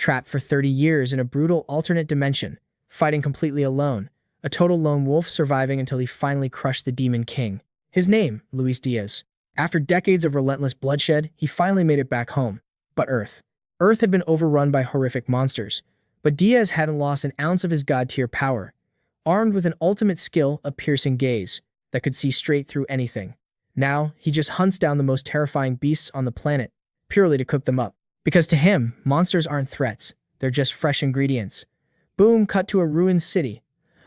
trapped for 30 years in a brutal alternate dimension, fighting completely alone, a total lone wolf surviving until he finally crushed the Demon King. His name, Luis Diaz. After decades of relentless bloodshed, he finally made it back home. But Earth. Earth had been overrun by horrific monsters, but Diaz hadn't lost an ounce of his god-tier power. Armed with an ultimate skill, a piercing gaze, that could see straight through anything. Now, he just hunts down the most terrifying beasts on the planet, purely to cook them up. Because to him, monsters aren't threats, they're just fresh ingredients. Boom, cut to a ruined city.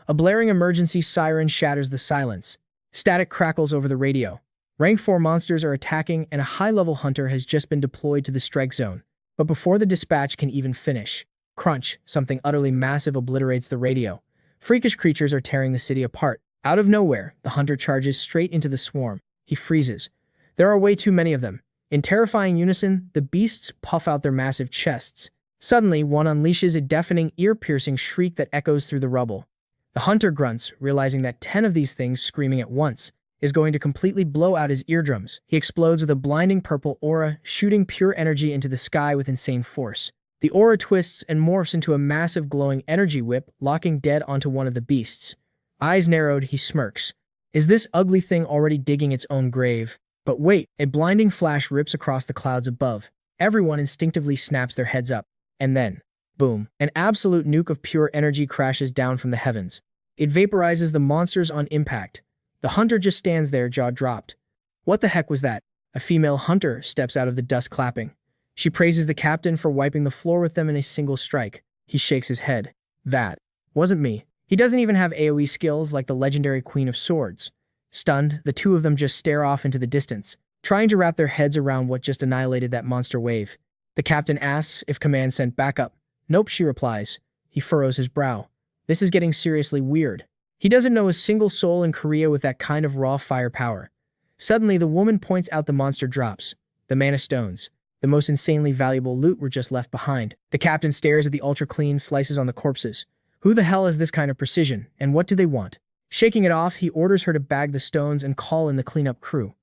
A blaring emergency siren shatters the silence. Static crackles over the radio. Rank 4 monsters are attacking and a high-level hunter has just been deployed to the strike zone. But before the dispatch can even finish, crunch, something utterly massive obliterates the radio. Freakish creatures are tearing the city apart. Out of nowhere, the hunter charges straight into the swarm. He freezes. There are way too many of them. In terrifying unison, the beasts puff out their massive chests. Suddenly, one unleashes a deafening, ear-piercing shriek that echoes through the rubble. The hunter grunts, realizing that 10 of these things screaming at once is going to completely blow out his eardrums. He explodes with a blinding purple aura, shooting pure energy into the sky with insane force. The aura twists and morphs into a massive glowing energy whip, locking dead onto one of the beasts. Eyes narrowed, he smirks. Is this ugly thing already digging its own grave? But wait, a blinding flash rips across the clouds above. Everyone instinctively snaps their heads up. And then, boom, an absolute nuke of pure energy crashes down from the heavens. It vaporizes the monsters on impact. The hunter just stands there, jaw dropped. What the heck was that? A female hunter steps out of the dust clapping. She praises the captain for wiping the floor with them in a single strike. He shakes his head. That wasn't me. He doesn't even have AoE skills like the legendary Queen of Swords. Stunned, the two of them just stare off into the distance, trying to wrap their heads around what just annihilated that monster wave. The captain asks if command sent backup. Nope, she replies. He furrows his brow. This is getting seriously weird. He doesn't know a single soul in Korea with that kind of raw firepower. Suddenly, the woman points out the monster drops. The mana stones. The most insanely valuable loot were just left behind. The captain stares at the ultra-clean slices on the corpses. Who the hell has this kind of precision, and what do they want? Shaking it off, he orders her to bag the stones and call in the cleanup crew.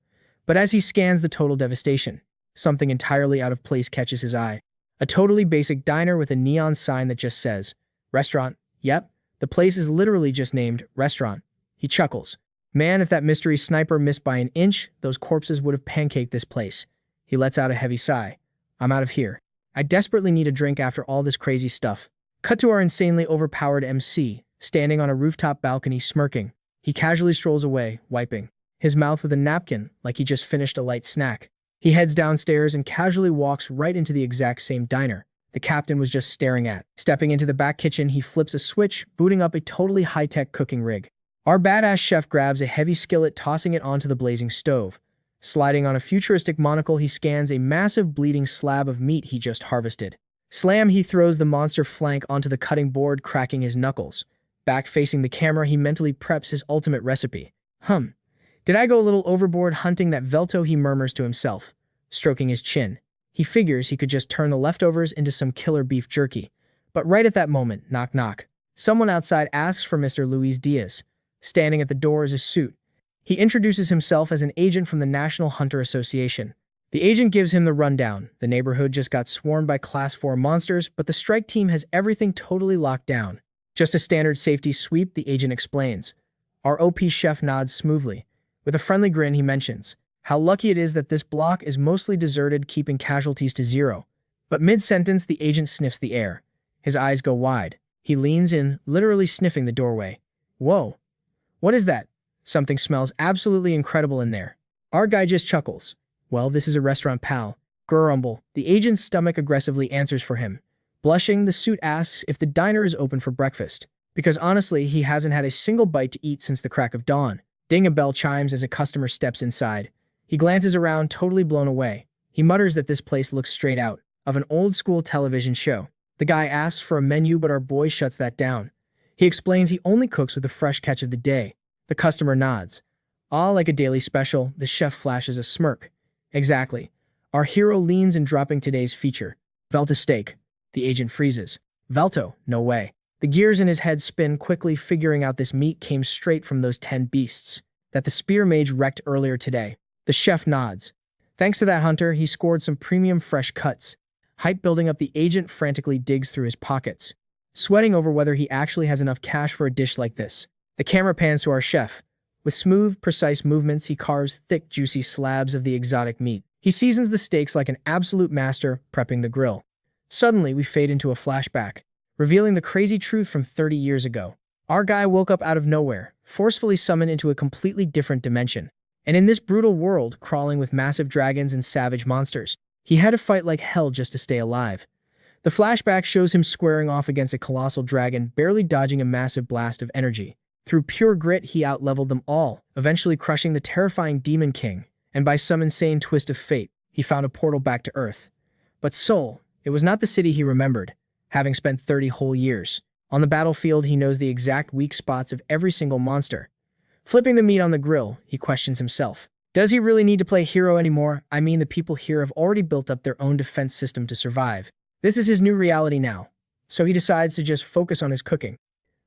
But as he scans the total devastation, something entirely out of place catches his eye. A totally basic diner with a neon sign that just says, Restaurant. Yep, the place is literally just named Restaurant. He chuckles. Man, if that mystery sniper missed by an inch, those corpses would have pancaked this place. He lets out a heavy sigh. I'm out of here. I desperately need a drink after all this crazy stuff. Cut to our insanely overpowered MC, standing on a rooftop balcony smirking. He casually strolls away, wiping his mouth with a napkin like he just finished a light snack. He heads downstairs and casually walks right into the exact same diner the captain was just staring at. Stepping into the back kitchen, he flips a switch, booting up a totally high-tech cooking rig. Our badass chef grabs a heavy skillet, tossing it onto the blazing stove. Sliding on a futuristic monocle, he scans a massive bleeding slab of meat he just harvested. Slam, he throws the monster flank onto the cutting board, cracking his knuckles. Back facing the camera, he mentally preps his ultimate recipe. Did I go a little overboard hunting that Velto, he murmurs to himself, stroking his chin. He figures he could just turn the leftovers into some killer beef jerky. But right at that moment, knock knock. Someone outside asks for Mr. Luis Diaz. Standing at the door is a suit. He introduces himself as an agent from the National Hunter Association. The agent gives him the rundown. The neighborhood just got swarmed by Class 4 monsters, but the strike team has everything totally locked down. Just a standard safety sweep, the agent explains. Our OP chef nods smoothly. With a friendly grin, he mentions how lucky it is that this block is mostly deserted, keeping casualties to 0. But mid-sentence, the agent sniffs the air. His eyes go wide. He leans in, literally sniffing the doorway. Whoa. What is that? Something smells absolutely incredible in there. Our guy just chuckles. Well, this is a restaurant, pal. Grumble. The agent's stomach aggressively answers for him. Blushing, the suit asks if the diner is open for breakfast. Because honestly, he hasn't had a single bite to eat since the crack of dawn. Ding, a bell chimes as a customer steps inside. He glances around, totally blown away. He mutters that this place looks straight out of an old-school television show. The guy asks for a menu, but our boy shuts that down. He explains he only cooks with the fresh catch of the day. The customer nods. Ah, like a daily special, the chef flashes a smirk. Exactly. Our hero leans in, dropping today's feature. Velta steak. The agent freezes. Velto? No way. The gears in his head spin quickly, figuring out this meat came straight from those 10 beasts that the spear mage wrecked earlier today. The chef nods. Thanks to that hunter, he scored some premium fresh cuts. Hype building up, the agent frantically digs through his pockets, sweating over whether he actually has enough cash for a dish like this. The camera pans to our chef. With smooth, precise movements, he carves thick, juicy slabs of the exotic meat. He seasons the steaks like an absolute master, prepping the grill. Suddenly, we fade into a flashback, revealing the crazy truth from 30 years ago. Our guy woke up out of nowhere, forcefully summoned into a completely different dimension. And in this brutal world, crawling with massive dragons and savage monsters, he had to fight like hell just to stay alive. The flashback shows him squaring off against a colossal dragon, barely dodging a massive blast of energy. Through pure grit, he outleveled them all, eventually crushing the terrifying Demon King, and by some insane twist of fate, he found a portal back to Earth. But Seoul, it was not the city he remembered, having spent 30 whole years. On the battlefield, he knows the exact weak spots of every single monster. Flipping the meat on the grill, he questions himself. Does he really need to play hero anymore? I mean, the people here have already built up their own defense system to survive. This is his new reality now, so he decides to just focus on his cooking.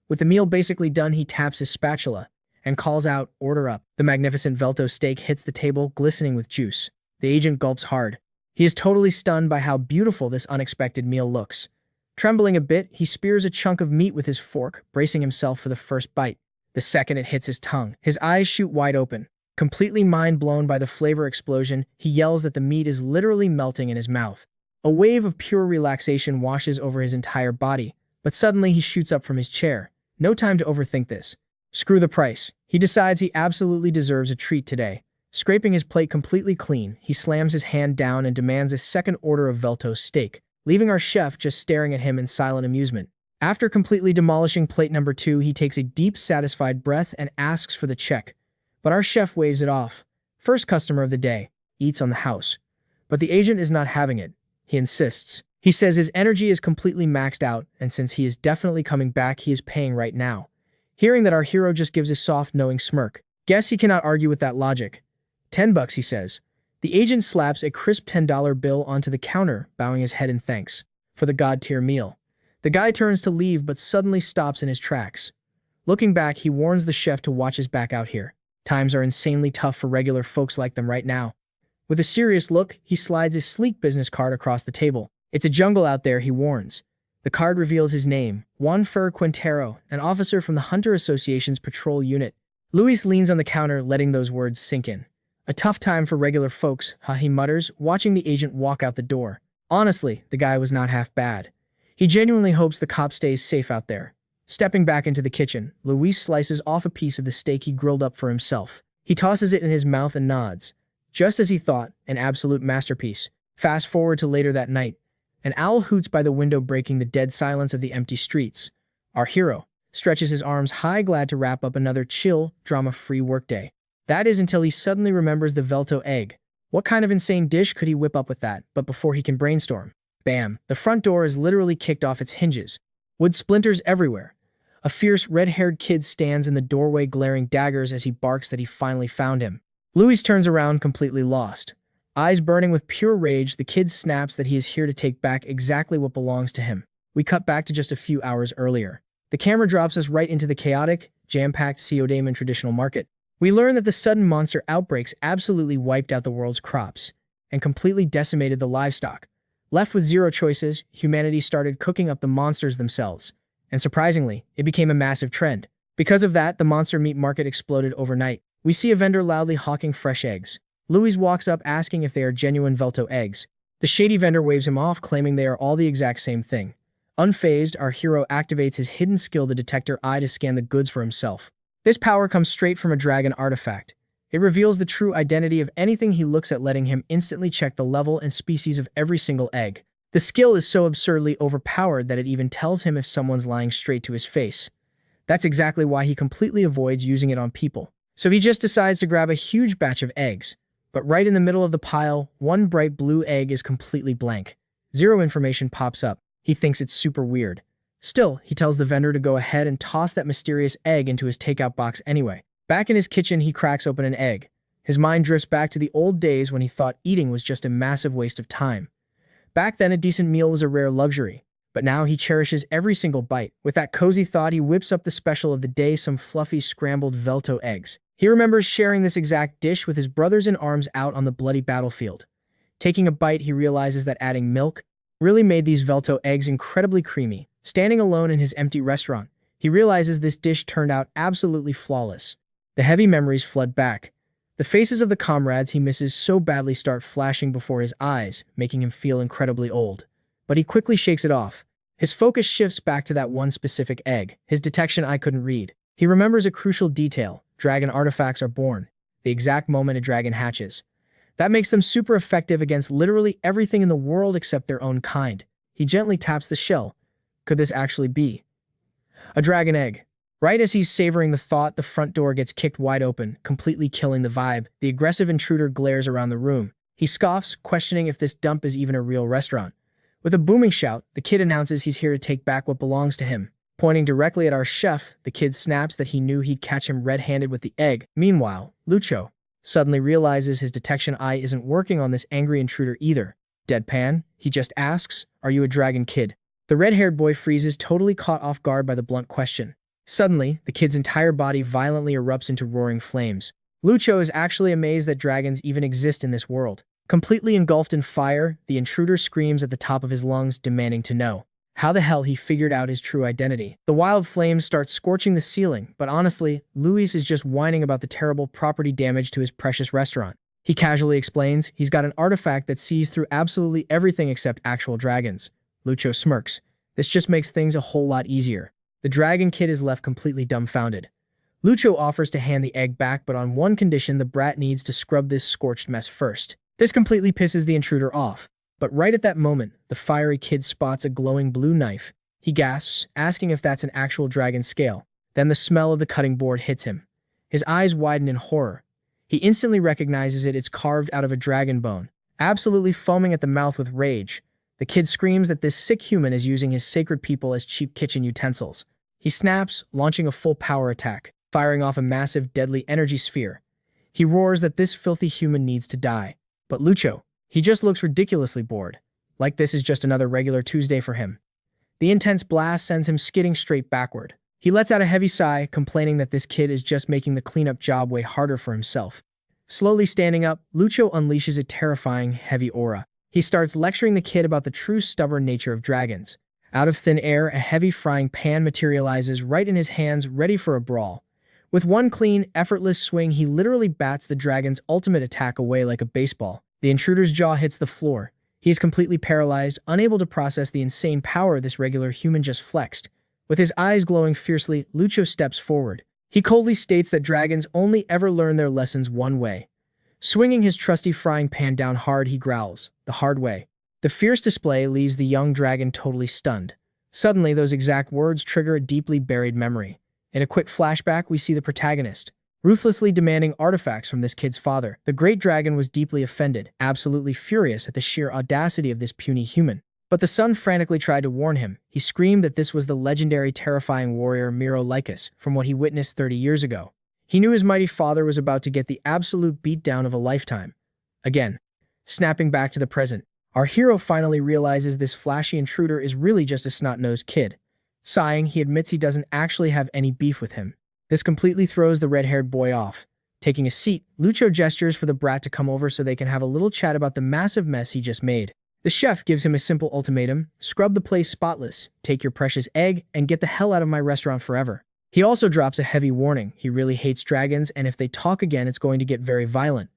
With the meal basically done, he taps his spatula and calls out, "Order up." The magnificent Velto steak hits the table, glistening with juice. The agent gulps hard. He is totally stunned by how beautiful this unexpected meal looks. Trembling a bit, he spears a chunk of meat with his fork, bracing himself for the first bite. The second it hits his tongue, his eyes shoot wide open. Completely mind-blown by the flavor explosion, he yells that the meat is literally melting in his mouth. A wave of pure relaxation washes over his entire body, but suddenly he shoots up from his chair. No time to overthink this. Screw the price. He decides he absolutely deserves a treat today. Scraping his plate completely clean, he slams his hand down and demands a second order of Velto's steak, leaving our chef just staring at him in silent amusement. After completely demolishing plate number 2, he takes a deep, satisfied breath and asks for the check. But our chef waves it off. First customer of the day, eats on the house. But the agent is not having it. He insists. He says his energy is completely maxed out, and since he is definitely coming back, he is paying right now. Hearing that, our hero just gives a soft, knowing smirk. Guess he cannot argue with that logic. $10, he says. The agent slaps a crisp $10 bill onto the counter, bowing his head in thanks for the god-tier meal. The guy turns to leave, but suddenly stops in his tracks. Looking back, he warns the chef to watch his back out here. Times are insanely tough for regular folks like them right now. With a serious look, he slides his sleek business card across the table. It's a jungle out there, he warns. The card reveals his name, Juan Fer Quintero, an officer from the Hunter Association's patrol unit. Luis leans on the counter, letting those words sink in. A tough time for regular folks, he mutters, watching the agent walk out the door. Honestly, the guy was not half bad. He genuinely hopes the cop stays safe out there. Stepping back into the kitchen, Luis slices off a piece of the steak he grilled up for himself. He tosses it in his mouth and nods. Just as he thought, an absolute masterpiece. Fast forward to later that night. An owl hoots by the window, breaking the dead silence of the empty streets. Our hero stretches his arms high, glad to wrap up another chill, drama-free workday. That is until he suddenly remembers the Velto egg. What kind of insane dish could he whip up with that? But before he can brainstorm, bam, the front door is literally kicked off its hinges. Wood splinters everywhere. A fierce, red-haired kid stands in the doorway, glaring daggers as he barks that he finally found him. Luis turns around, completely lost. Eyes burning with pure rage, the kid snaps that he is here to take back exactly what belongs to him. We cut back to just a few hours earlier. The camera drops us right into the chaotic, jam-packed Seodaemun traditional market. We learn that the sudden monster outbreaks absolutely wiped out the world's crops and completely decimated the livestock. Left with zero choices, humanity started cooking up the monsters themselves. And surprisingly, it became a massive trend. Because of that, the monster meat market exploded overnight. We see a vendor loudly hawking fresh eggs. Luis walks up asking if they are genuine Velto eggs. The shady vendor waves him off, claiming they are all the exact same thing. Unfazed, our hero activates his hidden skill, the detector eye, to scan the goods for himself. This power comes straight from a dragon artifact. It reveals the true identity of anything he looks at, letting him instantly check the level and species of every single egg. The skill is so absurdly overpowered that it even tells him if someone's lying straight to his face. That's exactly why he completely avoids using it on people. So he just decides to grab a huge batch of eggs. But right in the middle of the pile, one bright blue egg is completely blank. Zero information pops up. He thinks it's super weird. Still, he tells the vendor to go ahead and toss that mysterious egg into his takeout box anyway. Back in his kitchen, he cracks open an egg. His mind drifts back to the old days when he thought eating was just a massive waste of time. Back then, a decent meal was a rare luxury, but now he cherishes every single bite. With that cozy thought, he whips up the special of the day, some fluffy scrambled Velto eggs. He remembers sharing this exact dish with his brothers in arms out on the bloody battlefield. Taking a bite, he realizes that adding milk, really made these Velto eggs incredibly creamy. Standing alone in his empty restaurant, he realizes this dish turned out absolutely flawless. The heavy memories flood back. The faces of the comrades he misses so badly start flashing before his eyes, making him feel incredibly old. But he quickly shakes it off. His focus shifts back to that one specific egg, his detection eye couldn't read. He remembers a crucial detail: dragon artifacts are born, the exact moment a dragon hatches. That makes them super effective against literally everything in the world except their own kind. He gently taps the shell. Could this actually be a dragon egg? Right as he's savoring the thought, the front door gets kicked wide open, completely killing the vibe. The aggressive intruder glares around the room. He scoffs, questioning if this dump is even a real restaurant. With a booming shout, the kid announces he's here to take back what belongs to him. Pointing directly at our chef, the kid snaps that he knew he'd catch him red-handed with the egg. Meanwhile, Lucho suddenly realizes his detection eye isn't working on this angry intruder either. Deadpan, he just asks, "Are you a dragon kid?" The red-haired boy freezes, totally caught off guard by the blunt question. Suddenly, the kid's entire body violently erupts into roaring flames. Lucho is actually amazed that dragons even exist in this world. Completely engulfed in fire, the intruder screams at the top of his lungs, demanding to know how the hell he figured out his true identity. The wild flames start scorching the ceiling, but honestly, Luis is just whining about the terrible property damage to his precious restaurant. He casually explains he's got an artifact that sees through absolutely everything except actual dragons. Lucho smirks. This just makes things a whole lot easier. The dragon kid is left completely dumbfounded. Lucho offers to hand the egg back, but on one condition: the brat needs to scrub this scorched mess first. This completely pisses the intruder off. But right at that moment, the fiery kid spots a glowing blue knife. He gasps, asking if that's an actual dragon scale. Then the smell of the cutting board hits him. His eyes widen in horror. He instantly recognizes it. It's carved out of a dragon bone. Absolutely foaming at the mouth with rage, the kid screams that this sick human is using his sacred people as cheap kitchen utensils. He snaps, launching a full power attack, firing off a massive, deadly energy sphere. He roars that this filthy human needs to die. But Lucho, he just looks ridiculously bored, like this is just another regular Tuesday for him. The intense blast sends him skidding straight backward. He lets out a heavy sigh, complaining that this kid is just making the cleanup job way harder for himself. Slowly standing up, Lucho unleashes a terrifying, heavy aura. He starts lecturing the kid about the true stubborn nature of dragons. Out of thin air, a heavy frying pan materializes right in his hands, ready for a brawl. With one clean, effortless swing, he literally bats the dragon's ultimate attack away like a baseball. The intruder's jaw hits the floor. He is completely paralyzed, unable to process the insane power this regular human just flexed. With his eyes glowing fiercely, Lucho steps forward. He coldly states that dragons only ever learn their lessons one way. Swinging his trusty frying pan down hard, he growls, "The hard way." The fierce display leaves the young dragon totally stunned. Suddenly, those exact words trigger a deeply buried memory. In a quick flashback, we see the protagonist ruthlessly demanding artifacts from this kid's father. The great dragon was deeply offended, absolutely furious at the sheer audacity of this puny human. But the son frantically tried to warn him. He screamed that this was the legendary, terrifying warrior Miro Lycus from what he witnessed 30 years ago. He knew his mighty father was about to get the absolute beatdown of a lifetime. Again, snapping back to the present, our hero finally realizes this flashy intruder is really just a snot-nosed kid. Sighing, he admits he doesn't actually have any beef with him. This completely throws the red-haired boy off. Taking a seat, Lucho gestures for the brat to come over so they can have a little chat about the massive mess he just made. The chef gives him a simple ultimatum: scrub the place spotless, take your precious egg, and get the hell out of my restaurant forever. He also drops a heavy warning: he really hates dragons, and if they talk again, it's going to get very violent.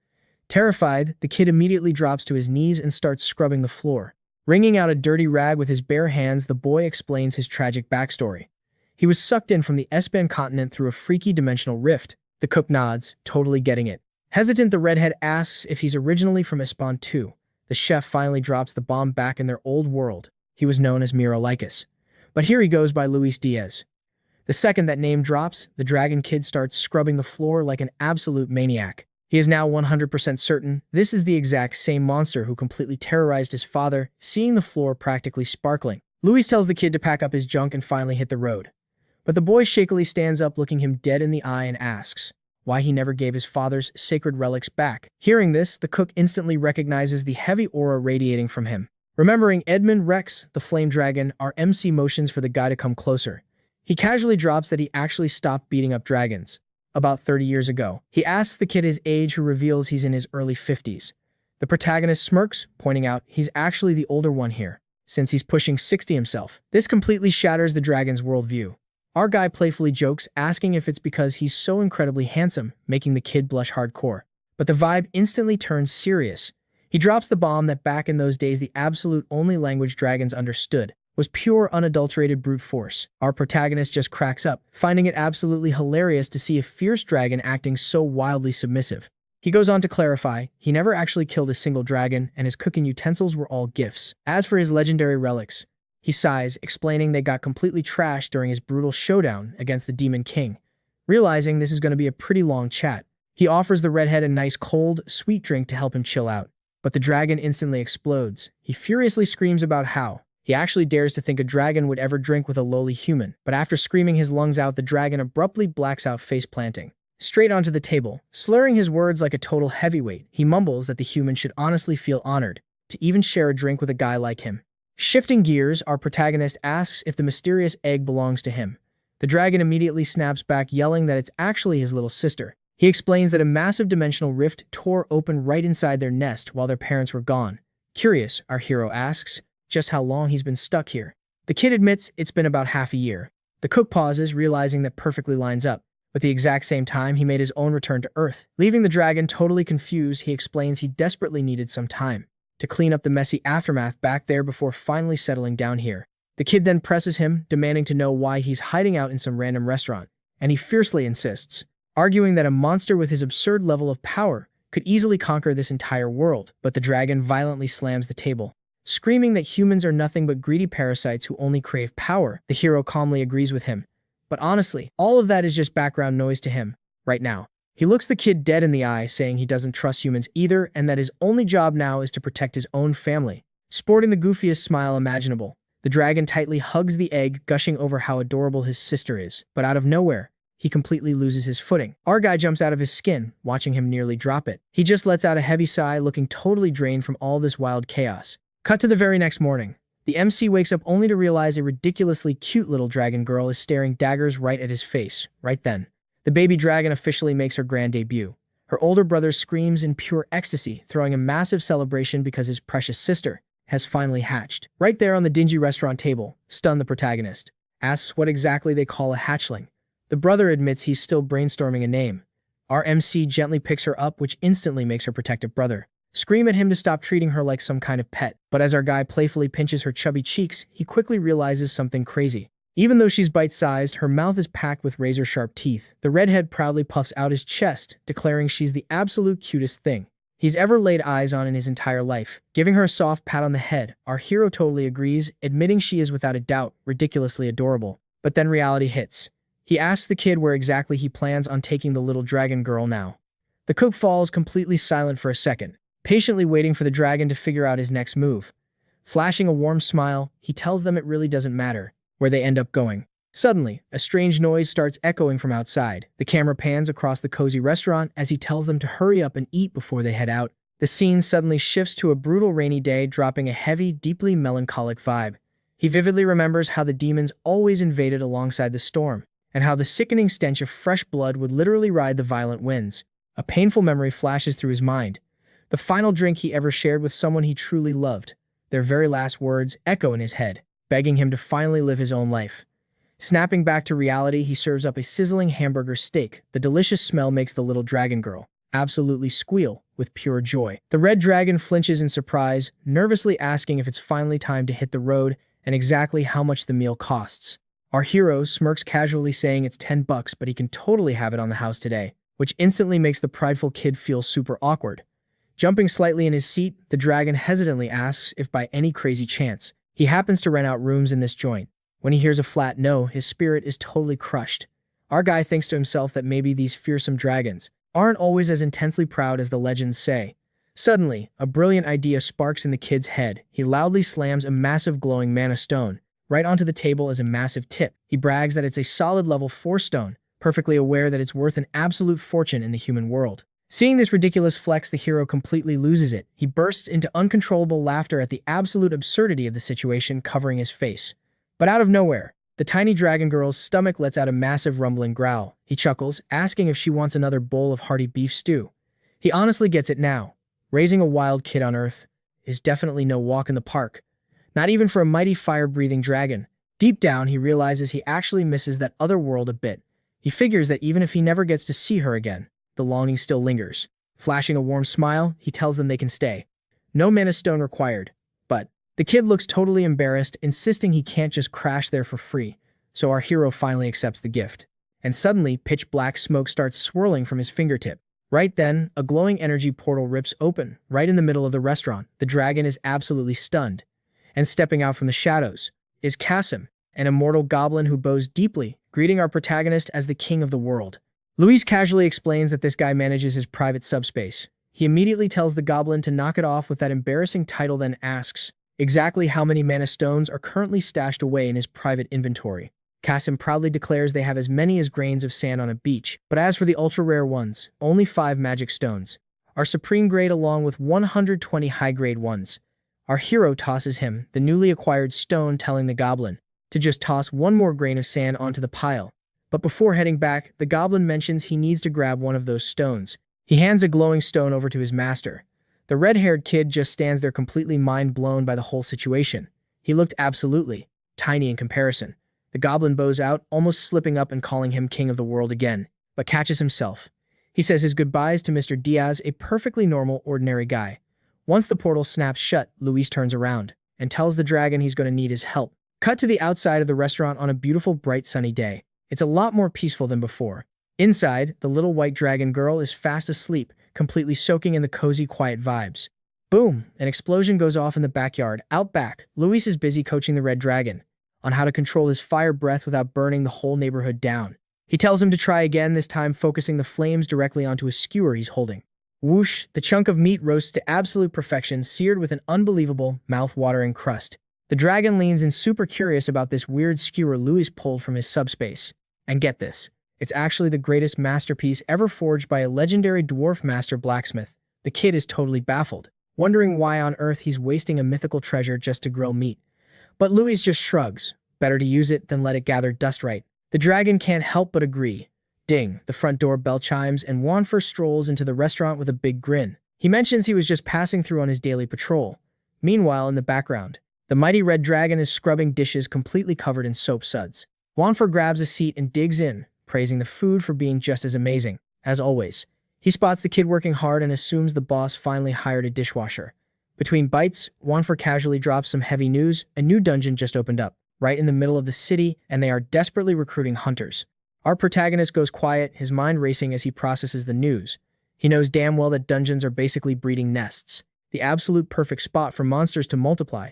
Terrified, the kid immediately drops to his knees and starts scrubbing the floor. Wringing out a dirty rag with his bare hands, the boy explains his tragic backstory. He was sucked in from the Espan continent through a freaky dimensional rift. The cook nods, totally getting it. Hesitant, the redhead asks if he's originally from Espan too. The chef finally drops the bomb back in their old world. He was known as Miro Lycus, but here he goes by Luis Diaz. The second that name drops, the dragon kid starts scrubbing the floor like an absolute maniac. He is now 100% certain this is the exact same monster who completely terrorized his father, seeing the floor practically sparkling. Luis tells the kid to pack up his junk and finally hit the road. But the boy shakily stands up, looking him dead in the eye, and asks why he never gave his father's sacred relics back. Hearing this, the cook instantly recognizes the heavy aura radiating from him. Remembering Edmund Rex, the flame dragon, our MC motions for the guy to come closer. He casually drops that he actually stopped beating up dragons about 30 years ago. He asks the kid his age, who reveals he's in his early 50s. The protagonist smirks, pointing out he's actually the older one here. since he's pushing 60 himself. This completely shatters the dragon's worldview. Our guy playfully jokes, asking if it's because he's so incredibly handsome, making the kid blush hardcore. But the vibe instantly turns serious. He drops the bomb that back in those days the absolute only language dragons understood was pure unadulterated brute force. Our protagonist just cracks up, finding it absolutely hilarious to see a fierce dragon acting so wildly submissive. He goes on to clarify, he never actually killed a single dragon, and his cooking utensils were all gifts. As for his legendary relics, he sighs, explaining they got completely trashed during his brutal showdown against the Demon King. Realizing this is going to be a pretty long chat, he offers the redhead a nice cold, sweet drink to help him chill out. But the dragon instantly explodes. He furiously screams about how he actually dares to think a dragon would ever drink with a lowly human. But after screaming his lungs out, the dragon abruptly blacks out, face planting straight onto the table. Slurring his words like a total heavyweight, he mumbles that the human should honestly feel honored to even share a drink with a guy like him. Shifting gears, our protagonist asks if the mysterious egg belongs to him. The dragon immediately snaps back, yelling that it's actually his little sister. He explains that a massive dimensional rift tore open right inside their nest while their parents were gone. Curious, our hero asks just how long he's been stuck here. The kid admits it's been about half a year. The cook pauses, realizing that perfectly lines up. At the exact same time, he made his own return to Earth. Leaving the dragon totally confused, he explains he desperately needed some time to clean up the messy aftermath back there before finally settling down here. The kid then presses him, demanding to know why he's hiding out in some random restaurant, and he fiercely insists, arguing that a monster with his absurd level of power could easily conquer this entire world. But the dragon violently slams the table, screaming that humans are nothing but greedy parasites who only crave power. The hero calmly agrees with him. But honestly, all of that is just background noise to him right now. He looks the kid dead in the eye, saying he doesn't trust humans either and that his only job now is to protect his own family. Sporting the goofiest smile imaginable, the dragon tightly hugs the egg, gushing over how adorable his sister is. But out of nowhere, he completely loses his footing. Our guy jumps out of his skin, watching him nearly drop it. He just lets out a heavy sigh, looking totally drained from all this wild chaos. Cut to the very next morning. The MC wakes up only to realize a ridiculously cute little dragon girl is staring daggers right at his face. Right then, the baby dragon officially makes her grand debut. Her older brother screams in pure ecstasy, throwing a massive celebration because his precious sister has finally hatched. Right there on the dingy restaurant table, stunned, the protagonist asks what exactly they call a hatchling. The brother admits he's still brainstorming a name. Our MC gently picks her up, which instantly makes her protective brother scream at him to stop treating her like some kind of pet. But as our guy playfully pinches her chubby cheeks, he quickly realizes something crazy. Even though she's bite-sized, her mouth is packed with razor-sharp teeth. The redhead proudly puffs out his chest, declaring she's the absolute cutest thing he's ever laid eyes on in his entire life. Giving her a soft pat on the head, our hero totally agrees, admitting she is without a doubt ridiculously adorable. But then reality hits. He asks the kid where exactly he plans on taking the little dragon girl now. The cook falls completely silent for a second, patiently waiting for the dragon to figure out his next move. Flashing a warm smile, he tells them it really doesn't matter where they end up going. Suddenly, a strange noise starts echoing from outside. The camera pans across the cozy restaurant as he tells them to hurry up and eat before they head out. The scene suddenly shifts to a brutal rainy day, dropping a heavy, deeply melancholic vibe. He vividly remembers how the demons always invaded alongside the storm, and how the sickening stench of fresh blood would literally ride the violent winds. A painful memory flashes through his mind. The final drink he ever shared with someone he truly loved. Their very last words echo in his head, begging him to finally live his own life. Snapping back to reality, he serves up a sizzling hamburger steak. The delicious smell makes the little dragon girl absolutely squeal with pure joy. The red dragon flinches in surprise, nervously asking if it's finally time to hit the road and exactly how much the meal costs. Our hero smirks casually, saying it's $10, but he can totally have it on the house today, which instantly makes the prideful kid feel super awkward. Jumping slightly in his seat, the dragon hesitantly asks if by any crazy chance he happens to rent out rooms in this joint. When he hears a flat no, his spirit is totally crushed. Our guy thinks to himself that maybe these fearsome dragons aren't always as intensely proud as the legends say. Suddenly, a brilliant idea sparks in the kid's head. He loudly slams a massive glowing mana stone right onto the table as a massive tip. He brags that it's a solid level 4 stone, perfectly aware that it's worth an absolute fortune in the human world. Seeing this ridiculous flex, the hero completely loses it. He bursts into uncontrollable laughter at the absolute absurdity of the situation, covering his face. But out of nowhere, the tiny dragon girl's stomach lets out a massive rumbling growl. He chuckles, asking if she wants another bowl of hearty beef stew. He honestly gets it now. Raising a wild kid on Earth is definitely no walk in the park. Not even for a mighty fire-breathing dragon. Deep down, he realizes he actually misses that other world a bit. He figures that even if he never gets to see her again, the longing still lingers. Flashing a warm smile, he tells them they can stay. No mana stone required. But the kid looks totally embarrassed, insisting he can't just crash there for free. So our hero finally accepts the gift. And suddenly, pitch black smoke starts swirling from his fingertip. Right then, a glowing energy portal rips open, right in the middle of the restaurant. The dragon is absolutely stunned. And stepping out from the shadows is Kasim, an immortal goblin who bows deeply, greeting our protagonist as the king of the world. Luis casually explains that this guy manages his private subspace. He immediately tells the goblin to knock it off with that embarrassing title, then asks exactly how many mana stones are currently stashed away in his private inventory. Kasim proudly declares they have as many as grains of sand on a beach, but as for the ultra-rare ones, only 5 magic stones are supreme grade along with 120 high-grade ones. Our hero tosses him the newly acquired stone, telling the goblin to just toss 1 more grain of sand onto the pile. But before heading back, the goblin mentions he needs to grab one of those stones. He hands a glowing stone over to his master. The red-haired kid just stands there completely mind-blown by the whole situation. He looked absolutely tiny in comparison. The goblin bows out, almost slipping up and calling him king of the world again, but catches himself. He says his goodbyes to Mr. Diaz, a perfectly normal, ordinary guy. Once the portal snaps shut, Luis turns around and tells the dragon he's going to need his help. Cut to the outside of the restaurant on a beautiful, bright, sunny day. It's a lot more peaceful than before. Inside, the little white dragon girl is fast asleep, completely soaking in the cozy, quiet vibes. Boom! An explosion goes off in the backyard. Out back, Luis is busy coaching the red dragon on how to control his fire breath without burning the whole neighborhood down. He tells him to try again, this time focusing the flames directly onto a skewer he's holding. Whoosh! The chunk of meat roasts to absolute perfection, seared with an unbelievable, mouth-watering crust. The dragon leans in, super curious about this weird skewer Luis pulled from his subspace. And get this, it's actually the greatest masterpiece ever forged by a legendary dwarf master blacksmith. The kid is totally baffled, wondering why on earth he's wasting a mythical treasure just to grill meat. But Luis just shrugs. Better to use it than let it gather dust, right? The dragon can't help but agree. Ding, the front door bell chimes and Wanfer strolls into the restaurant with a big grin. He mentions he was just passing through on his daily patrol. Meanwhile, in the background, the mighty red dragon is scrubbing dishes completely covered in soap suds. Wanfer grabs a seat and digs in, praising the food for being just as amazing. As always, he spots the kid working hard and assumes the boss finally hired a dishwasher. Between bites, Wanfer casually drops some heavy news. A new dungeon just opened up, right in the middle of the city, and they are desperately recruiting hunters. Our protagonist goes quiet, his mind racing as he processes the news. He knows damn well that dungeons are basically breeding nests, the absolute perfect spot for monsters to multiply.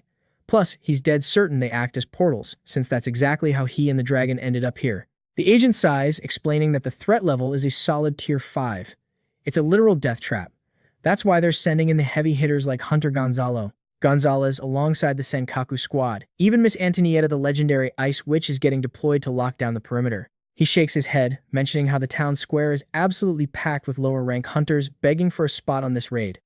Plus, he's dead certain they act as portals, since that's exactly how he and the dragon ended up here. The agent sighs, explaining that the threat level is a solid tier 5. It's a literal death trap. That's why they're sending in the heavy hitters like Hunter Gonzalez alongside the Senkaku squad. Even Miss Antonietta, the legendary ice witch, is getting deployed to lock down the perimeter. He shakes his head, mentioning how the town square is absolutely packed with lower-rank hunters begging for a spot on this raid.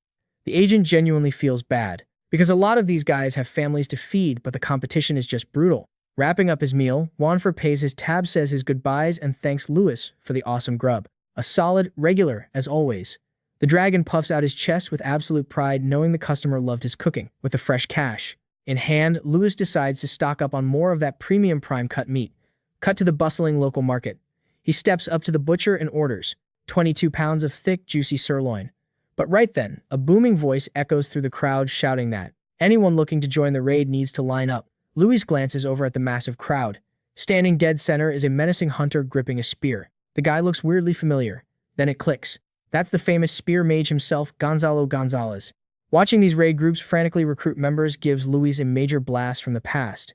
The agent genuinely feels bad, because a lot of these guys have families to feed, but the competition is just brutal. Wrapping up his meal, Wanfer pays his tab, says his goodbyes, and thanks Luis for the awesome grub. A solid, regular, as always. The dragon puffs out his chest with absolute pride, knowing the customer loved his cooking. With the fresh cash in hand, Luis decides to stock up on more of that premium prime-cut meat. Cut to the bustling local market. He steps up to the butcher and orders 22 pounds of thick, juicy sirloin. But right then, a booming voice echoes through the crowd, shouting that anyone looking to join the raid needs to line up. Luis glances over at the massive crowd. Standing dead center is a menacing hunter gripping a spear. The guy looks weirdly familiar. Then it clicks. That's the famous spear mage himself, Gonzalo Gonzalez. Watching these raid groups frantically recruit members gives Luis a major blast from the past.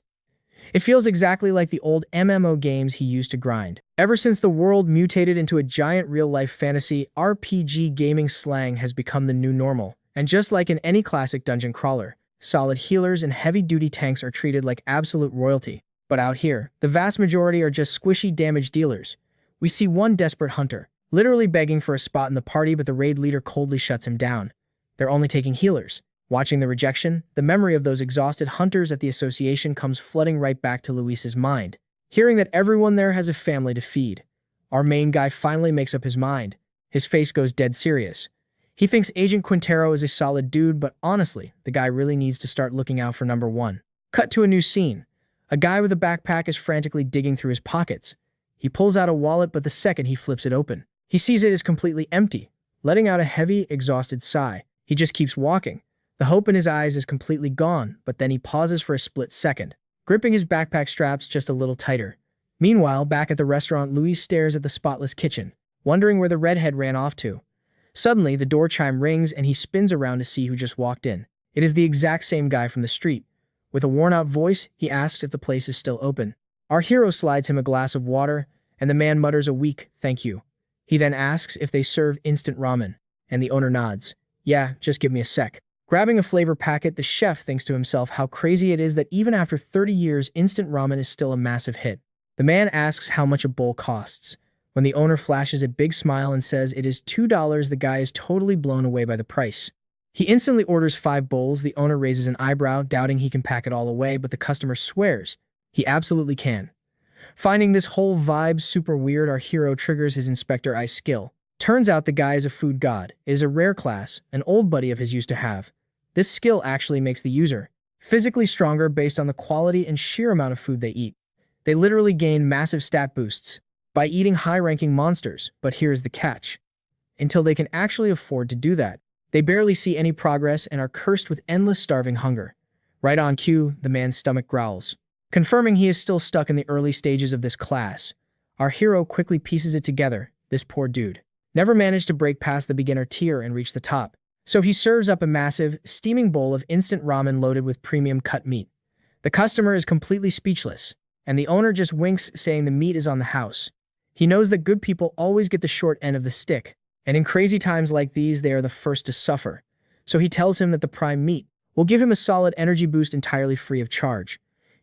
It feels exactly like the old MMO games he used to grind. Ever since the world mutated into a giant real-life fantasy, RPG gaming slang has become the new normal. And just like in any classic dungeon crawler, solid healers and heavy-duty tanks are treated like absolute royalty. But out here, the vast majority are just squishy damage dealers. We see one desperate hunter, literally begging for a spot in the party, but the raid leader coldly shuts him down. They're only taking healers. Watching the rejection, the memory of those exhausted hunters at the association comes flooding right back to Luis's mind. Hearing that everyone there has a family to feed, our main guy finally makes up his mind. His face goes dead serious. He thinks Agent Quintero is a solid dude, but honestly, the guy really needs to start looking out for number 1. Cut to a new scene. A guy with a backpack is frantically digging through his pockets. He pulls out a wallet, but the second he flips it open, he sees it is completely empty. Letting out a heavy, exhausted sigh, he just keeps walking. The hope in his eyes is completely gone, but then he pauses for a split second, gripping his backpack straps just a little tighter. Meanwhile, back at the restaurant, Luis stares at the spotless kitchen, wondering where the redhead ran off to. Suddenly, the door chime rings and he spins around to see who just walked in. It is the exact same guy from the street. With a worn-out voice, he asks if the place is still open. Our hero slides him a glass of water, and the man mutters a weak "thank you." He then asks if they serve instant ramen, and the owner nods. "Yeah, just give me a sec." Grabbing a flavor packet, the chef thinks to himself how crazy it is that even after 30 years, instant ramen is still a massive hit. The man asks how much a bowl costs. When the owner flashes a big smile and says it is $2, the guy is totally blown away by the price. He instantly orders 5 bowls. The owner raises an eyebrow, doubting he can pack it all away, but the customer swears he absolutely can. Finding this whole vibe super weird, our hero triggers his Inspector Eye skill. Turns out the guy is a food god. It is a rare class, an old buddy of his used to have. This skill actually makes the user physically stronger based on the quality and sheer amount of food they eat. They literally gain massive stat boosts by eating high-ranking monsters, but here's the catch. Until they can actually afford to do that, they barely see any progress and are cursed with endless starving hunger. Right on cue, the man's stomach growls, confirming he is still stuck in the early stages of this class. Our hero quickly pieces it together. This poor dude never managed to break past the beginner tier and reach the top. So he serves up a massive, steaming bowl of instant ramen loaded with premium cut meat. The customer is completely speechless, and the owner just winks, saying the meat is on the house. He knows that good people always get the short end of the stick, and in crazy times like these, they are the first to suffer. So he tells him that the prime meat will give him a solid energy boost entirely free of charge.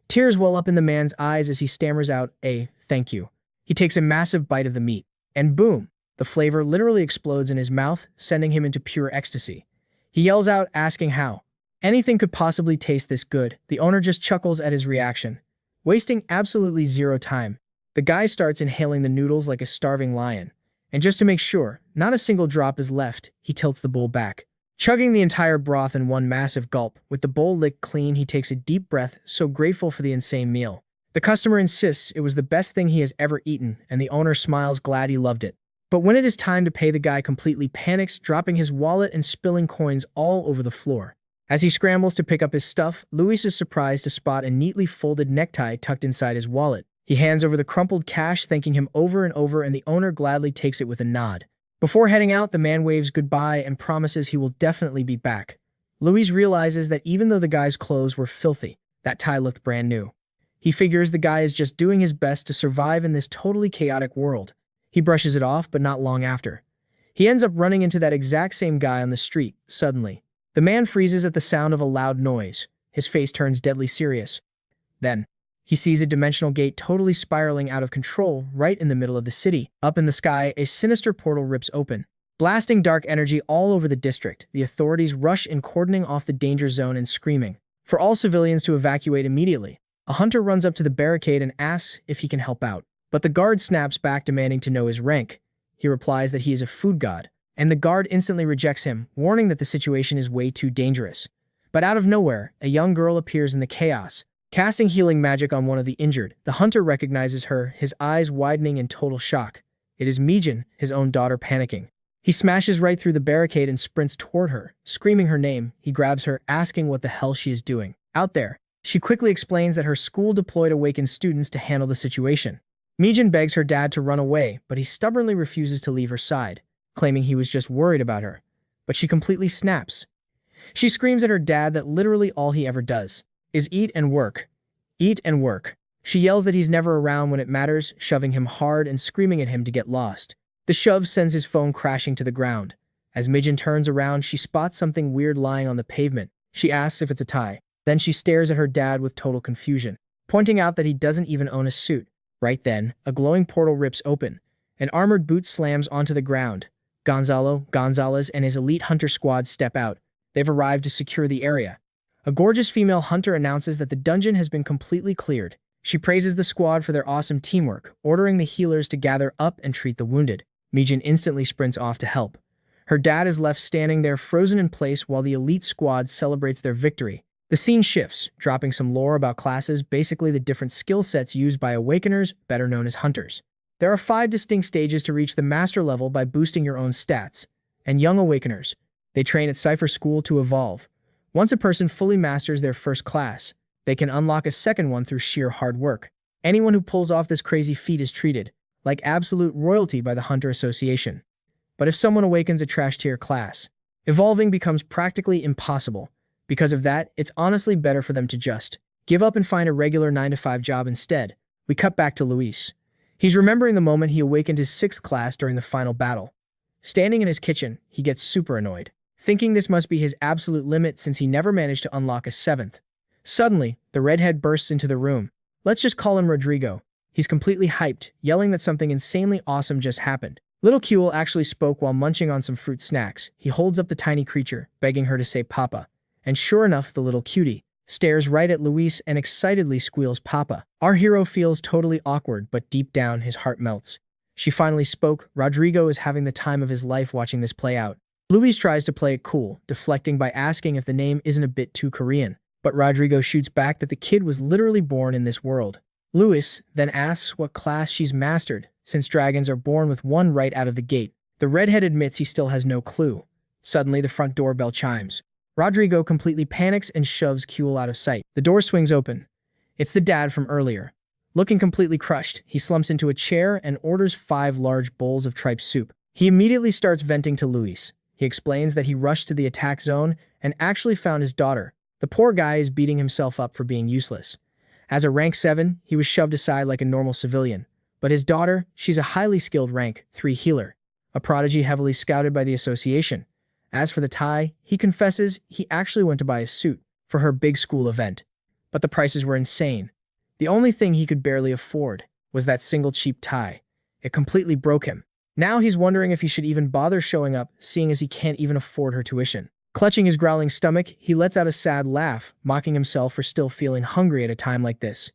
Tears well up in the man's eyes as he stammers out a "thank you." He takes a massive bite of the meat, and boom, the flavor literally explodes in his mouth, sending him into pure ecstasy. He yells out, asking how anything could possibly taste this good. The owner just chuckles at his reaction. Wasting absolutely zero time, the guy starts inhaling the noodles like a starving lion. And just to make sure not a single drop is left, he tilts the bowl back, chugging the entire broth in one massive gulp. With the bowl licked clean, he takes a deep breath, so grateful for the insane meal. The customer insists it was the best thing he has ever eaten, and the owner smiles, glad he loved it. But when it is time to pay, the guy completely panics, dropping his wallet and spilling coins all over the floor. As he scrambles to pick up his stuff, Luis is surprised to spot a neatly folded necktie tucked inside his wallet. He hands over the crumpled cash, thanking him over and over, and the owner gladly takes it with a nod. Before heading out, the man waves goodbye and promises he will definitely be back. Luis realizes that even though the guy's clothes were filthy, that tie looked brand new. He figures the guy is just doing his best to survive in this totally chaotic world. He brushes it off, but not long after. He ends up running into that exact same guy on the street. Suddenly, the man freezes at the sound of a loud noise. His face turns deadly serious. Then, he sees a dimensional gate totally spiraling out of control right in the middle of the city. Up in the sky, a sinister portal rips open, blasting dark energy all over the district. The authorities rush in, cordoning off the danger zone and screaming for all civilians to evacuate immediately. A hunter runs up to the barricade and asks if he can help out, but the guard snaps back, demanding to know his rank. He replies that he is a food god, and the guard instantly rejects him, warning that the situation is way too dangerous. But out of nowhere, a young girl appears in the chaos, casting healing magic on one of the injured. The hunter recognizes her, his eyes widening in total shock. It is Mijin, his own daughter, panicking. He smashes right through the barricade and sprints toward her, screaming her name. He grabs her, asking what the hell she is doing out there. She quickly explains that her school deployed awakened students to handle the situation. Mijin begs her dad to run away, but he stubbornly refuses to leave her side, claiming he was just worried about her. But she completely snaps. She screams at her dad that literally all he ever does is eat and work. Eat and work. She yells that he's never around when it matters, shoving him hard and screaming at him to get lost. The shove sends his phone crashing to the ground. As Mijin turns around, she spots something weird lying on the pavement. She asks if it's a tie. Then she stares at her dad with total confusion, pointing out that he doesn't even own a suit. Right then, a glowing portal rips open. An armored boot slams onto the ground. Gonzalez and his elite hunter squad step out. They've arrived to secure the area. A gorgeous female hunter announces that the dungeon has been completely cleared. She praises the squad for their awesome teamwork, ordering the healers to gather up and treat the wounded. Mijin instantly sprints off to help. Her dad is left standing there frozen in place while the elite squad celebrates their victory. The scene shifts, dropping some lore about classes, basically the different skill sets used by awakeners, better known as hunters. There are 5 distinct stages to reach the master level by boosting your own stats. And young awakeners, they train at Cypher School to evolve. Once a person fully masters their first class, they can unlock a second one through sheer hard work. Anyone who pulls off this crazy feat is treated like absolute royalty by the Hunter Association. But if someone awakens a trash tier class, evolving becomes practically impossible. Because of that, it's honestly better for them to just give up and find a regular 9-to-5 job instead. We cut back to Luis. He's remembering the moment he awakened his 6th class during the final battle. Standing in his kitchen, he gets super annoyed, thinking this must be his absolute limit since he never managed to unlock a 7th. Suddenly, the redhead bursts into the room. Let's just call him Rodrigo. He's completely hyped, yelling that something insanely awesome just happened. Little Kuel actually spoke while munching on some fruit snacks. He holds up the tiny creature, begging her to say Papa. And sure enough, the little cutie stares right at Luis and excitedly squeals Papa. Our hero feels totally awkward, but deep down his heart melts. She finally spoke. Rodrigo is having the time of his life watching this play out. Luis tries to play it cool, deflecting by asking if the name isn't a bit too Korean. But Rodrigo shoots back that the kid was literally born in this world. Luis then asks what class she's mastered, since dragons are born with one right out of the gate. The redhead admits he still has no clue. Suddenly, the front doorbell chimes. Rodrigo completely panics and shoves Kuel out of sight. The door swings open. It's the dad from earlier. Looking completely crushed, he slumps into a chair and orders 5 large bowls of tripe soup. He immediately starts venting to Luis. He explains that he rushed to the attack zone and actually found his daughter. The poor guy is beating himself up for being useless. As a rank 7, he was shoved aside like a normal civilian. But his daughter, she's a highly skilled rank 3 healer, a prodigy heavily scouted by the association. As for the tie, he confesses he actually went to buy a suit for her big school event. But the prices were insane. The only thing he could barely afford was that single cheap tie. It completely broke him. Now he's wondering if he should even bother showing up, seeing as he can't even afford her tuition. Clutching his growling stomach, he lets out a sad laugh, mocking himself for still feeling hungry at a time like this.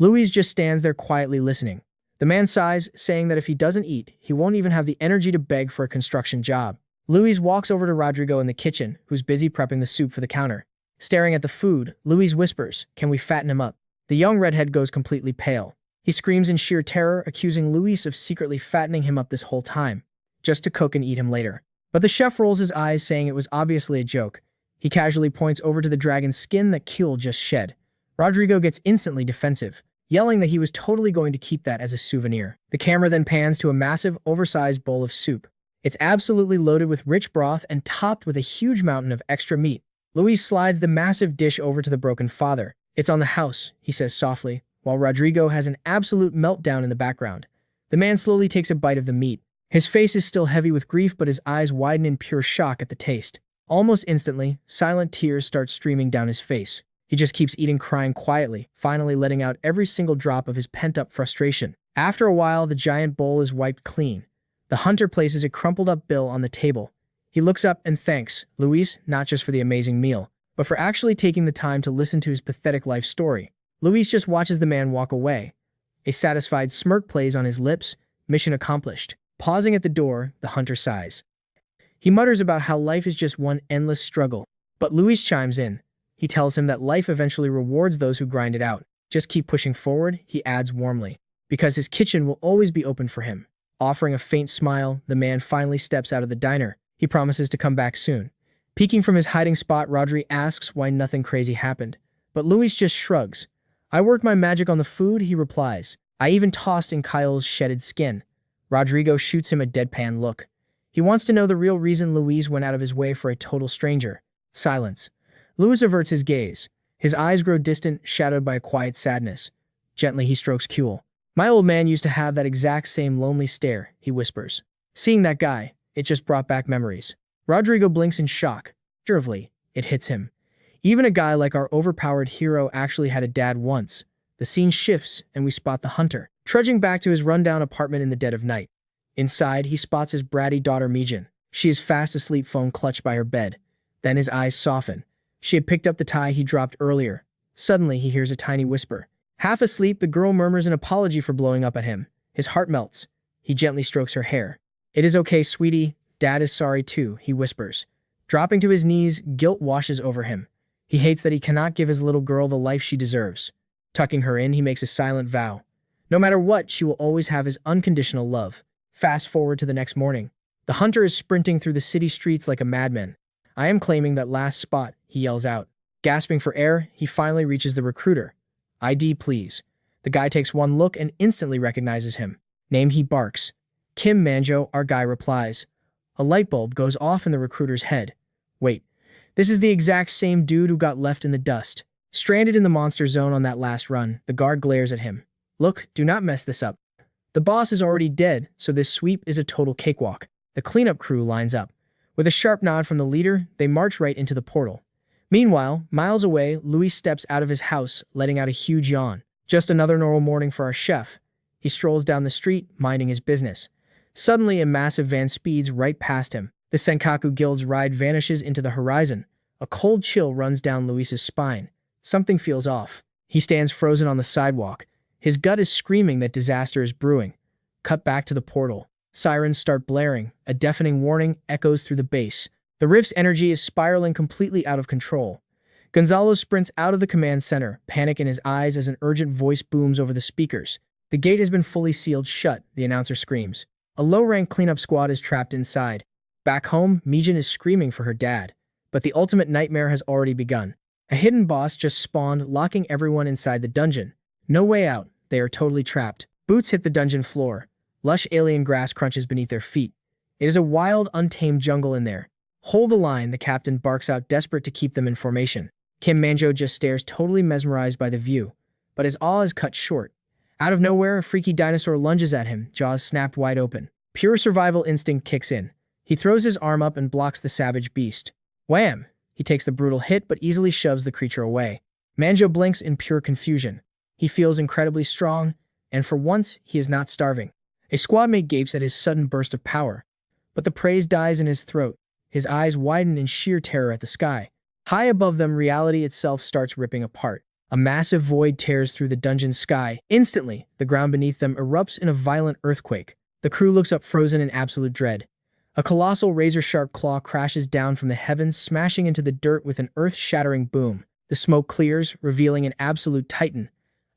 Luis just stands there quietly listening. The man sighs, saying that if he doesn't eat, he won't even have the energy to beg for a construction job. Luis walks over to Rodrigo in the kitchen, who's busy prepping the soup for the counter. Staring at the food, Luis whispers, "Can we fatten him up?" The young redhead goes completely pale. He screams in sheer terror, accusing Luis of secretly fattening him up this whole time, just to cook and eat him later. But the chef rolls his eyes, saying it was obviously a joke. He casually points over to the dragon's skin that Kuel just shed. Rodrigo gets instantly defensive, yelling that he was totally going to keep that as a souvenir. The camera then pans to a massive, oversized bowl of soup. It's absolutely loaded with rich broth and topped with a huge mountain of extra meat. Luis slides the massive dish over to the broken father. "It's on the house," he says softly, while Rodrigo has an absolute meltdown in the background. The man slowly takes a bite of the meat. His face is still heavy with grief, but his eyes widen in pure shock at the taste. Almost instantly, silent tears start streaming down his face. He just keeps eating, crying quietly, finally letting out every single drop of his pent-up frustration. After a while, the giant bowl is wiped clean. The hunter places a crumpled-up bill on the table. He looks up and thanks Luis not just for the amazing meal, but for actually taking the time to listen to his pathetic life story. Luis just watches the man walk away. A satisfied smirk plays on his lips. Mission accomplished. Pausing at the door, the hunter sighs. He mutters about how life is just one endless struggle. But Luis chimes in. He tells him that life eventually rewards those who grind it out. Just keep pushing forward, he adds warmly, because his kitchen will always be open for him. Offering a faint smile, the man finally steps out of the diner. He promises to come back soon. Peeking from his hiding spot, Rodri asks why nothing crazy happened. But Luis just shrugs. "I worked my magic on the food," he replies. "I even tossed in Kyle's shedded skin." Rodrigo shoots him a deadpan look. He wants to know the real reason Luis went out of his way for a total stranger. Silence. Luis averts his gaze. His eyes grow distant, shadowed by a quiet sadness. Gently, he strokes Kuel. "My old man used to have that exact same lonely stare," he whispers. Seeing that guy, it just brought back memories. Rodrigo blinks in shock. Nervely, it hits him. Even a guy like our overpowered hero actually had a dad once. The scene shifts, and we spot the hunter, trudging back to his rundown apartment in the dead of night. Inside, he spots his bratty daughter Mijin. She is fast asleep, phone clutched by her bed. Then his eyes soften. She had picked up the tie he dropped earlier. Suddenly, he hears a tiny whisper. Half asleep, the girl murmurs an apology for blowing up at him. His heart melts. He gently strokes her hair. "It is okay, sweetie. Dad is sorry too," he whispers. Dropping to his knees, guilt washes over him. He hates that he cannot give his little girl the life she deserves. Tucking her in, he makes a silent vow. No matter what, she will always have his unconditional love. Fast forward to the next morning. The hunter is sprinting through the city streets like a madman. I am claiming that last spot, he yells out. Gasping for air, he finally reaches the recruiter. ID, please. The guy takes one look and instantly recognizes him. Name, he barks. Kim Manjo, our guy replies. A light bulb goes off in the recruiter's head. Wait, this is the exact same dude who got left in the dust. Stranded in the monster zone on that last run, the guard glares at him. Look, do not mess this up. The boss is already dead, so this sweep is a total cakewalk. The cleanup crew lines up. With a sharp nod from the leader, they march right into the portal. Meanwhile, miles away, Louis steps out of his house, letting out a huge yawn. Just another normal morning for our chef. He strolls down the street, minding his business. Suddenly, a massive van speeds right past him. The Senkaku Guild's ride vanishes into the horizon. A cold chill runs down Luis's spine. Something feels off. He stands frozen on the sidewalk. His gut is screaming that disaster is brewing. Cut back to the portal. Sirens start blaring. A deafening warning echoes through the base. The rift's energy is spiraling completely out of control. Gonzalo sprints out of the command center, panic in his eyes as an urgent voice booms over the speakers. The gate has been fully sealed shut, the announcer screams. A low-rank cleanup squad is trapped inside. Back home, Mijin is screaming for her dad. But the ultimate nightmare has already begun. A hidden boss just spawned, locking everyone inside the dungeon. No way out. They are totally trapped. Boots hit the dungeon floor. Lush alien grass crunches beneath their feet. It is a wild, untamed jungle in there. Hold the line, the captain barks out, desperate to keep them in formation. Kim Manjo just stares, totally mesmerized by the view. But his awe is cut short. Out of nowhere, a freaky dinosaur lunges at him, jaws snapped wide open. Pure survival instinct kicks in. He throws his arm up and blocks the savage beast. Wham! He takes the brutal hit but easily shoves the creature away. Manjo blinks in pure confusion. He feels incredibly strong, and for once, he is not starving. A squad mate gapes at his sudden burst of power. But the praise dies in his throat. His eyes widen in sheer terror at the sky. High above them, reality itself starts ripping apart. A massive void tears through the dungeon's sky. Instantly, the ground beneath them erupts in a violent earthquake. The crew looks up frozen in absolute dread. A colossal razor-sharp claw crashes down from the heavens, smashing into the dirt with an earth-shattering boom. The smoke clears, revealing an absolute titan.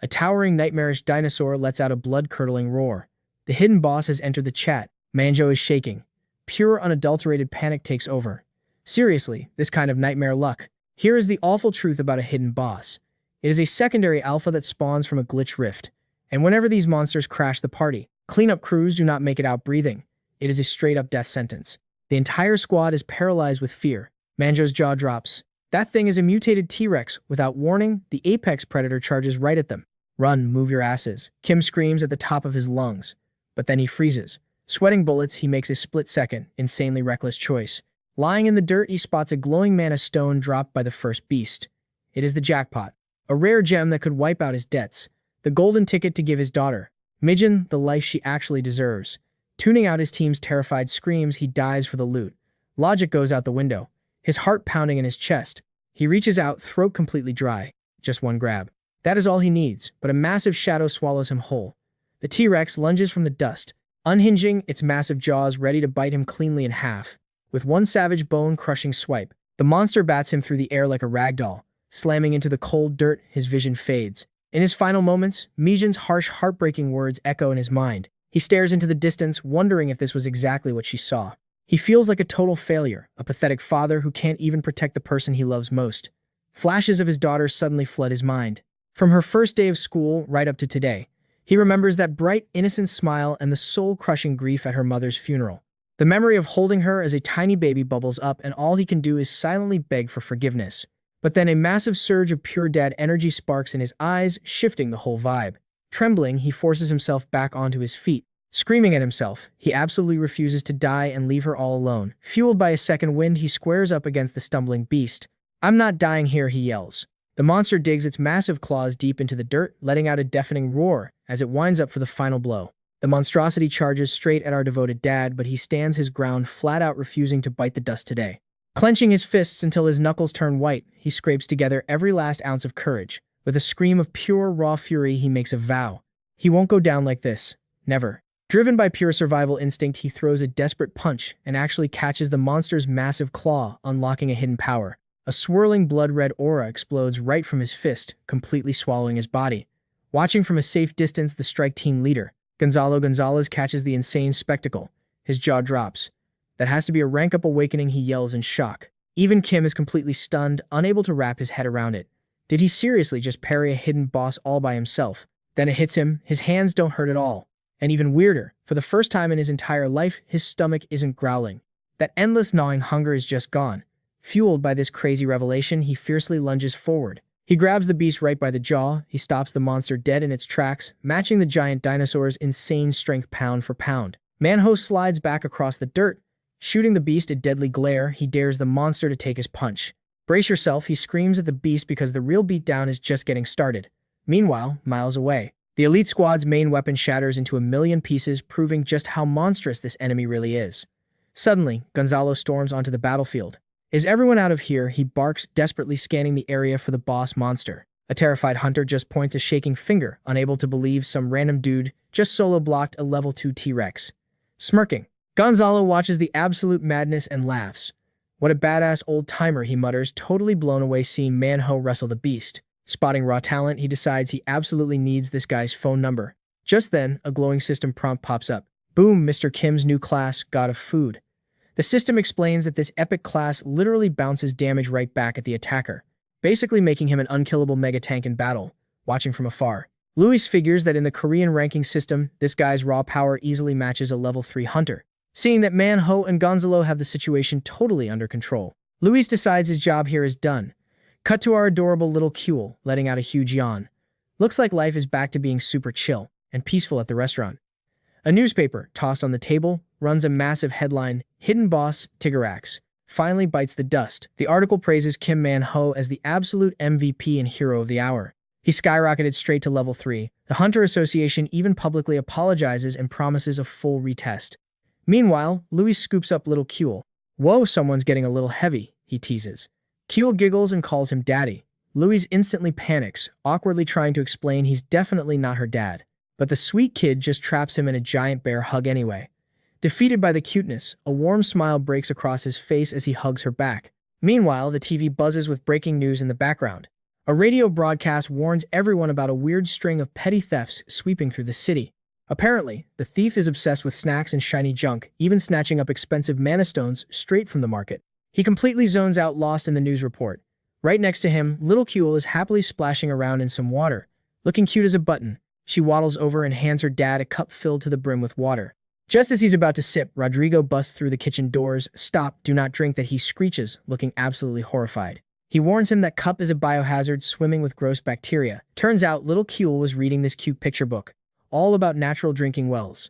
A towering, nightmarish dinosaur lets out a blood-curdling roar. The hidden boss has entered the chat. Manjo is shaking. Pure, unadulterated panic takes over. Seriously, this kind of nightmare luck. Here is the awful truth about a hidden boss. It is a secondary alpha that spawns from a glitch rift. And whenever these monsters crash the party, cleanup crews do not make it out breathing. It is a straight-up death sentence. The entire squad is paralyzed with fear. Manjo's jaw drops. That thing is a mutated T-Rex. Without warning, the apex predator charges right at them. Run, move your asses. Kim screams at the top of his lungs. But then he freezes. Sweating bullets, he makes a split-second, insanely reckless choice. Lying in the dirt, he spots a glowing mana stone dropped by the first beast. It is the jackpot. A rare gem that could wipe out his debts. The golden ticket to give his daughter, Mijin, the life she actually deserves. Tuning out his team's terrified screams, he dives for the loot. Logic goes out the window. His heart pounding in his chest. He reaches out, throat completely dry. Just one grab. That is all he needs, but a massive shadow swallows him whole. The T-Rex lunges from the dust, unhinging its massive jaws ready to bite him cleanly in half. With one savage bone-crushing swipe, the monster bats him through the air like a ragdoll. Slamming into the cold dirt, his vision fades. In his final moments, Mijin's harsh, heartbreaking words echo in his mind. He stares into the distance, wondering if this was exactly what she saw. He feels like a total failure, a pathetic father who can't even protect the person he loves most. Flashes of his daughter suddenly flood his mind. From her first day of school right up to today, he remembers that bright, innocent smile and the soul-crushing grief at her mother's funeral. The memory of holding her as a tiny baby bubbles up, and all he can do is silently beg for forgiveness. But then a massive surge of pure dad energy sparks in his eyes, shifting the whole vibe. Trembling, he forces himself back onto his feet. Screaming at himself, he absolutely refuses to die and leave her all alone. Fueled by a second wind, he squares up against the stumbling beast. "I'm not dying here," he yells. The monster digs its massive claws deep into the dirt, letting out a deafening roar as it winds up for the final blow. The monstrosity charges straight at our devoted dad, but he stands his ground, flat out refusing to bite the dust today. Clenching his fists until his knuckles turn white, he scrapes together every last ounce of courage. With a scream of pure, raw fury, he makes a vow. He won't go down like this. Never. Driven by pure survival instinct, he throws a desperate punch and actually catches the monster's massive claw, unlocking a hidden power. A swirling blood-red aura explodes right from his fist, completely swallowing his body. Watching from a safe distance, the strike team leader, Gonzalo Gonzalez, catches the insane spectacle. His jaw drops. That has to be a rank-up awakening, he yells in shock. Even Kim is completely stunned, unable to wrap his head around it. Did he seriously just parry a hidden boss all by himself? Then it hits him, his hands don't hurt at all. And even weirder, for the first time in his entire life, his stomach isn't growling. That endless gnawing hunger is just gone. Fueled by this crazy revelation, he fiercely lunges forward. He grabs the beast right by the jaw, he stops the monster dead in its tracks, matching the giant dinosaur's insane strength pound for pound. Manhwa slides back across the dirt. Shooting the beast a deadly glare, he dares the monster to take his punch. Brace yourself, he screams at the beast because the real beatdown is just getting started. Meanwhile, miles away, the elite squad's main weapon shatters into a million pieces, proving just how monstrous this enemy really is. Suddenly, Gonzalo storms onto the battlefield. Is everyone out of here? He barks, desperately scanning the area for the boss monster. A terrified hunter just points a shaking finger, unable to believe some random dude just solo-blocked a level 2 T-Rex. Smirking, Gonzalo watches the absolute madness and laughs. What a badass old-timer, he mutters, totally blown away seeing Manhwa wrestle the beast. Spotting raw talent, he decides he absolutely needs this guy's phone number. Just then, a glowing system prompt pops up. Boom, Mr. Kim's new class, God of Food. The system explains that this epic class literally bounces damage right back at the attacker, basically making him an unkillable mega tank in battle. Watching from afar, Luis figures that in the Korean ranking system, this guy's raw power easily matches a level 3 hunter. Seeing that Manhwa and Gonzalo have the situation totally under control, Luis decides his job here is done. Cut to our adorable little Kuel, letting out a huge yawn. Looks like life is back to being super chill and peaceful at the restaurant. A newspaper, tossed on the table, runs a massive headline, Hidden Boss, Tigarax, finally bites the dust. The article praises Kim Manhwa as the absolute MVP and hero of the hour. He skyrocketed straight to level 3. The Hunter Association even publicly apologizes and promises a full retest. Meanwhile, Luis scoops up little Kuel. Whoa, someone's getting a little heavy, he teases. Kuel giggles and calls him daddy. Luis instantly panics, awkwardly trying to explain he's definitely not her dad. But the sweet kid just traps him in a giant bear hug anyway. Defeated by the cuteness, a warm smile breaks across his face as he hugs her back. Meanwhile, the TV buzzes with breaking news in the background. A radio broadcast warns everyone about a weird string of petty thefts sweeping through the city. Apparently, the thief is obsessed with snacks and shiny junk, even snatching up expensive mana stones straight from the market. He completely zones out, lost in the news report. Right next to him, little Kuel is happily splashing around in some water. Looking cute as a button, she waddles over and hands her dad a cup filled to the brim with water. Just as he's about to sip, Rodrigo busts through the kitchen doors. Stop, do not drink that, he screeches, looking absolutely horrified. He warns him that cup is a biohazard swimming with gross bacteria. Turns out little Kuel was reading this cute picture book, all about natural drinking wells.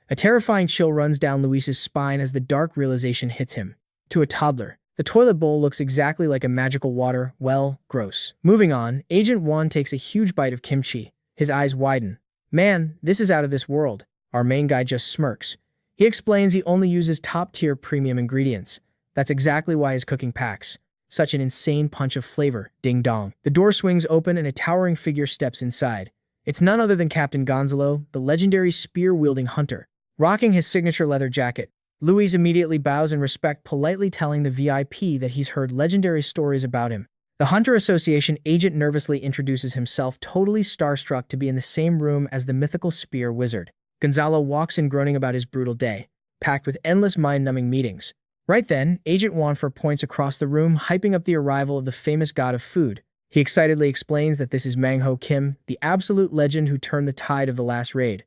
A terrifying chill runs down Luis's spine as the dark realization hits him. To a toddler, the toilet bowl looks exactly like a magical water well. Gross. Moving on, Agent Juan takes a huge bite of kimchi. His eyes widen. Man, this is out of this world. Our main guy just smirks. He explains he only uses top-tier premium ingredients. That's exactly why his cooking packs such an insane punch of flavor. Ding dong. The door swings open and a towering figure steps inside. It's none other than Captain Gonzalo, the legendary spear-wielding hunter. Rocking his signature leather jacket, Luis immediately bows in respect, politely telling the VIP that he's heard legendary stories about him. The Hunter Association agent nervously introduces himself, totally starstruck to be in the same room as the mythical spear wizard. Gonzalo walks in groaning about his brutal day, packed with endless mind-numbing meetings. Right then, Agent Wanfer points across the room, hyping up the arrival of the famous god of food. He excitedly explains that this is Manhwa Kim, the absolute legend who turned the tide of the last raid.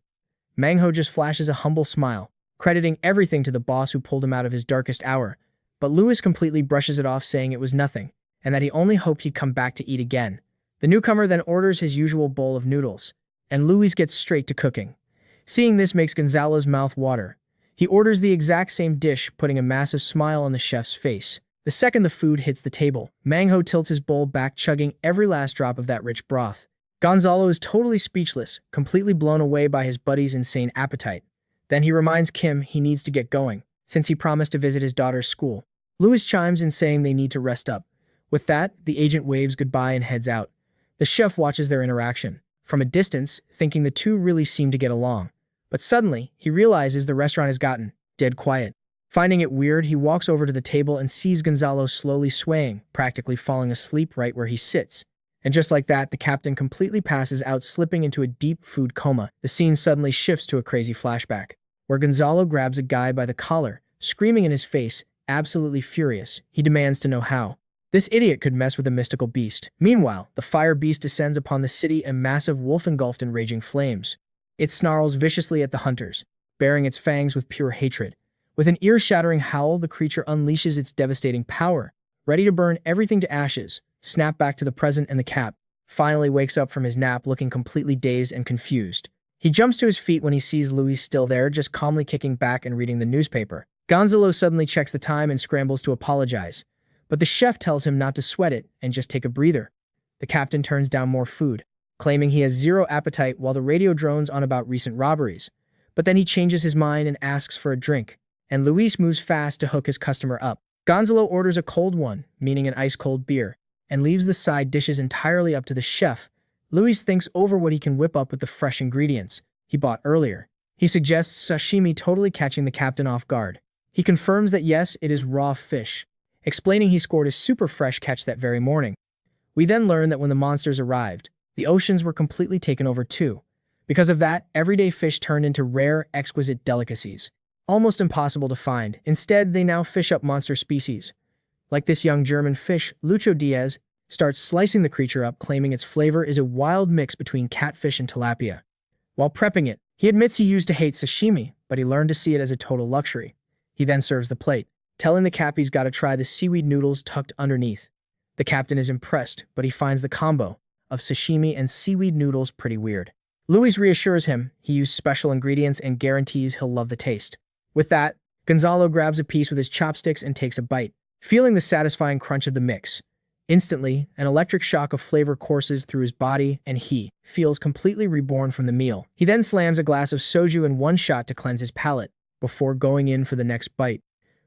Manhwa just flashes a humble smile, crediting everything to the boss who pulled him out of his darkest hour. But Luis completely brushes it off, saying it was nothing, and that he only hoped he'd come back to eat again. The newcomer then orders his usual bowl of noodles, and Luis gets straight to cooking. Seeing this makes Gonzalo's mouth water. He orders the exact same dish, putting a massive smile on the chef's face. The second the food hits the table, Manhwa tilts his bowl back, chugging every last drop of that rich broth. Gonzalo is totally speechless, completely blown away by his buddy's insane appetite. Then he reminds Kim he needs to get going, since he promised to visit his daughter's school. Luis chimes in saying they need to rest up. With that, the agent waves goodbye and heads out. The chef watches their interaction from a distance, thinking the two really seem to get along. But suddenly, he realizes the restaurant has gotten dead quiet. Finding it weird, he walks over to the table and sees Gonzalo slowly swaying, practically falling asleep right where he sits. And just like that, the captain completely passes out, slipping into a deep food coma. The scene suddenly shifts to a crazy flashback, where Gonzalo grabs a guy by the collar, screaming in his face, absolutely furious. He demands to know how this idiot could mess with a mystical beast. Meanwhile, the fire beast descends upon the city, a massive wolf engulfed in raging flames. It snarls viciously at the hunters, baring its fangs with pure hatred. With an ear-shattering howl, the creature unleashes its devastating power, ready to burn everything to ashes. Snap back to the present, and the cap finally wakes up from his nap looking completely dazed and confused. He jumps to his feet when he sees Luis still there, just calmly kicking back and reading the newspaper. Gonzalo suddenly checks the time and scrambles to apologize, but the chef tells him not to sweat it and just take a breather. The captain turns down more food, claiming he has zero appetite, while the radio drones on about recent robberies. But then he changes his mind and asks for a drink, and Luis moves fast to hook his customer up. Gonzalo orders a cold one, meaning an ice-cold beer, and leaves the side dishes entirely up to the chef. Luis thinks over what he can whip up with the fresh ingredients he bought earlier. He suggests sashimi, totally catching the captain off guard. He confirms that yes, it is raw fish, explaining he scored a super fresh catch that very morning. We then learn that when the monsters arrived, the oceans were completely taken over too. Because of that, everyday fish turned into rare, exquisite delicacies, almost impossible to find. Instead, they now fish up monster species. Like this young German fish, Lucho Diaz starts slicing the creature up, claiming its flavor is a wild mix between catfish and tilapia. While prepping it, he admits he used to hate sashimi, but he learned to see it as a total luxury. He then serves the plate, telling the cap he's got to try the seaweed noodles tucked underneath. The captain is impressed, but he finds the combo of sashimi and seaweed noodles pretty weird. Luis reassures him he used special ingredients and guarantees he'll love the taste. With that, Gonzalo grabs a piece with his chopsticks and takes a bite, feeling the satisfying crunch of the mix. Instantly, an electric shock of flavor courses through his body, and he feels completely reborn from the meal. He then slams a glass of soju in one shot to cleanse his palate, before going in for the next bite.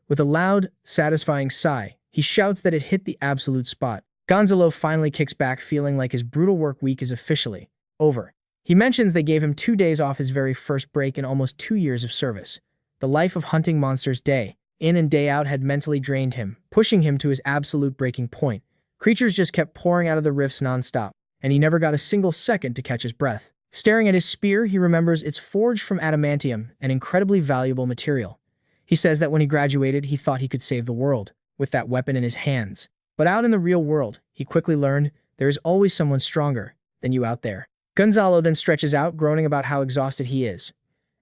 With a loud, satisfying sigh, he shouts that it hit the absolute spot. Gonzalo finally kicks back, feeling like his brutal work week is officially over. He mentions they gave him 2 days off his very first break in almost 2 years of service. The life of hunting monsters day in and day out had mentally drained him, pushing him to his absolute breaking point. Creatures just kept pouring out of the rifts nonstop, and he never got a single second to catch his breath. Staring at his spear, he remembers it's forged from adamantium, an incredibly valuable material. He says that when he graduated, he thought he could save the world with that weapon in his hands. But out in the real world, he quickly learned there is always someone stronger than you out there. Gonzalo then stretches out, groaning about how exhausted he is.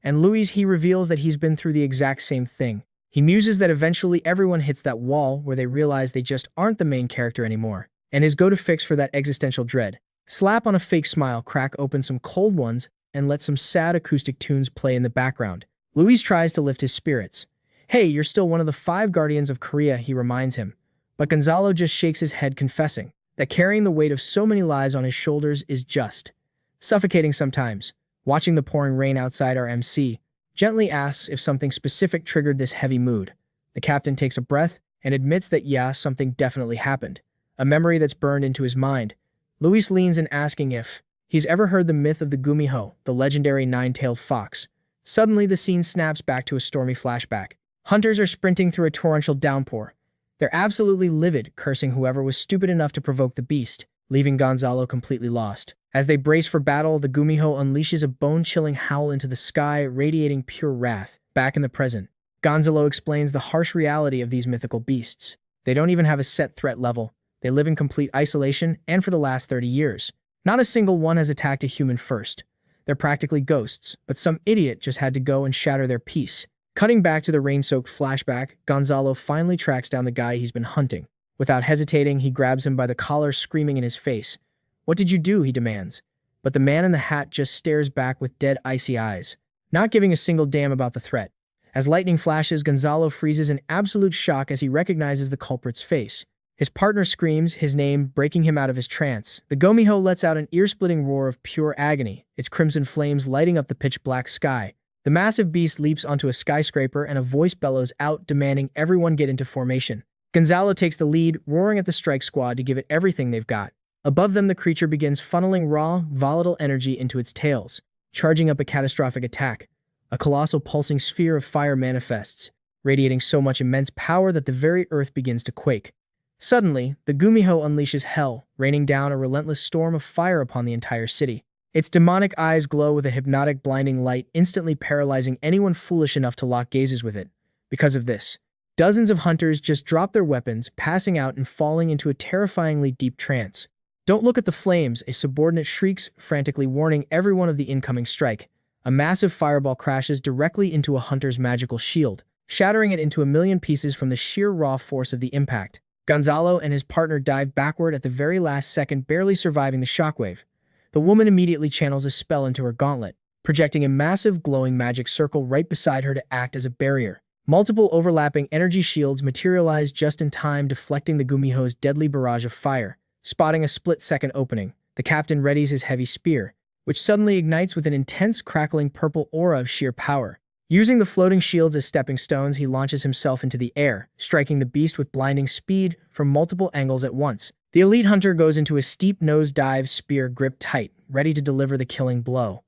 And Luis, he reveals that he's been through the exact same thing. He muses that eventually everyone hits that wall where they realize they just aren't the main character anymore. And his go-to fix for that existential dread: slap on a fake smile, crack open some cold ones, and let some sad acoustic tunes play in the background. Luis tries to lift his spirits. Hey, you're still one of the 5 guardians of Korea, he reminds him. But Gonzalo just shakes his head, confessing that carrying the weight of so many lives on his shoulders is just suffocating sometimes. Watching the pouring rain outside, our MC gently asks if something specific triggered this heavy mood. The captain takes a breath and admits that yeah, something definitely happened. A memory that's burned into his mind. Luis leans in, asking if he's ever heard the myth of the Gumiho, the legendary 9-tailed fox. Suddenly, the scene snaps back to a stormy flashback. Hunters are sprinting through a torrential downpour. They're absolutely livid, cursing whoever was stupid enough to provoke the beast, leaving Gonzalo completely lost. As they brace for battle, the Gumiho unleashes a bone-chilling howl into the sky, radiating pure wrath. Back in the present, Gonzalo explains the harsh reality of these mythical beasts. They don't even have a set threat level. They live in complete isolation, and for the last 30 years, not a single one has attacked a human first. They're practically ghosts, but some idiot just had to go and shatter their peace. Cutting back to the rain-soaked flashback, Gonzalo finally tracks down the guy he's been hunting. Without hesitating, he grabs him by the collar, screaming in his face. "What did you do?" he demands. But the man in the hat just stares back with dead, icy eyes, not giving a single damn about the threat. As lightning flashes, Gonzalo freezes in absolute shock as he recognizes the culprit's face. His partner screams his name, breaking him out of his trance. The Gumiho lets out an ear-splitting roar of pure agony, its crimson flames lighting up the pitch-black sky. The massive beast leaps onto a skyscraper, and a voice bellows out, demanding everyone get into formation. Gonzalo takes the lead, roaring at the strike squad to give it everything they've got. Above them, the creature begins funneling raw, volatile energy into its tails, charging up a catastrophic attack. A colossal pulsing sphere of fire manifests, radiating so much immense power that the very earth begins to quake. Suddenly, the Gumiho unleashes hell, raining down a relentless storm of fire upon the entire city. Its demonic eyes glow with a hypnotic, blinding light, instantly paralyzing anyone foolish enough to lock gazes with it. Because of this, dozens of hunters just drop their weapons, passing out and falling into a terrifyingly deep trance. "Don't look at the flames," a subordinate shrieks, frantically warning everyone of the incoming strike. A massive fireball crashes directly into a hunter's magical shield, shattering it into a million pieces from the sheer raw force of the impact. Gonzalo and his partner dive backward at the very last second, barely surviving the shockwave. The woman immediately channels a spell into her gauntlet, projecting a massive glowing magic circle right beside her to act as a barrier. Multiple overlapping energy shields materialize just in time, deflecting the Gumiho's deadly barrage of fire. Spotting a split-second opening, the captain readies his heavy spear, which suddenly ignites with an intense, crackling purple aura of sheer power. Using the floating shields as stepping stones, he launches himself into the air, striking the beast with blinding speed from multiple angles at once. The elite hunter goes into a steep nose-dive, spear gripped tight, ready to deliver the killing blow.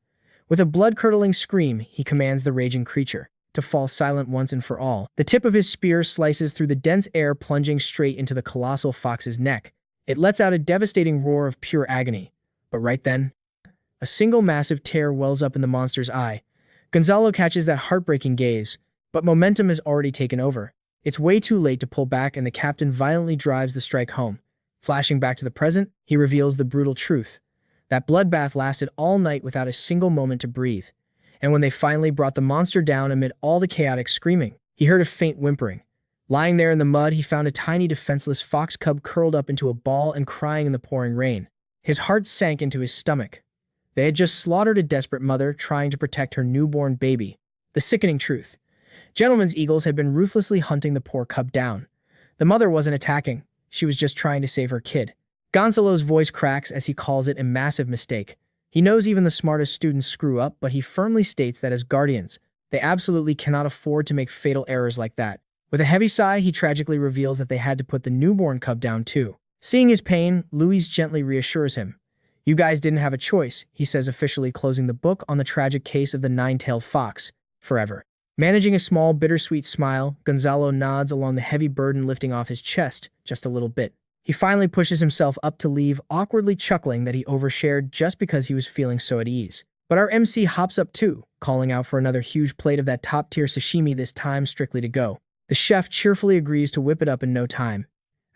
With a blood-curdling scream, he commands the raging creature to fall silent once and for all. The tip of his spear slices through the dense air, plunging straight into the colossal fox's neck. It lets out a devastating roar of pure agony. But right then, a single massive tear wells up in the monster's eye. Gonzalo catches that heartbreaking gaze, but momentum has already taken over. It's way too late to pull back, and the captain violently drives the strike home. Flashing back to the present, he reveals the brutal truth. That bloodbath lasted all night without a single moment to breathe. And when they finally brought the monster down amid all the chaotic screaming, he heard a faint whimpering. Lying there in the mud, he found a tiny defenseless fox cub curled up into a ball and crying in the pouring rain. His heart sank into his stomach. They had just slaughtered a desperate mother trying to protect her newborn baby. The sickening truth. Gentlemen's eagles had been ruthlessly hunting the poor cub down. The mother wasn't attacking. She was just trying to save her kid. Gonzalo's voice cracks as he calls it a massive mistake. He knows even the smartest students screw up, but he firmly states that as guardians, they absolutely cannot afford to make fatal errors like that. With a heavy sigh, he tragically reveals that they had to put the newborn cub down too. Seeing his pain, Louis gently reassures him. "You guys didn't have a choice," he says, officially closing the book on the tragic case of the nine-tailed fox, forever. Managing a small, bittersweet smile, Gonzalo nods along the heavy burden lifting off his chest just a little bit. He finally pushes himself up to leave, awkwardly chuckling that he overshared just because he was feeling so at ease. But our MC hops up too, calling out for another huge plate of that top-tier sashimi, this time strictly to go. The chef cheerfully agrees to whip it up in no time.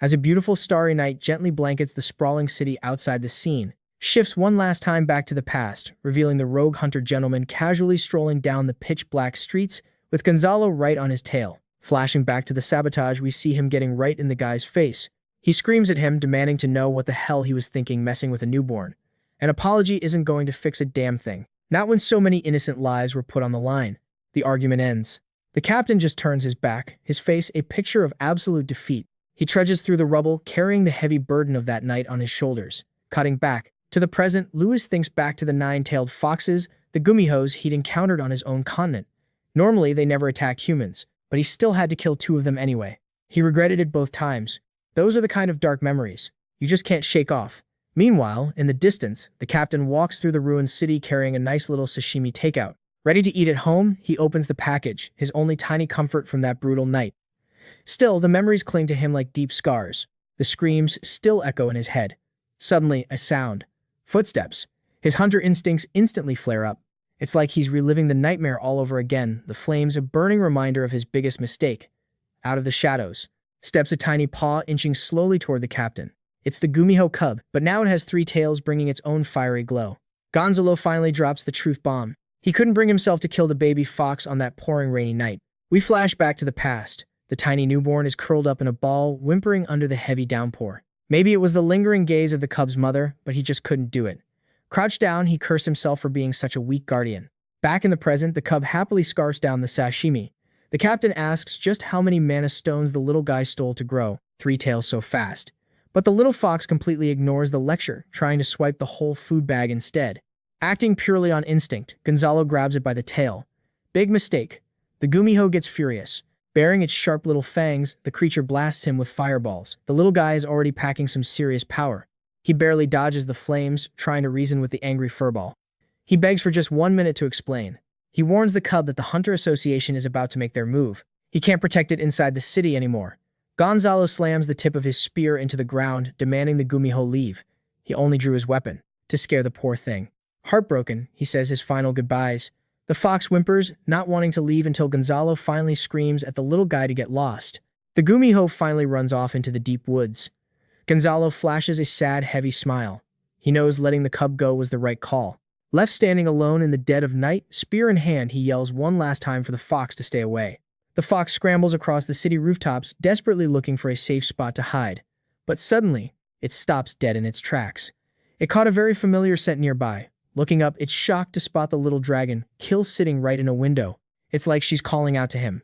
As a beautiful starry night gently blankets the sprawling city outside, the scene shifts one last time back to the past, revealing the rogue hunter gentleman casually strolling down the pitch-black streets with Gonzalo right on his tail. Flashing back to the sabotage, we see him getting right in the guy's face. He screams at him, demanding to know what the hell he was thinking messing with a newborn. An apology isn't going to fix a damn thing. Not when so many innocent lives were put on the line. The argument ends. The captain just turns his back, his face a picture of absolute defeat. He trudges through the rubble, carrying the heavy burden of that night on his shoulders. Cutting back to the present, Louis thinks back to the nine-tailed foxes, the Gumihos he'd encountered on his own continent. Normally, they never attack humans, but he still had to kill 2 of them anyway. He regretted it both times. Those are the kind of dark memories you just can't shake off. Meanwhile, in the distance, the captain walks through the ruined city carrying a nice little sashimi takeout. Ready to eat at home, he opens the package, his only tiny comfort from that brutal night. Still, the memories cling to him like deep scars. The screams still echo in his head. Suddenly, a sound. Footsteps. His hunter instincts instantly flare up. It's like he's reliving the nightmare all over again, the flames a burning reminder of his biggest mistake. Out of the shadows steps a tiny paw, inching slowly toward the captain. It's the Gumiho cub, but now it has 3 tails, bringing its own fiery glow. Gonzalo finally drops the truth bomb. He couldn't bring himself to kill the baby fox on that pouring rainy night. We flash back to the past. The tiny newborn is curled up in a ball, whimpering under the heavy downpour. Maybe it was the lingering gaze of the cub's mother, but he just couldn't do it. Crouched down, he cursed himself for being such a weak guardian. Back in the present, the cub happily scarfs down the sashimi. The captain asks just how many mana stones the little guy stole to grow 3 tails so fast. But the little fox completely ignores the lecture, trying to swipe the whole food bag instead. Acting purely on instinct, Gonzalo grabs it by the tail. Big mistake. The Gumiho gets furious. Baring its sharp little fangs, the creature blasts him with fireballs. The little guy is already packing some serious power. He barely dodges the flames, trying to reason with the angry furball. He begs for just 1 minute to explain. He warns the cub that the Hunter Association is about to make their move. He can't protect it inside the city anymore. Gonzalo slams the tip of his spear into the ground, demanding the Gumiho leave. He only drew his weapon to scare the poor thing. Heartbroken, he says his final goodbyes. The fox whimpers, not wanting to leave until Gonzalo finally screams at the little guy to get lost. The Gumiho finally runs off into the deep woods. Gonzalo flashes a sad, heavy smile. He knows letting the cub go was the right call. Left standing alone in the dead of night, spear in hand, he yells one last time for the fox to stay away. The fox scrambles across the city rooftops, desperately looking for a safe spot to hide. But suddenly, it stops dead in its tracks. It caught a very familiar scent nearby. Looking up, it's shocked to spot the little dragon, Kill, sitting right in a window. It's like she's calling out to him.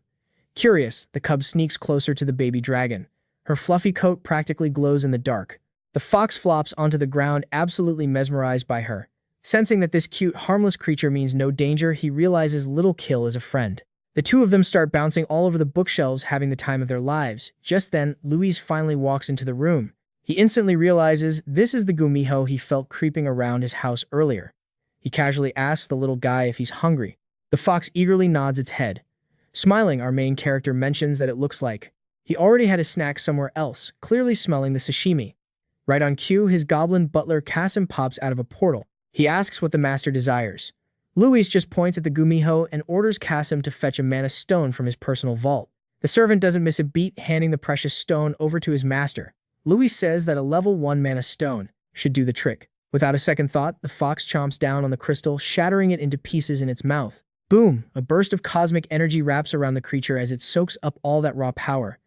Curious, the cub sneaks closer to the baby dragon. Her fluffy coat practically glows in the dark. The fox flops onto the ground, absolutely mesmerized by her. Sensing that this cute, harmless creature means no danger, he realizes little Kill is a friend. The two of them start bouncing all over the bookshelves, having the time of their lives. Just then, Luis finally walks into the room. He instantly realizes this is the Gumiho he felt creeping around his house earlier. He casually asks the little guy if he's hungry. The fox eagerly nods its head. Smiling, our main character mentions that it looks like he already had a snack somewhere else, clearly smelling the sashimi. Right on cue, his goblin butler Kasim pops out of a portal. He asks what the master desires. Luis just points at the Gumiho and orders Kasim to fetch a mana stone from his personal vault. The servant doesn't miss a beat, handing the precious stone over to his master. Luis says that a level 1 mana stone should do the trick. Without a second thought, the fox chomps down on the crystal, shattering it into pieces in its mouth. Boom! A burst of cosmic energy wraps around the creature as it soaks up all that raw power.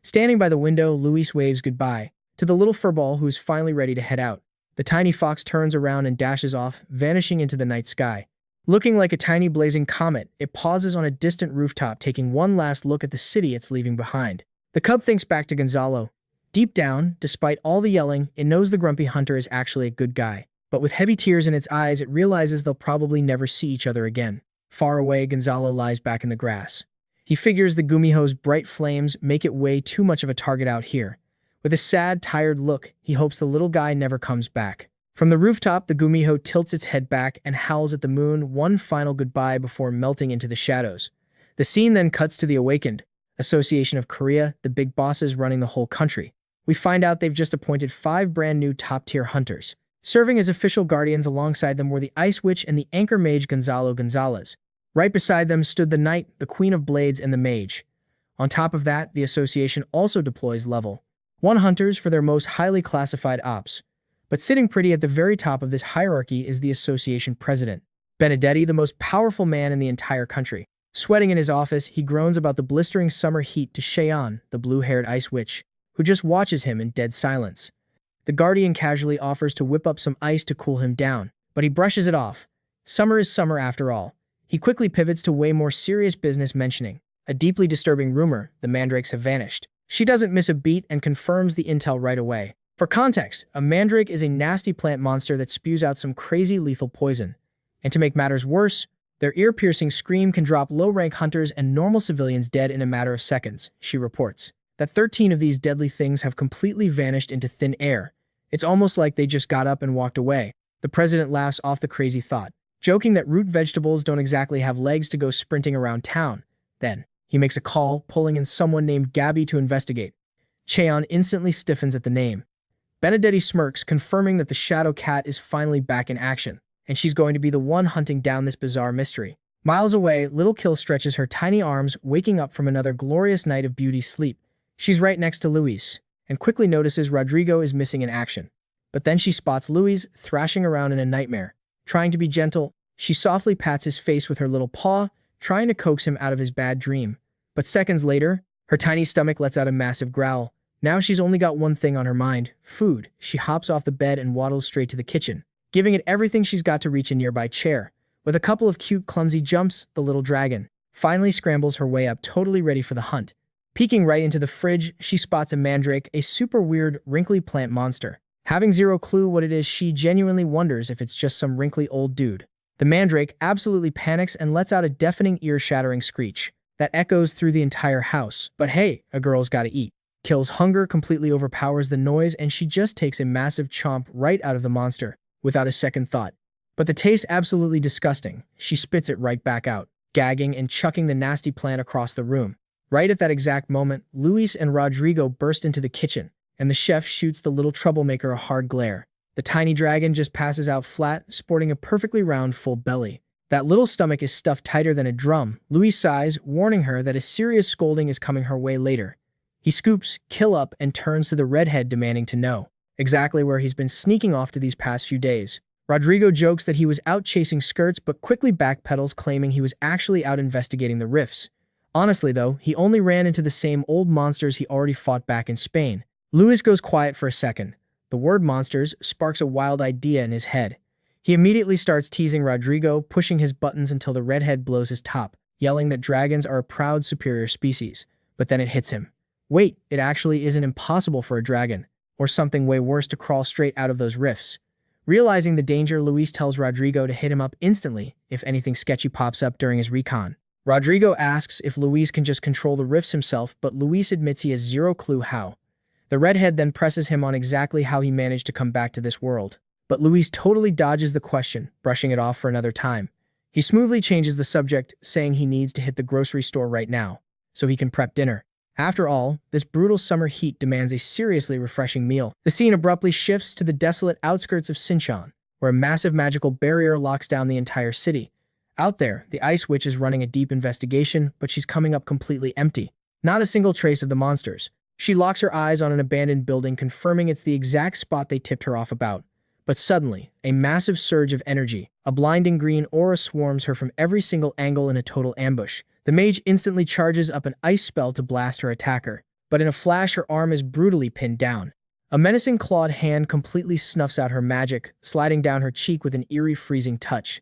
Standing by the window, Luis waves goodbye to the little furball who is finally ready to head out. The tiny fox turns around and dashes off, vanishing into the night sky. Looking like a tiny blazing comet, it pauses on a distant rooftop, taking one last look at the city it's leaving behind. The cub thinks back to Gonzalo. Deep down, despite all the yelling, it knows the grumpy hunter is actually a good guy. But with heavy tears in its eyes, it realizes they'll probably never see each other again. Far away, Gonzalo lies back in the grass. He figures the Gumiho's bright flames make it way too much of a target out here. With a sad, tired look, he hopes the little guy never comes back. From the rooftop, the Gumiho tilts its head back and howls at the moon, one final goodbye before melting into the shadows. The scene then cuts to the Awakened Association of Korea, the big bosses running the whole country. We find out they've just appointed 5 brand new top-tier hunters. Serving as official guardians alongside them were the Ice Witch and the Anchor Mage Gonzalo Gonzalez. Right beside them stood the Knight, the Queen of Blades, and the Mage. On top of that, the association also deploys level 1 hunters for their most highly classified ops. But sitting pretty at the very top of this hierarchy is the association president, Benedetti, the most powerful man in the entire country. Sweating in his office, he groans about the blistering summer heat to Cheyenne, the blue-haired Ice Witch, who just watches him in dead silence. The Guardian casually offers to whip up some ice to cool him down, but he brushes it off. Summer is summer after all. He quickly pivots to way more serious business, mentioning a deeply disturbing rumor: the mandrakes have vanished. She doesn't miss a beat and confirms the intel right away. For context, a mandrake is a nasty plant monster that spews out some crazy lethal poison. And to make matters worse, their ear-piercing scream can drop low-rank hunters and normal civilians dead in a matter of seconds. She reports that 13 of these deadly things have completely vanished into thin air. It's almost like they just got up and walked away. The president laughs off the crazy thought, joking that root vegetables don't exactly have legs to go sprinting around town. Then, he makes a call, pulling in someone named Gabby to investigate. Cheon instantly stiffens at the name. Benedetti smirks, confirming that the Shadow Cat is finally back in action, and she's going to be the one hunting down this bizarre mystery. Miles away, Little Kill stretches her tiny arms, waking up from another glorious night of beauty sleep. She's right next to Luis, and quickly notices Rodrigo is missing in action. But then she spots Luis thrashing around in a nightmare. Trying to be gentle, she softly pats his face with her little paw, trying to coax him out of his bad dream. But seconds later, her tiny stomach lets out a massive growl. Now she's only got one thing on her mind: food. She hops off the bed and waddles straight to the kitchen, giving it everything she's got to reach a nearby chair. With a couple of cute, clumsy jumps, the little dragon finally scrambles her way up, totally ready for the hunt. Peeking right into the fridge, she spots a mandrake, a super weird, wrinkly plant monster. Having zero clue what it is, she genuinely wonders if it's just some wrinkly old dude. The mandrake absolutely panics and lets out a deafening, ear-shattering screech that echoes through the entire house. But hey, a girl's gotta eat. Kill's hunger completely overpowers the noise, and she just takes a massive chomp right out of the monster, without a second thought. But the taste absolutely disgusting. She spits it right back out, gagging and chucking the nasty plant across the room. Right at that exact moment, Luis and Rodrigo burst into the kitchen, and the chef shoots the little troublemaker a hard glare. The tiny dragon just passes out flat, sporting a perfectly round, full belly. That little stomach is stuffed tighter than a drum. Luis sighs, warning her that a serious scolding is coming her way later. He scoops Kill up and turns to the redhead, demanding to know exactly where he's been sneaking off to these past few days. Rodrigo jokes that he was out chasing skirts, but quickly backpedals, claiming he was actually out investigating the rifts. Honestly, though, he only ran into the same old monsters he already fought back in Spain. Luis goes quiet for a second. The word monsters sparks a wild idea in his head. He immediately starts teasing Rodrigo, pushing his buttons until the redhead blows his top, yelling that dragons are a proud superior species. But then it hits him. Wait, it actually isn't impossible for a dragon, or something way worse, to crawl straight out of those rifts. Realizing the danger, Luis tells Rodrigo to hit him up instantly if anything sketchy pops up during his recon. Rodrigo asks if Luis can just control the rifts himself, but Luis admits he has zero clue how. The redhead then presses him on exactly how he managed to come back to this world. But Luis totally dodges the question, brushing it off for another time. He smoothly changes the subject, saying he needs to hit the grocery store right now, so he can prep dinner. After all, this brutal summer heat demands a seriously refreshing meal. The scene abruptly shifts to the desolate outskirts of Sinshan, where a massive magical barrier locks down the entire city. Out there, the Ice Witch is running a deep investigation, but she's coming up completely empty. Not a single trace of the monsters. She locks her eyes on an abandoned building, confirming it's the exact spot they tipped her off about. But suddenly, a massive surge of energy, a blinding green aura, swarms her from every single angle in a total ambush. The mage instantly charges up an ice spell to blast her attacker, but in a flash her arm is brutally pinned down. A menacing clawed hand completely snuffs out her magic, sliding down her cheek with an eerie freezing touch.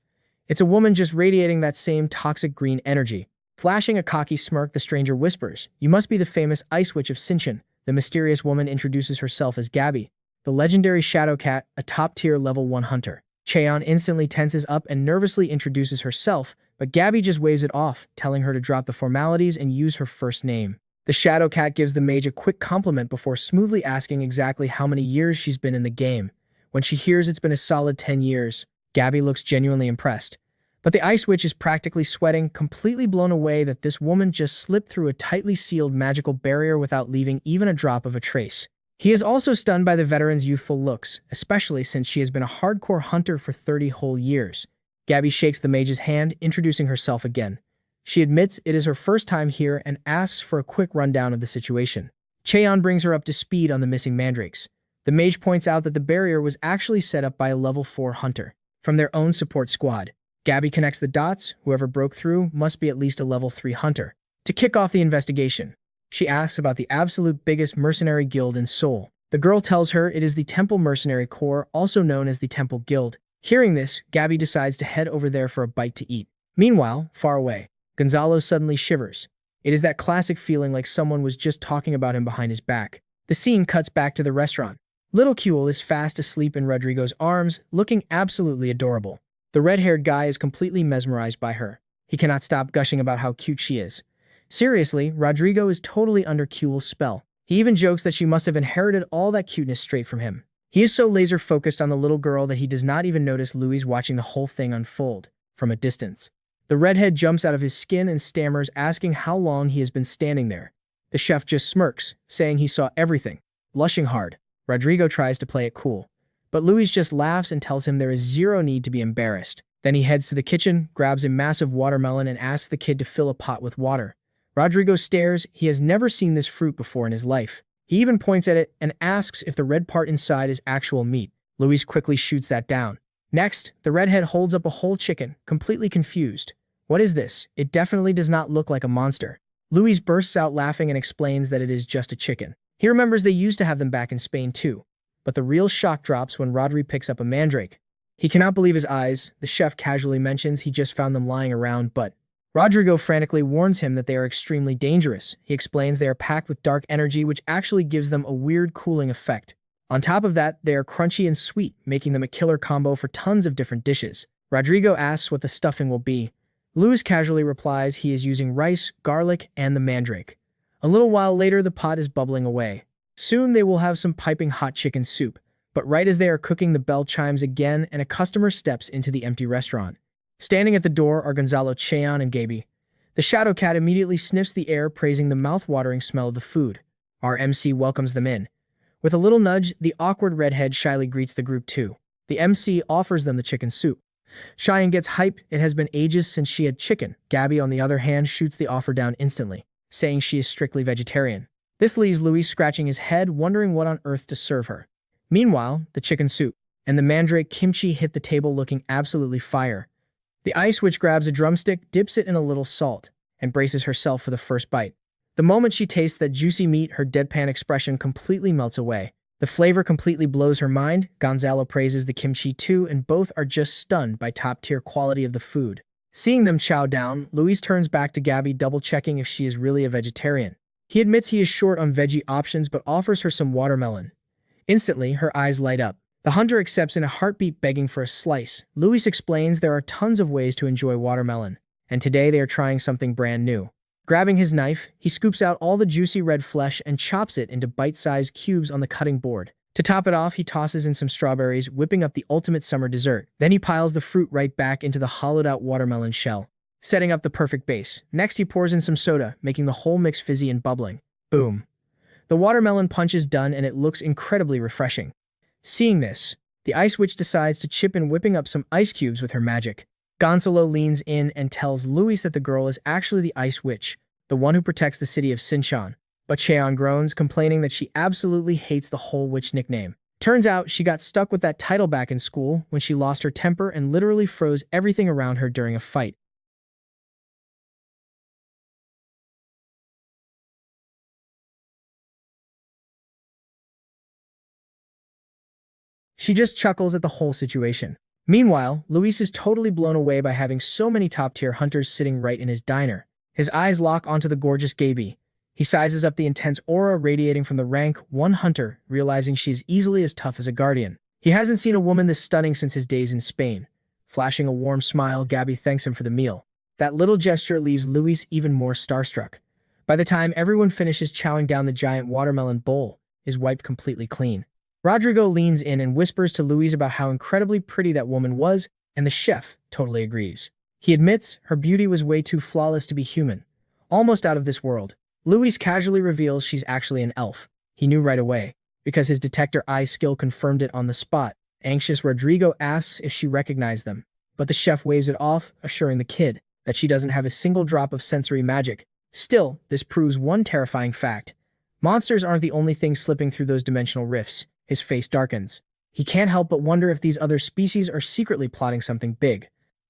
It's a woman just radiating that same toxic green energy. Flashing a cocky smirk, the stranger whispers, "You must be the famous Ice Witch of Sinshan." The mysterious woman introduces herself as Gabby, the legendary Shadow Cat, a top-tier level 1 hunter. Cheon instantly tenses up and nervously introduces herself, but Gabby just waves it off, telling her to drop the formalities and use her first name. The Shadow Cat gives the mage a quick compliment before smoothly asking exactly how many years she's been in the game. When she hears it's been a solid 10 years, Gabby looks genuinely impressed. But the Ice Witch is practically sweating, completely blown away that this woman just slipped through a tightly sealed magical barrier without leaving even a drop of a trace. He is also stunned by the veteran's youthful looks, especially since she has been a hardcore hunter for 30 whole years. Gabby shakes the mage's hand, introducing herself again. She admits it is her first time here and asks for a quick rundown of the situation. Cheon brings her up to speed on the missing mandrakes. The mage points out that the barrier was actually set up by a level 4 hunter from their own support squad. Gabby connects the dots. Whoever broke through must be at least a level 3 hunter. To kick off the investigation, she asks about the absolute biggest mercenary guild in Seoul. The girl tells her it is the Temple Mercenary Corps, also known as the Temple Guild. Hearing this, Gabby decides to head over there for a bite to eat. Meanwhile, far away, Gonzalo suddenly shivers. It is that classic feeling like someone was just talking about him behind his back. The scene cuts back to the restaurant. Little Kuel is fast asleep in Rodrigo's arms, looking absolutely adorable. The red-haired guy is completely mesmerized by her. He cannot stop gushing about how cute she is. Seriously, Rodrigo is totally under Kuel's spell. He even jokes that she must have inherited all that cuteness straight from him. He is so laser-focused on the little girl that he does not even notice Louis watching the whole thing unfold from a distance. The redhead jumps out of his skin and stammers, asking how long he has been standing there. The chef just smirks, saying he saw everything. Blushing hard, Rodrigo tries to play it cool, but Louis just laughs and tells him there is zero need to be embarrassed. Then he heads to the kitchen, grabs a massive watermelon, and asks the kid to fill a pot with water. Rodrigo stares. He has never seen this fruit before in his life. He even points at it and asks if the red part inside is actual meat. Louis quickly shoots that down. Next, the redhead holds up a whole chicken, completely confused. What is this? It definitely does not look like a monster. Louis bursts out laughing and explains that it is just a chicken. He remembers they used to have them back in Spain too. But the real shock drops when Rodri picks up a mandrake. He cannot believe his eyes. The chef casually mentions he just found them lying around, but Rodrigo frantically warns him that they are extremely dangerous. He explains they are packed with dark energy, which actually gives them a weird cooling effect. On top of that, they are crunchy and sweet, making them a killer combo for tons of different dishes. Rodrigo asks what the stuffing will be. Louis casually replies he is using rice, garlic, and the mandrake. A little while later, the pot is bubbling away. Soon they will have some piping hot chicken soup. But right as they are cooking, the bell chimes again and a customer steps into the empty restaurant. Standing at the door are Gonzalo, Cheon, and Gaby. The shadow cat immediately sniffs the air, praising the mouth-watering smell of the food. Our MC welcomes them in. With a little nudge, the awkward redhead shyly greets the group too. The MC offers them the chicken soup. Cheyenne gets hype. It has been ages since she had chicken. Gabby, on the other hand, shoots the offer down instantly, saying she is strictly vegetarian. This leaves Louis scratching his head, wondering what on earth to serve her. Meanwhile, the chicken soup and the mandrake kimchi hit the table looking absolutely fire. The ice witch grabs a drumstick, dips it in a little salt, and braces herself for the first bite. The moment she tastes that juicy meat, her deadpan expression completely melts away. The flavor completely blows her mind. Gonzalo praises the kimchi too, and both are just stunned by top-tier quality of the food. Seeing them chow down, Luis turns back to Gabby, double-checking if she is really a vegetarian. He admits he is short on veggie options but offers her some watermelon. Instantly, her eyes light up. The hunter accepts in a heartbeat, begging for a slice. Luis explains there are tons of ways to enjoy watermelon, and today they are trying something brand new. Grabbing his knife, he scoops out all the juicy red flesh and chops it into bite-sized cubes on the cutting board. To top it off, he tosses in some strawberries, whipping up the ultimate summer dessert. Then he piles the fruit right back into the hollowed-out watermelon shell, setting up the perfect base. Next, he pours in some soda, making the whole mix fizzy and bubbling. Boom. The watermelon punch is done, and it looks incredibly refreshing. Seeing this, the ice witch decides to chip in, whipping up some ice cubes with her magic. Gonzalo leans in and tells Luis that the girl is actually the ice witch, the one who protects the city of Sinshan. But Cheon groans, complaining that she absolutely hates the whole witch nickname. Turns out she got stuck with that title back in school when she lost her temper and literally froze everything around her during a fight. She just chuckles at the whole situation. Meanwhile, Luis is totally blown away by having so many top-tier hunters sitting right in his diner. His eyes lock onto the gorgeous Gaby. He sizes up the intense aura radiating from the rank one hunter, realizing she is easily as tough as a guardian. He hasn't seen a woman this stunning since his days in Spain. Flashing a warm smile, Gaby thanks him for the meal. That little gesture leaves Luis even more starstruck. By the time everyone finishes chowing down, the giant watermelon bowl is wiped completely clean. Rodrigo leans in and whispers to Luis about how incredibly pretty that woman was, and the chef totally agrees. He admits her beauty was way too flawless to be human, almost out of this world. Luis casually reveals she's actually an elf. He knew right away, because his detector eye skill confirmed it on the spot. Anxious, Rodrigo asks if she recognized them, but the chef waves it off, assuring the kid that she doesn't have a single drop of sensory magic. Still, this proves one terrifying fact. Monsters aren't the only things slipping through those dimensional rifts. His face darkens. He can't help but wonder if these other species are secretly plotting something big.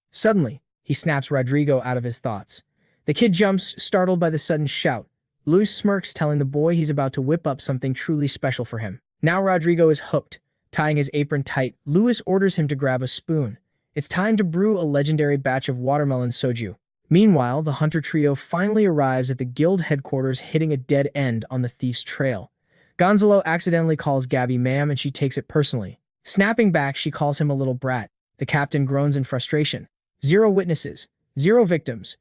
Suddenly, he snaps Rodrigo out of his thoughts. The kid jumps, startled by the sudden shout. Luis smirks, telling the boy he's about to whip up something truly special for him. Now Rodrigo is hooked. Tying his apron tight, Luis orders him to grab a spoon. It's time to brew a legendary batch of watermelon soju. Meanwhile, the hunter trio finally arrives at the guild headquarters, hitting a dead end on the thief's trail. Gonzalo accidentally calls Gabby ma'am, and she takes it personally. Snapping back, she calls him a little brat. The captain groans in frustration. 0 witnesses, 0 victims.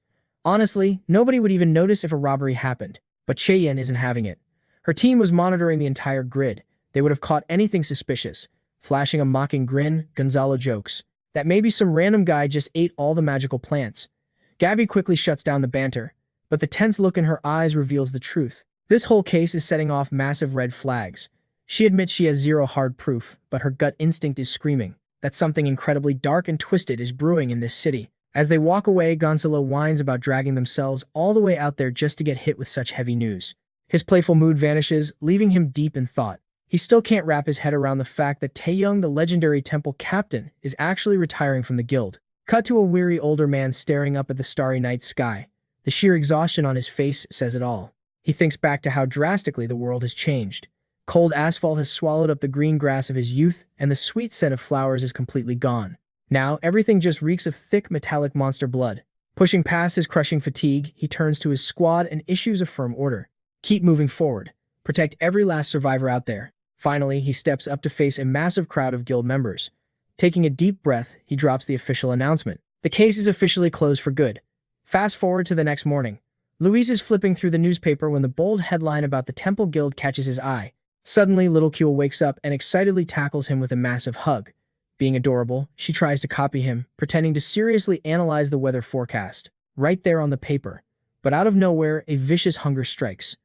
Honestly, nobody would even notice if a robbery happened. But Cheyenne isn't having it. Her team was monitoring the entire grid. They would have caught anything suspicious. Flashing a mocking grin, Gonzalo jokes that maybe some random guy just ate all the magical plants. Gabby quickly shuts down the banter, but the tense look in her eyes reveals the truth. This whole case is setting off massive red flags. She admits she has 0 hard proof, but her gut instinct is screaming that something incredibly dark and twisted is brewing in this city. As they walk away, Gonzalo whines about dragging themselves all the way out there just to get hit with such heavy news. His playful mood vanishes, leaving him deep in thought. He still can't wrap his head around the fact that Taeyong, the legendary temple captain, is actually retiring from the guild. Cut to a weary older man staring up at the starry night sky. The sheer exhaustion on his face says it all. He thinks back to how drastically the world has changed. Cold asphalt has swallowed up the green grass of his youth, and the sweet scent of flowers is completely gone. Now, everything just reeks of thick, metallic monster blood. Pushing past his crushing fatigue, he turns to his squad and issues a firm order. Keep moving forward. Protect every last survivor out there. Finally, he steps up to face a massive crowd of guild members. Taking a deep breath, he drops the official announcement. The case is officially closed for good. Fast forward to the next morning. Luis is flipping through the newspaper when the bold headline about the Temple Guild catches his eye. Suddenly, Little Kuel wakes up and excitedly tackles him with a massive hug. Being adorable, she tries to copy him, pretending to seriously analyze the weather forecast. Right there on the paper, But out of nowhere, a vicious hunger strikes.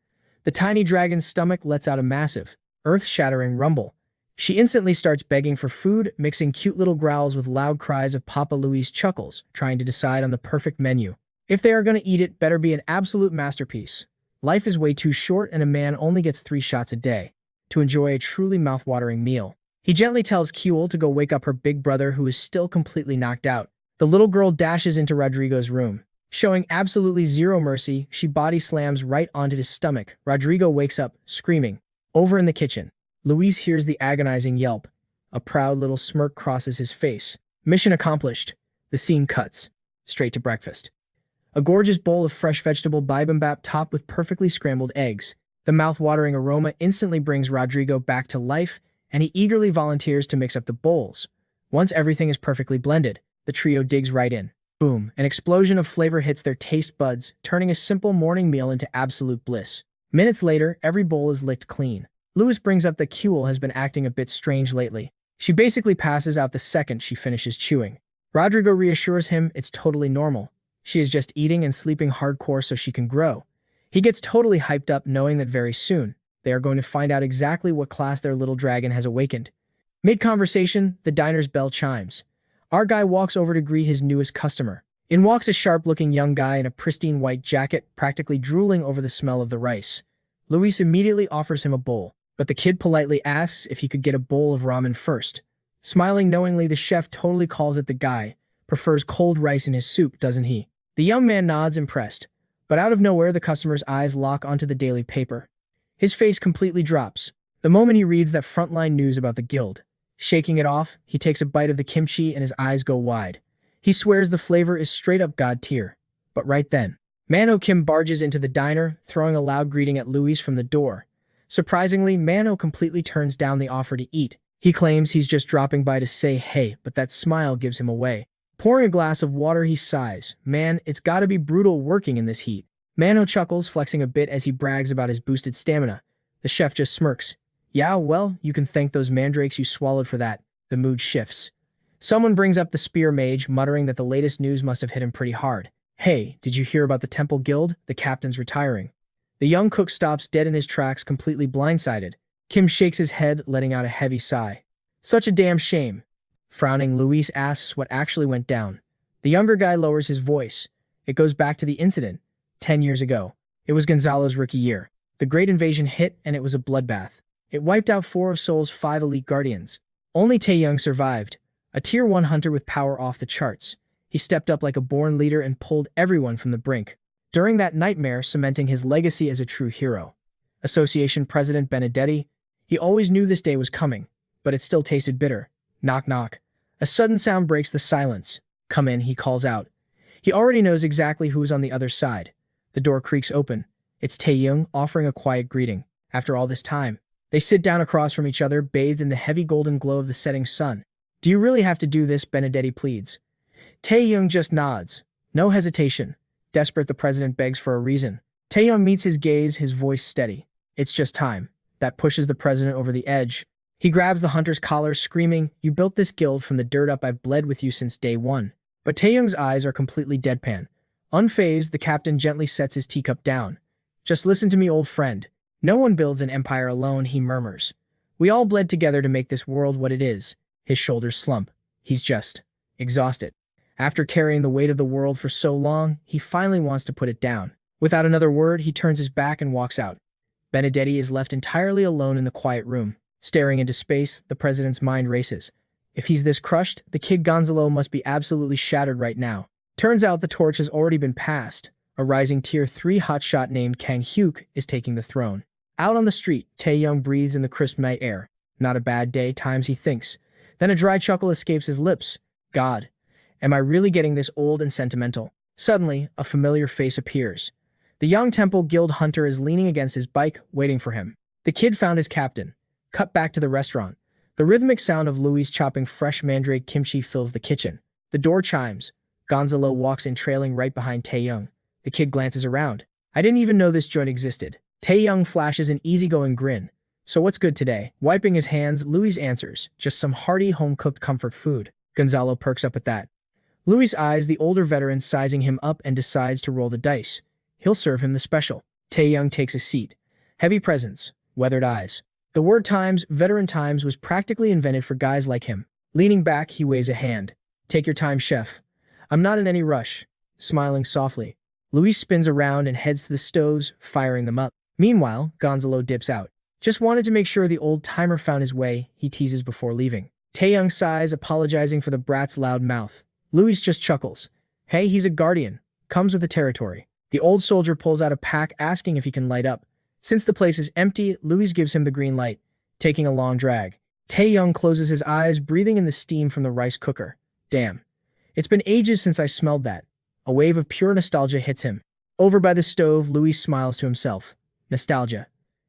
The tiny dragon's stomach lets out a massive, earth-shattering rumble. She instantly starts begging for food, mixing cute little growls with loud cries of Papa Louis chuckles, trying to decide on the perfect menu. If they are going to eat it, better be an absolute masterpiece. Life is way too short and a man only gets 3 shots a day to enjoy a truly mouth-watering meal. He gently tells Kuel to go wake up her big brother who is still completely knocked out. The little girl dashes into Rodrigo's room. Showing absolutely zero mercy, she body slams right onto his stomach. Rodrigo wakes up, screaming. Over in the kitchen, Luis hears the agonizing yelp. A proud little smirk crosses his face. Mission accomplished. The scene cuts. Straight to breakfast. A gorgeous bowl of fresh vegetable bibimbap topped with perfectly scrambled eggs. The mouth-watering aroma instantly brings Rodrigo back to life, and he eagerly volunteers to mix up the bowls. Once everything is perfectly blended, the trio digs right in. Boom, an explosion of flavor hits their taste buds, turning a simple morning meal into absolute bliss. Minutes later, every bowl is licked clean. Louis brings up that Kuel has been acting a bit strange lately. She basically passes out the second she finishes chewing. Rodrigo reassures him it's totally normal. She is just eating and sleeping hardcore so she can grow. He gets totally hyped up knowing that very soon, they are going to find out exactly what class their little dragon has awakened. Mid-conversation, the diner's bell chimes. Our guy walks over to greet his newest customer. In walks a sharp-looking young guy in a pristine white jacket, practically drooling over the smell of the rice. Luis immediately offers him a bowl, but the kid politely asks if he could get a bowl of ramen first. Smiling knowingly, the chef totally calls it the guy prefers cold rice in his soup, doesn't he? The young man nods impressed, but out of nowhere the customer's eyes lock onto the daily paper. His face completely drops the moment he reads that frontline news about the guild. Shaking it off, he takes a bite of the kimchi and his eyes go wide. He swears the flavor is straight up god tier. But right then, Mano Kim barges into the diner, throwing a loud greeting at Luis from the door. Surprisingly, Mano completely turns down the offer to eat. He claims he's just dropping by to say hey, but that smile gives him away. Pouring a glass of water, he sighs. Man, it's gotta be brutal working in this heat. Mano chuckles, flexing a bit as he brags about his boosted stamina. The chef just smirks. Yeah, well, you can thank those mandrakes you swallowed for that. The mood shifts. Someone brings up the spear mage, muttering that the latest news must have hit him pretty hard. Hey, did you hear about the temple guild? The captain's retiring. The young cook stops dead in his tracks, completely blindsided. Kim shakes his head, letting out a heavy sigh. Such a damn shame. Frowning, Luis asks what actually went down. The younger guy lowers his voice. It goes back to the incident. 10 years ago. It was Gonzalo's rookie year. The Great Invasion hit, and it was a bloodbath. It wiped out 4 of Seoul's 5 elite guardians. Only Taeyong survived, a Tier 1 hunter with power off the charts. He stepped up like a born leader and pulled everyone from the brink. During that nightmare, cementing his legacy as a true hero. Association President Benedetti, he always knew this day was coming, but it still tasted bitter. Knock knock. A sudden sound breaks the silence. Come in, he calls out. He already knows exactly who is on the other side. The door creaks open. It's Taeyong offering a quiet greeting. After all this time, they sit down across from each other, bathed in the heavy golden glow of the setting sun. Do you really have to do this? Benedetti pleads. Taeyong just nods. No hesitation. Desperate, the president begs for a reason. Taeyong meets his gaze, his voice steady. It's just time. That pushes the president over the edge. He grabs the hunter's collar, screaming, You built this guild from the dirt up. I've bled with you since day one. But Taeyong's eyes are completely deadpan. Unfazed, the captain gently sets his teacup down. Just listen to me, old friend. No one builds an empire alone, he murmurs. We all bled together to make this world what it is. His shoulders slump. He's just exhausted. After carrying the weight of the world for so long, he finally wants to put it down. Without another word, he turns his back and walks out. Benedetti is left entirely alone in the quiet room. Staring into space, the president's mind races. If he's this crushed, the kid Gonzalo must be absolutely shattered right now. Turns out the torch has already been passed. A rising Tier 3 hotshot named Kang Hyuk is taking the throne. Out on the street, Taeyong breathes in the crisp night air. Not a bad day, times he thinks. Then a dry chuckle escapes his lips. God, am I really getting this old and sentimental? Suddenly, a familiar face appears. The young Temple Guild hunter is leaning against his bike, waiting for him. The kid found his captain. Cut back to the restaurant. The rhythmic sound of Luis chopping fresh mandrake kimchi fills the kitchen. The door chimes. Gonzalo walks in, trailing right behind Taeyong. The kid glances around. I didn't even know this joint existed. Taeyong flashes an easygoing grin. So what's good today? Wiping his hands, Luis answers. Just some hearty, home-cooked comfort food. Gonzalo perks up at that. Luis eyes the older veteran, sizing him up, and decides to roll the dice. he'll serve him the special. Tae-young takes a seat. Heavy presence, weathered eyes. The word times, veteran times, was practically invented for guys like him. Leaning back, he waves a hand. Take your time, chef. I'm not in any rush. Smiling softly, Luis spins around and heads to the stoves, firing them up. Meanwhile, Gonzalo dips out. Just wanted to make sure the old timer found his way, he teases before leaving. Tae-young sighs, apologizing for the brat's loud mouth. Luis just chuckles. Hey, he's a guardian. Comes with the territory. The old soldier pulls out a pack, asking if he can light up. Since the place is empty, Luis gives him the green light, taking a long drag. Tae-young closes his eyes, breathing in the steam from the rice cooker. Damn. It's been ages since I smelled that. A wave of pure nostalgia hits him. Over by the stove, Luis smiles to himself. Nostalgia.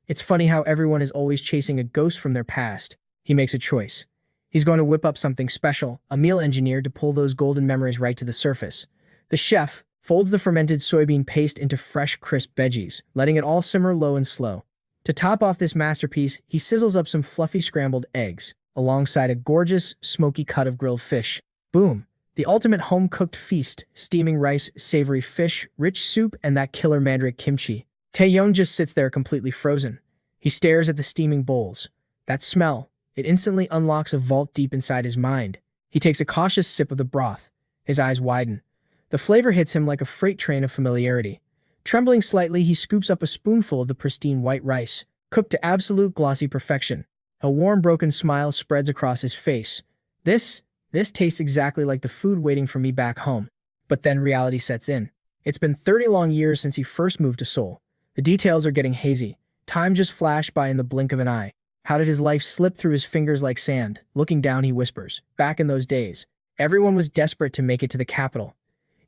It's funny how everyone is always chasing a ghost from their past. He makes a choice. He's going to whip up something special, a meal engineered to pull those golden memories right to the surface. The chef folds the fermented soybean paste into fresh, crisp veggies, letting it all simmer low and slow. To top off this masterpiece, he sizzles up some fluffy scrambled eggs, alongside a gorgeous, smoky cut of grilled fish. Boom! The ultimate home-cooked feast, steaming rice, savory fish, rich soup, and that killer mandrake kimchi. Tae-young just sits there completely frozen. He stares at the steaming bowls. That smell, it instantly unlocks a vault deep inside his mind. He takes a cautious sip of the broth. His eyes widen. The flavor hits him like a freight train of familiarity. Trembling slightly, he scoops up a spoonful of the pristine white rice, cooked to absolute glossy perfection. A warm, broken smile spreads across his face. This tastes exactly like the food waiting for me back home. But then reality sets in. It's been 30 long years since he first moved to Seoul. The details are getting hazy. Time just flashed by in the blink of an eye. How did his life slip through his fingers like sand? Looking down, he whispers. Back in those days, everyone was desperate to make it to the capital.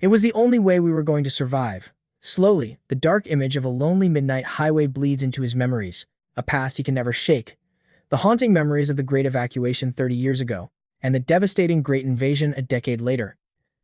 It was the only way we were going to survive. Slowly, the dark image of a lonely midnight highway bleeds into his memories, a past he can never shake. The haunting memories of the Great Evacuation 30 years ago, and the devastating Great Invasion a decade later.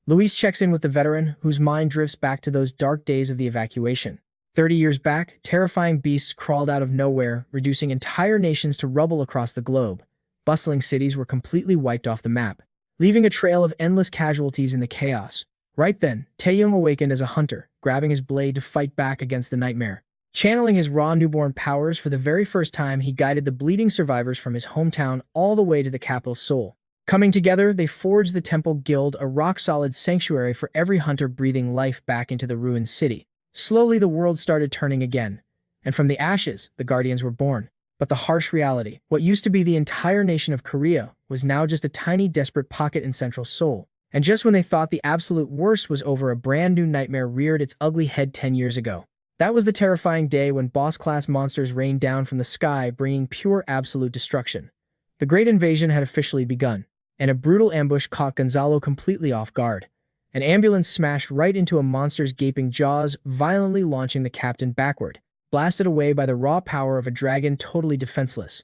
Luis checks in with the veteran, whose mind drifts back to those dark days of the evacuation. 30 years back, terrifying beasts crawled out of nowhere, reducing entire nations to rubble across the globe. Bustling cities were completely wiped off the map, leaving a trail of endless casualties in the chaos. Right then, Tae-young awakened as a hunter, grabbing his blade to fight back against the nightmare. Channeling his raw newborn powers for the very first time, he guided the bleeding survivors from his hometown all the way to the capital Seoul. Coming together, they forged the Temple Guild, a rock-solid sanctuary for every hunter breathing life back into the ruined city. Slowly, the world started turning again, and from the ashes, the Guardians were born. But the harsh reality, what used to be the entire nation of Korea, was now just a tiny, desperate pocket in central Seoul. And just when they thought the absolute worst was over, a brand new nightmare reared its ugly head 10 years ago. That was the terrifying day when boss-class monsters rained down from the sky, bringing pure absolute destruction. The Great Invasion had officially begun, and a brutal ambush caught Gonzalo completely off guard. An ambulance smashed right into a monster's gaping jaws, violently launching the captain backward, blasted away by the raw power of a dragon totally defenseless.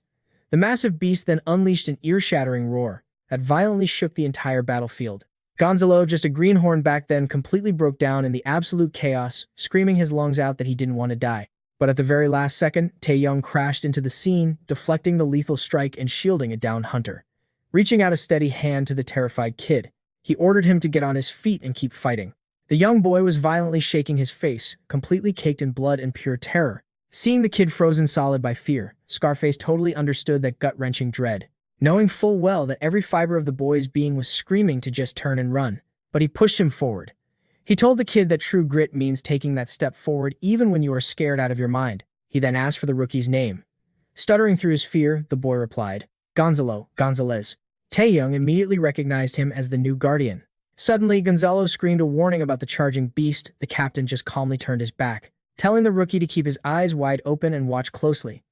The massive beast then unleashed an ear-shattering roar that violently shook the entire battlefield. Gonzalo, just a greenhorn back then, completely broke down in the absolute chaos, screaming his lungs out that he didn't want to die. But at the very last second, Tae-young crashed into the scene, deflecting the lethal strike and shielding a downed hunter. Reaching out a steady hand to the terrified kid, he ordered him to get on his feet and keep fighting. The young boy was violently shaking his face, completely caked in blood and pure terror. Seeing the kid frozen solid by fear, Scarface totally understood that gut-wrenching dread, knowing full well that every fiber of the boy's being was screaming to just turn and run. But he pushed him forward. He told the kid that true grit means taking that step forward even when you are scared out of your mind. He then asked for the rookie's name. Stuttering through his fear, the boy replied, Gonzalo, Gonzalez. Tae-young immediately recognized him as the new guardian. Suddenly, Gonzalo screamed a warning about the charging beast. The captain just calmly turned his back, telling the rookie to keep his eyes wide open and watch closely.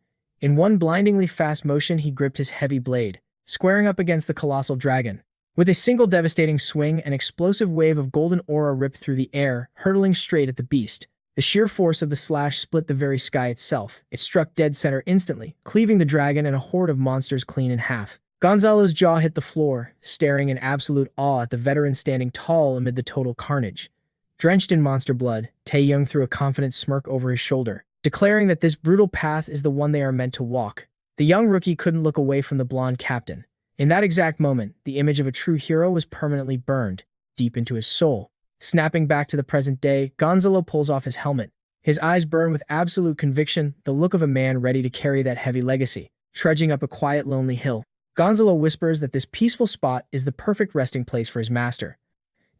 In one blindingly fast motion, he gripped his heavy blade, squaring up against the colossal dragon. With a single devastating swing, an explosive wave of golden aura ripped through the air, hurtling straight at the beast. The sheer force of the slash split the very sky itself. It struck dead center instantly, cleaving the dragon and a horde of monsters clean in half. Gonzalo's jaw hit the floor, staring in absolute awe at the veteran standing tall amid the total carnage. Drenched in monster blood, Tae-young threw a confident smirk over his shoulder, declaring that this brutal path is the one they are meant to walk. The young rookie couldn't look away from the blonde captain. In that exact moment, the image of a true hero was permanently burned deep into his soul. Snapping back to the present day, Gonzalo pulls off his helmet, His eyes burn with absolute conviction, the look of a man ready to carry that heavy legacy. Trudging up a quiet, lonely hill, Gonzalo whispers that this peaceful spot is the perfect resting place for his master.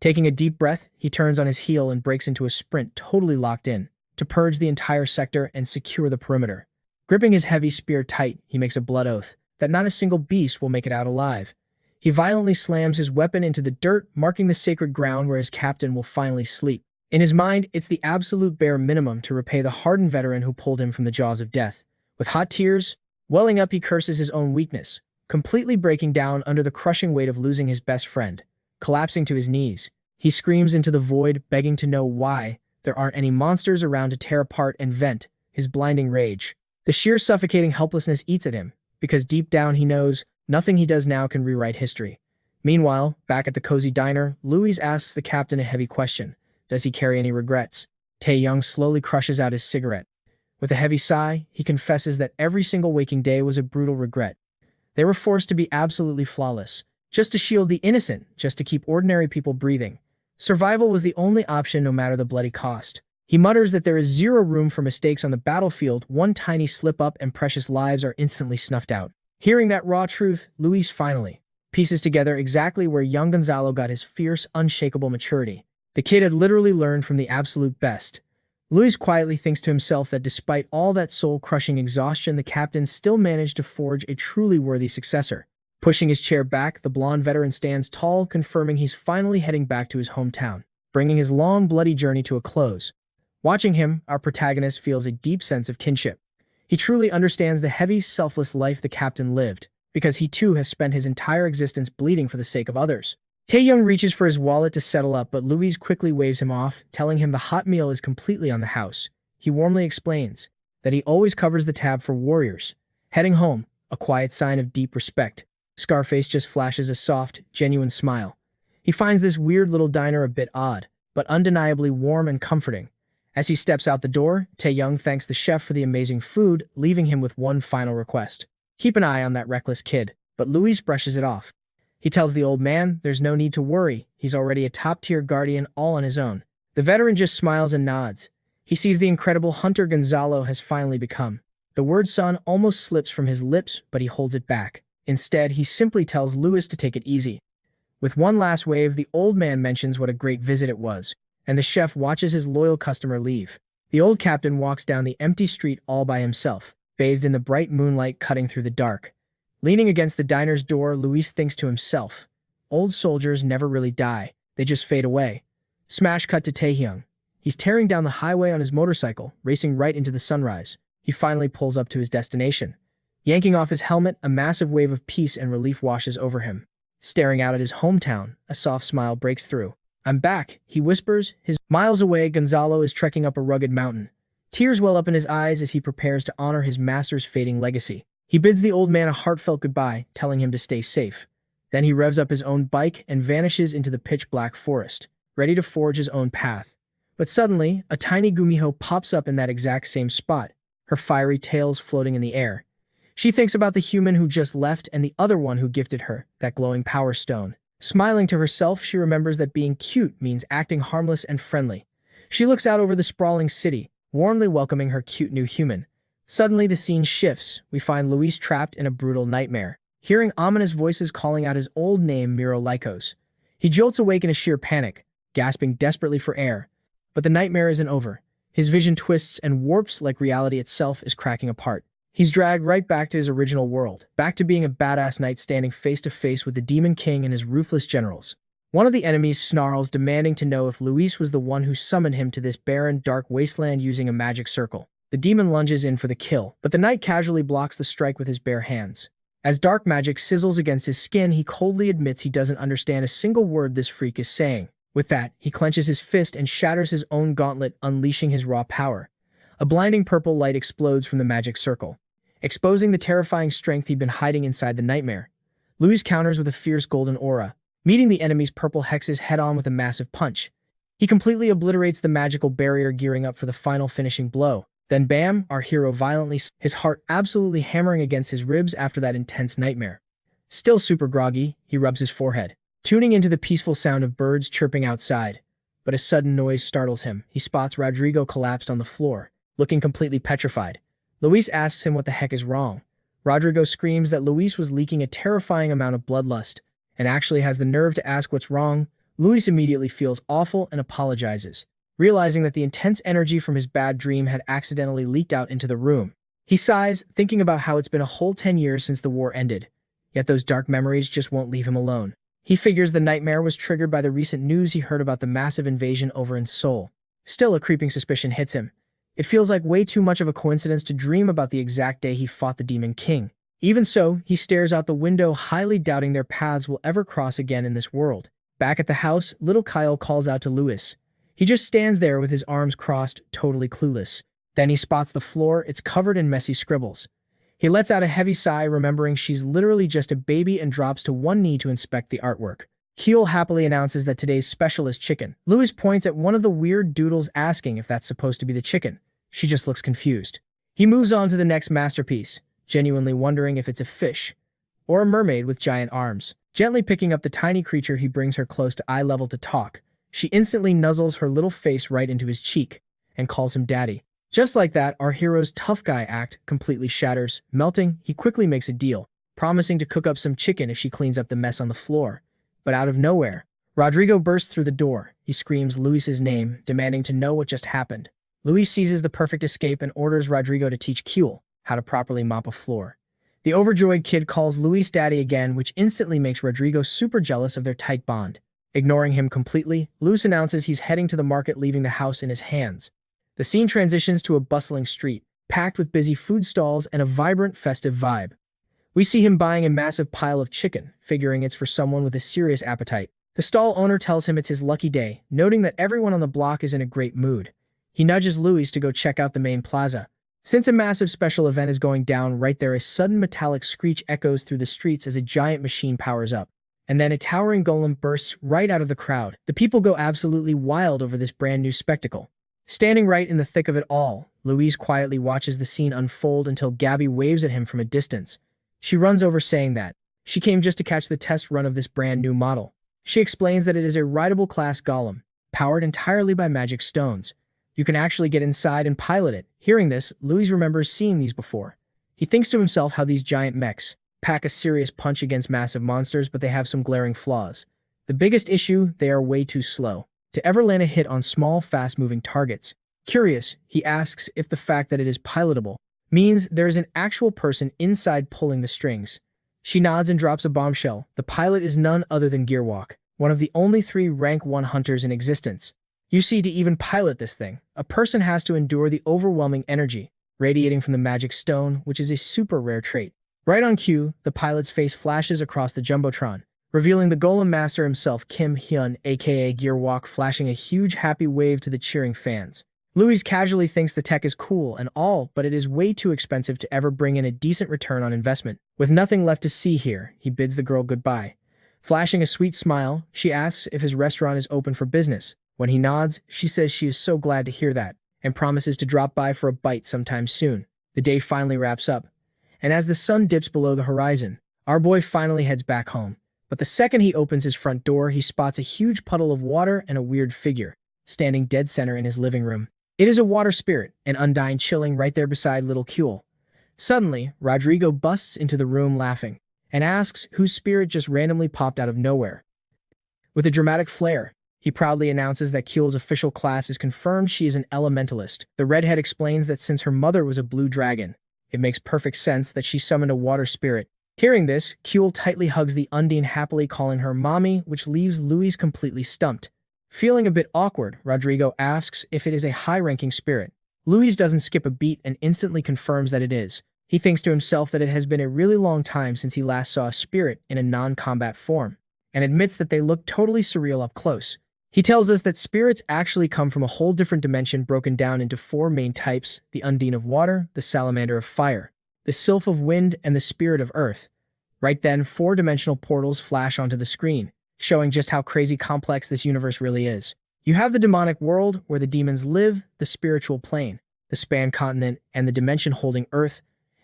Taking a deep breath, he turns on his heel and breaks into a sprint, totally locked in, to purge the entire sector and secure the perimeter. Gripping his heavy spear tight, he makes a blood oath that not a single beast will make it out alive. He violently slams his weapon into the dirt, marking the sacred ground where his captain will finally sleep. In his mind, it's the absolute bare minimum to repay the hardened veteran who pulled him from the jaws of death. With hot tears welling up, he curses his own weakness, completely breaking down under the crushing weight of losing his best friend. Collapsing to his knees, he screams into the void, begging to know why there aren't any monsters around to tear apart and vent his blinding rage. The sheer suffocating helplessness eats at him, because deep down he knows nothing he does now can rewrite history. Meanwhile, back at the cozy diner, Louise asks the captain a heavy question. Does he carry any regrets? Tae-young slowly crushes out his cigarette. With a heavy sigh, he confesses that every single waking day was a brutal regret. They were forced to be absolutely flawless, just to shield the innocent, just to keep ordinary people breathing. Survival was the only option, no matter the bloody cost. He mutters that there is zero room for mistakes on the battlefield. One tiny slip-up and precious lives are instantly snuffed out. Hearing that raw truth, Luis finally pieces together exactly where young Gonzalo got his fierce, unshakable maturity. The kid had literally learned from the absolute best. Luis quietly thinks to himself that despite all that soul-crushing exhaustion, the captain still managed to forge a truly worthy successor. Pushing his chair back, the blonde veteran stands tall, confirming he's finally heading back to his hometown, bringing his long, bloody journey to a close. Watching him, our protagonist feels a deep sense of kinship. He truly understands the heavy, selfless life the captain lived, because he too has spent his entire existence bleeding for the sake of others. Tae-young reaches for his wallet to settle up, but Louise quickly waves him off, telling him the hot meal is completely on the house. He warmly explains that he always covers the tab for warriors. Heading home, a quiet sign of deep respect, Scarface just flashes a soft, genuine smile. He finds this weird little diner a bit odd, but undeniably warm and comforting. As he steps out the door, Tae-young thanks the chef for the amazing food, leaving him with one final request. Keep an eye on that reckless kid, but Louis brushes it off. He tells the old man there's no need to worry, he's already a top-tier guardian all on his own. The veteran just smiles and nods. He sees the incredible hunter Gonzalo has finally become. The word son almost slips from his lips, but he holds it back. Instead, he simply tells Louis to take it easy. With one last wave, the old man mentions what a great visit it was, and the chef watches his loyal customer leave. The old captain walks down the empty street all by himself, bathed in the bright moonlight cutting through the dark. Leaning against the diner's door, Luis thinks to himself, old soldiers never really die, they just fade away. Smash cut to Tae-young. He's tearing down the highway on his motorcycle, racing right into the sunrise. He finally pulls up to his destination. Yanking off his helmet, a massive wave of peace and relief washes over him. Staring out at his hometown, a soft smile breaks through. I'm back, he whispers. Miles away, Gonzalo is trekking up a rugged mountain. Tears well up in his eyes as he prepares to honor his master's fading legacy. He bids the old man a heartfelt goodbye, telling him to stay safe. Then he revs up his own bike and vanishes into the pitch-black forest, ready to forge his own path. But suddenly, a tiny Gumiho pops up in that exact same spot, her fiery tails floating in the air. She thinks about the human who just left and the other one who gifted her that glowing power stone. Smiling to herself, she remembers that being cute means acting harmless and friendly. She looks out over the sprawling city, warmly welcoming her cute new human. Suddenly, the scene shifts. We find Luis trapped in a brutal nightmare, hearing ominous voices calling out his old name, Miro Lycos. He jolts awake in a sheer panic, gasping desperately for air. But the nightmare isn't over. His vision twists and warps like reality itself is cracking apart. He's dragged right back to his original world, back to being a badass knight standing face to face with the Demon King and his ruthless generals. One of the enemies snarls, demanding to know if Luis was the one who summoned him to this barren, dark wasteland using a magic circle. The demon lunges in for the kill, but the knight casually blocks the strike with his bare hands. As dark magic sizzles against his skin, he coldly admits he doesn't understand a single word this freak is saying. With that, he clenches his fist and shatters his own gauntlet, unleashing his raw power. A blinding purple light explodes from the magic circle, exposing the terrifying strength he'd been hiding inside the nightmare. Luis counters with a fierce golden aura, meeting the enemy's purple hexes head-on with a massive punch. He completely obliterates the magical barrier, gearing up for the final finishing blow. Then bam, our hero violently, his heart absolutely hammering against his ribs after that intense nightmare. Still super groggy, he rubs his forehead, tuning into the peaceful sound of birds chirping outside. but a sudden noise startles him. He spots Rodrigo collapsed on the floor, looking completely petrified. Luis asks him what the heck is wrong. Rodrigo screams that Luis was leaking a terrifying amount of bloodlust, and actually has the nerve to ask what's wrong. Luis immediately feels awful and apologizes, realizing that the intense energy from his bad dream had accidentally leaked out into the room. He sighs, thinking about how it's been a whole 10 years since the war ended, yet those dark memories just won't leave him alone. He figures the nightmare was triggered by the recent news he heard about the massive invasion over in Seoul. Still, a creeping suspicion hits him. It feels like way too much of a coincidence to dream about the exact day he fought the Demon King. Even so, he stares out the window, highly doubting their paths will ever cross again in this world. Back at the house, little Kyle calls out to Luis. He just stands there with his arms crossed, totally clueless. Then he spots the floor, it's covered in messy scribbles. He lets out a heavy sigh, remembering she's literally just a baby, and drops to one knee to inspect the artwork. Keel happily announces that today's special is chicken. Luis points at one of the weird doodles, asking if that's supposed to be the chicken. She just looks confused. He moves on to the next masterpiece, genuinely wondering if it's a fish or a mermaid with giant arms. Gently picking up the tiny creature, he brings her close to eye level to talk. She instantly nuzzles her little face right into his cheek and calls him daddy. Just like that, our hero's tough guy act completely shatters. Melting, he quickly makes a deal, promising to cook up some chicken if she cleans up the mess on the floor. But out of nowhere, Rodrigo bursts through the door. He screams Luis's name, demanding to know what just happened. Luis seizes the perfect escape and orders Rodrigo to teach Keel how to properly mop a floor. The overjoyed kid calls Luis daddy again, which instantly makes Rodrigo super jealous of their tight bond. Ignoring him completely, Luis announces he's heading to the market, leaving the house in his hands. The scene transitions to a bustling street, packed with busy food stalls and a vibrant, festive vibe. We see him buying a massive pile of chicken, figuring it's for someone with a serious appetite. The stall owner tells him it's his lucky day, noting that everyone on the block is in a great mood. He nudges Luis to go check out the main plaza. Since a massive special event is going down right there, a sudden metallic screech echoes through the streets as a giant machine powers up. And then a towering golem bursts right out of the crowd. The people go absolutely wild over this brand new spectacle. Standing right in the thick of it all, Luis quietly watches the scene unfold until Gabby waves at him from a distance. She runs over, saying that she came just to catch the test run of this brand new model. She explains that it is a rideable class golem, powered entirely by magic stones. You can actually get inside and pilot it. Hearing this, Luis remembers seeing these before. He thinks to himself how these giant mechs pack a serious punch against massive monsters, but they have some glaring flaws. The biggest issue, they are way too slow to ever land a hit on small, fast-moving targets. Curious, he asks if the fact that it is pilotable means there is an actual person inside pulling the strings. She nods and drops a bombshell. The pilot is none other than Gearwalk, one of the only 3 rank 1 hunters in existence. You see, to even pilot this thing, a person has to endure the overwhelming energy radiating from the magic stone, which is a super rare trait. Right on cue, the pilot's face flashes across the Jumbotron, revealing the Golem Master himself, Kim Hyun, aka Gearwalk, flashing a huge happy wave to the cheering fans. Luis casually thinks the tech is cool and all, but it is way too expensive to ever bring in a decent return on investment. With nothing left to see here, he bids the girl goodbye. Flashing a sweet smile, she asks if his restaurant is open for business. When he nods, she says she is so glad to hear that, and promises to drop by for a bite sometime soon. The day finally wraps up, and as the sun dips below the horizon, our boy finally heads back home. But the second he opens his front door, he spots a huge puddle of water and a weird figure, standing dead center in his living room. It is a water spirit, an Undyne, chilling right there beside little Kuel. Suddenly, Rodrigo busts into the room laughing, and asks whose spirit just randomly popped out of nowhere. With a dramatic flair, he proudly announces that Kuel's official class is confirmed. She is an elementalist. The redhead explains that since her mother was a blue dragon, it makes perfect sense that she summoned a water spirit. Hearing this, Kuel tightly hugs the Undine, happily calling her mommy, which leaves Luis completely stumped. Feeling a bit awkward, Rodrigo asks if it is a high-ranking spirit. Luis doesn't skip a beat and instantly confirms that it is. He thinks to himself that it has been a really long time since he last saw a spirit in a non-combat form, and admits that they look totally surreal up close. He tells us that spirits actually come from a whole different dimension, broken down into 4 main types: the Undine of water, the Salamander of fire, the Sylph of wind, and the Spirit of earth. Right then, 4-dimensional portals flash onto the screen, showing just how crazy complex this universe really is. You have the demonic world, where the demons live, the spiritual plane, the span continent, and the dimension holding Earth.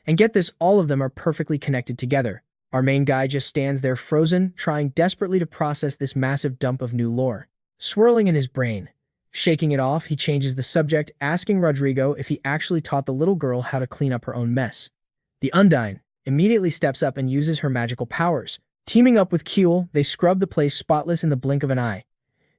And get this, all of them are perfectly connected together. Our main guy just stands there frozen, trying desperately to process this massive dump of new lore swirling in his brain. Shaking it off, he changes the subject, asking Rodrigo if he actually taught the little girl how to clean up her own mess. The Undine immediately steps up and uses her magical powers. Teaming up with Kiel, they scrub the place spotless in the blink of an eye.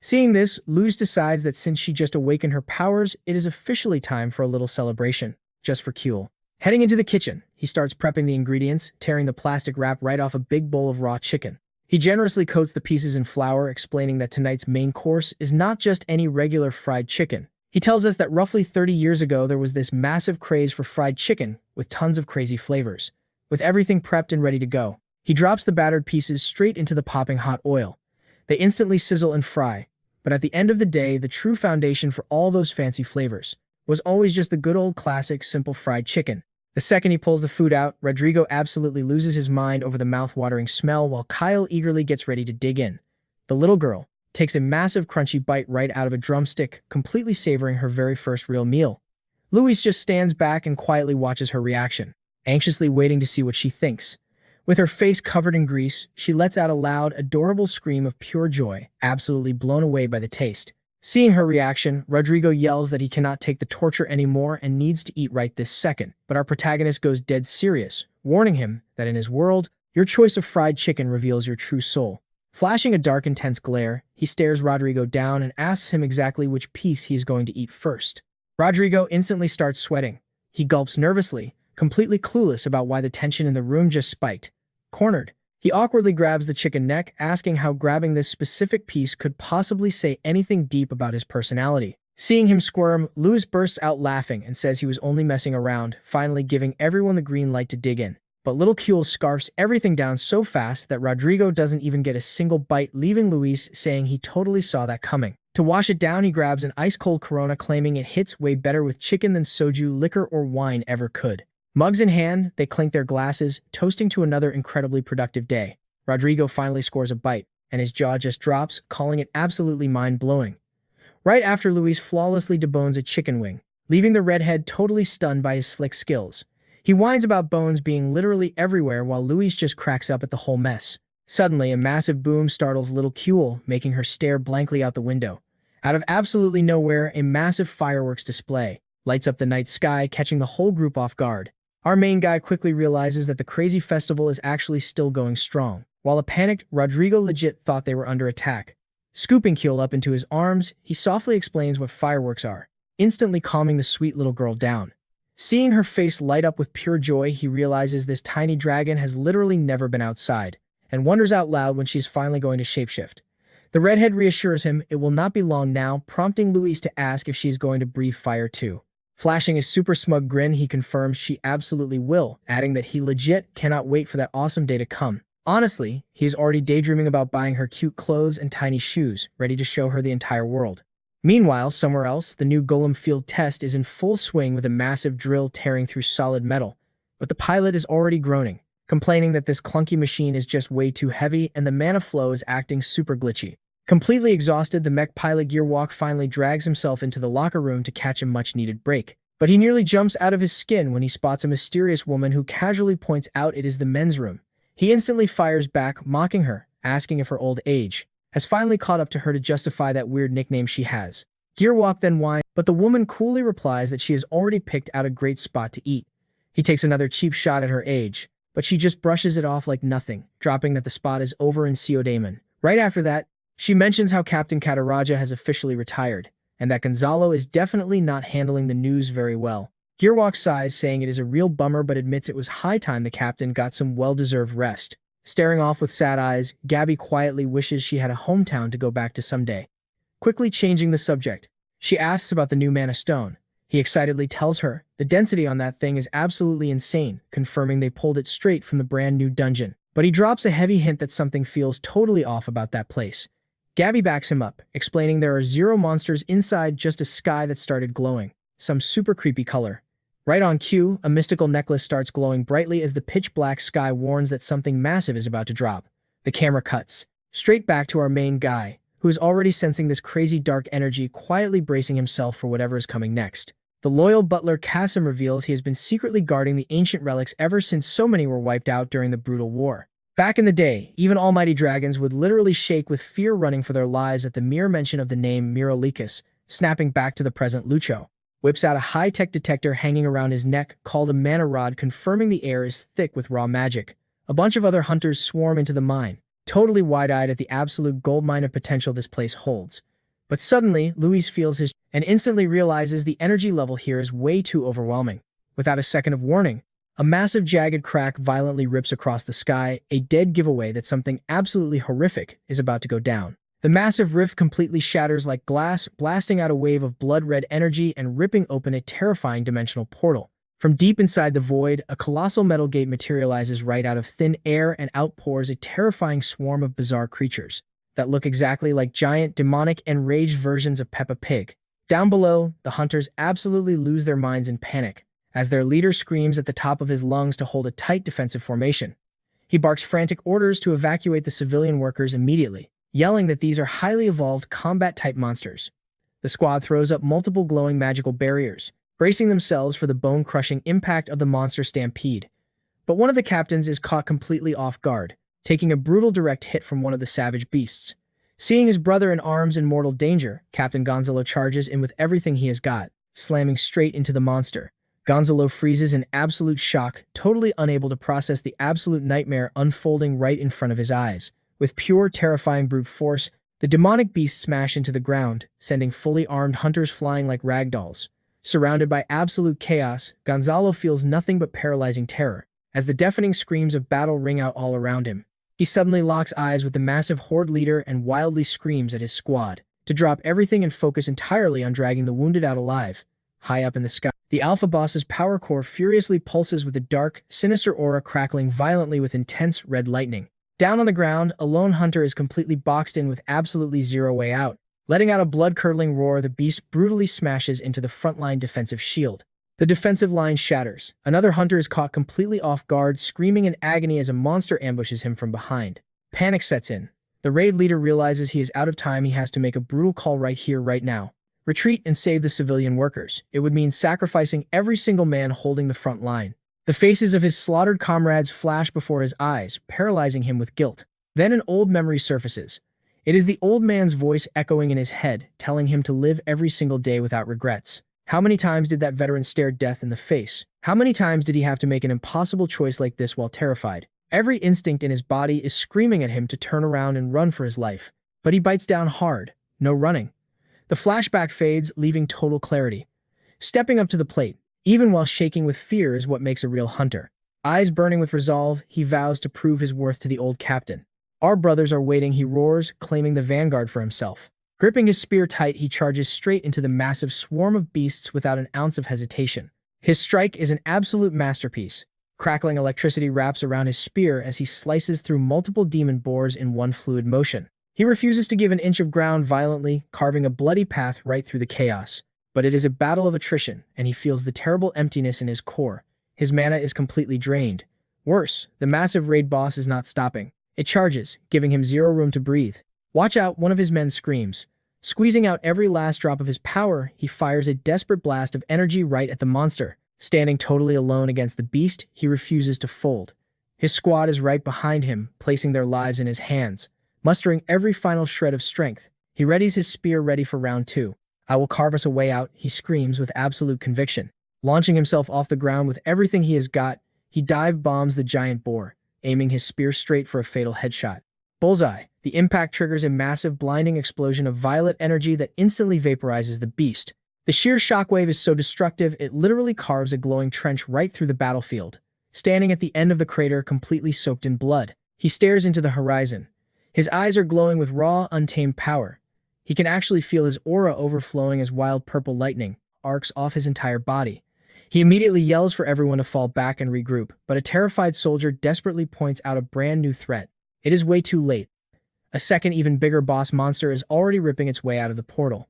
Seeing this, Luz decides that since she just awakened her powers, it is officially time for a little celebration, just for Kiel. Heading into the kitchen, he starts prepping the ingredients, tearing the plastic wrap right off a big bowl of raw chicken. He generously coats the pieces in flour, explaining that tonight's main course is not just any regular fried chicken. He tells us that roughly 30 years ago there was this massive craze for fried chicken with tons of crazy flavors. With everything prepped and ready to go, he drops the battered pieces straight into the popping hot oil. They instantly sizzle and fry, but at the end of the day, the true foundation for all those fancy flavors was always just the good old classic simple fried chicken. The second he pulls the food out, Rodrigo absolutely loses his mind over the mouth-watering smell while Kyle eagerly gets ready to dig in. The little girl takes a massive crunchy bite right out of a drumstick, completely savoring her very first real meal. Louise just stands back and quietly watches her reaction, anxiously waiting to see what she thinks. With her face covered in grease, she lets out a loud, adorable scream of pure joy, absolutely blown away by the taste. Seeing her reaction, Rodrigo yells that he cannot take the torture anymore and needs to eat right this second. But our protagonist goes dead serious, warning him that in his world, your choice of fried chicken reveals your true soul. Flashing a dark, intense glare, he stares Rodrigo down and asks him exactly which piece he is going to eat first. Rodrigo instantly starts sweating. He gulps nervously, completely clueless about why the tension in the room just spiked. Cornered, he awkwardly grabs the chicken neck, asking how grabbing this specific piece could possibly say anything deep about his personality. Seeing him squirm, Louis bursts out laughing and says he was only messing around, finally giving everyone the green light to dig in. But little Kuel scarfs everything down so fast that Rodrigo doesn't even get a single bite, leaving Luis saying he totally saw that coming. To wash it down, he grabs an ice-cold Corona, claiming it hits way better with chicken than soju, liquor, or wine ever could. Mugs in hand, they clink their glasses, toasting to another incredibly productive day. Rodrigo finally scores a bite, and his jaw just drops, calling it absolutely mind-blowing. Right after Luis flawlessly debones a chicken wing, leaving the redhead totally stunned by his slick skills. He whines about bones being literally everywhere while Luis just cracks up at the whole mess. Suddenly, a massive boom startles little Kuel, making her stare blankly out the window. Out of absolutely nowhere, a massive fireworks display lights up the night sky, catching the whole group off guard. Our main guy quickly realizes that the crazy festival is actually still going strong. While a panicked Rodrigo legit thought they were under attack. Scooping Kuel up into his arms, he softly explains what fireworks are, instantly calming the sweet little girl down. Seeing her face light up with pure joy, he realizes this tiny dragon has literally never been outside, and wonders out loud when she's finally going to shapeshift. The redhead reassures him it will not be long now, prompting Louise to ask if she's going to breathe fire too. Flashing a super smug grin, he confirms she absolutely will, adding that he legit cannot wait for that awesome day to come. Honestly, he is already daydreaming about buying her cute clothes and tiny shoes, ready to show her the entire world. Meanwhile, somewhere else, the new Golem field test is in full swing with a massive drill tearing through solid metal. But the pilot is already groaning, complaining that this clunky machine is just way too heavy and the mana flow is acting super glitchy. Completely exhausted, the mech pilot Gearwalk finally drags himself into the locker room to catch a much-needed break. But he nearly jumps out of his skin when he spots a mysterious woman who casually points out it is the men's room. He instantly fires back, mocking her, asking if her old age has finally caught up to her to justify that weird nickname she has. Gearwalk then whines, but the woman coolly replies that she has already picked out a great spot to eat. He takes another cheap shot at her age, but she just brushes it off like nothing, dropping that the spot is over in Daemon. Right after that, she mentions how Captain Cataraja has officially retired, and that Gonzalo is definitely not handling the news very well. Gearwalk sighs, saying it is a real bummer, but admits it was high time the captain got some well-deserved rest. Staring off with sad eyes, Gabby quietly wishes she had a hometown to go back to someday. Quickly changing the subject, she asks about the new Mana Stone. He excitedly tells her the density on that thing is absolutely insane, confirming they pulled it straight from the brand new dungeon. But he drops a heavy hint that something feels totally off about that place. Gabby backs him up, explaining there are zero monsters inside, just a sky that started glowing. Some super creepy color. Right on cue, a mystical necklace starts glowing brightly as the pitch-black sky warns that something massive is about to drop. The camera cuts straight back to our main guy, who is already sensing this crazy dark energy, quietly bracing himself for whatever is coming next. The loyal butler Kasim reveals he has been secretly guarding the ancient relics ever since so many were wiped out during the brutal war. Back in the day, even almighty dragons would literally shake with fear, running for their lives at the mere mention of the name Mirolikus, Snapping back to the present, Lucho whips out a high-tech detector hanging around his neck called a mana rod, confirming the air is thick with raw magic. A bunch of other hunters swarm into the mine, totally wide-eyed at the absolute goldmine of potential this place holds. But suddenly, Luis feels his and instantly realizes the energy level here is way too overwhelming. Without a second of warning, a massive jagged crack violently rips across the sky, a dead giveaway that something absolutely horrific is about to go down. The massive rift completely shatters like glass, blasting out a wave of blood-red energy and ripping open a terrifying dimensional portal. From deep inside the void, a colossal metal gate materializes right out of thin air and outpours a terrifying swarm of bizarre creatures that look exactly like giant, demonic, enraged versions of Peppa Pig. Down below, the hunters absolutely lose their minds in panic, as their leader screams at the top of his lungs to hold a tight defensive formation. He barks frantic orders to evacuate the civilian workers immediately, yelling that these are highly evolved combat-type monsters. The squad throws up multiple glowing magical barriers, bracing themselves for the bone-crushing impact of the monster stampede. But one of the captains is caught completely off guard, taking a brutal direct hit from one of the savage beasts. Seeing his brother in arms in mortal danger, Captain Gonzalo charges in with everything he has got, slamming straight into the monster. Gonzalo freezes in absolute shock, totally unable to process the absolute nightmare unfolding right in front of his eyes. With pure, terrifying brute force, the demonic beasts smash into the ground, sending fully armed hunters flying like ragdolls. Surrounded by absolute chaos, Gonzalo feels nothing but paralyzing terror, as the deafening screams of battle ring out all around him. He suddenly locks eyes with the massive horde leader and wildly screams at his squad to drop everything and focus entirely on dragging the wounded out alive. High up in the sky, the Alpha Boss's power core furiously pulses with a dark, sinister aura crackling violently with intense red lightning. Down on the ground, a lone hunter is completely boxed in with absolutely zero way out. Letting out a blood-curdling roar, the beast brutally smashes into the frontline defensive shield. The defensive line shatters. Another hunter is caught completely off guard, screaming in agony as a monster ambushes him from behind. Panic sets in. The raid leader realizes he is out of time. He has to make a brutal call right here, right now. Retreat and save the civilian workers. It would mean sacrificing every single man holding the front line. The faces of his slaughtered comrades flash before his eyes, paralyzing him with guilt. Then an old memory surfaces. It is the old man's voice echoing in his head, telling him to live every single day without regrets. How many times did that veteran stare death in the face? How many times did he have to make an impossible choice like this while terrified? Every instinct in his body is screaming at him to turn around and run for his life. But he bites down hard. No running. The flashback fades, leaving total clarity. Stepping up to the plate, even while shaking with fear, is what makes a real hunter. Eyes burning with resolve, he vows to prove his worth to the old captain. Our brothers are waiting, he roars, claiming the vanguard for himself. Gripping his spear tight, he charges straight into the massive swarm of beasts without an ounce of hesitation. His strike is an absolute masterpiece. Crackling electricity wraps around his spear as he slices through multiple demon boars in one fluid motion. He refuses to give an inch of ground, violently carving a bloody path right through the chaos. But it is a battle of attrition, and he feels the terrible emptiness in his core. His mana is completely drained. Worse, the massive raid boss is not stopping. It charges, giving him zero room to breathe. Watch out, one of his men screams. Squeezing out every last drop of his power, he fires a desperate blast of energy right at the monster. Standing totally alone against the beast, he refuses to fold. His squad is right behind him, placing their lives in his hands. Mustering every final shred of strength, he readies his spear, ready for round 2. I will carve us a way out, he screams with absolute conviction. Launching himself off the ground with everything he has got, he dive bombs the giant boar, aiming his spear straight for a fatal headshot. Bullseye. The impact triggers a massive, blinding explosion of violet energy that instantly vaporizes the beast. The sheer shockwave is so destructive, it literally carves a glowing trench right through the battlefield. Standing at the end of the crater, completely soaked in blood, he stares into the horizon. His eyes are glowing with raw, untamed power. He can actually feel his aura overflowing as wild purple lightning arcs off his entire body. He immediately yells for everyone to fall back and regroup, but a terrified soldier desperately points out a brand new threat. It is way too late. A second, even bigger boss monster is already ripping its way out of the portal.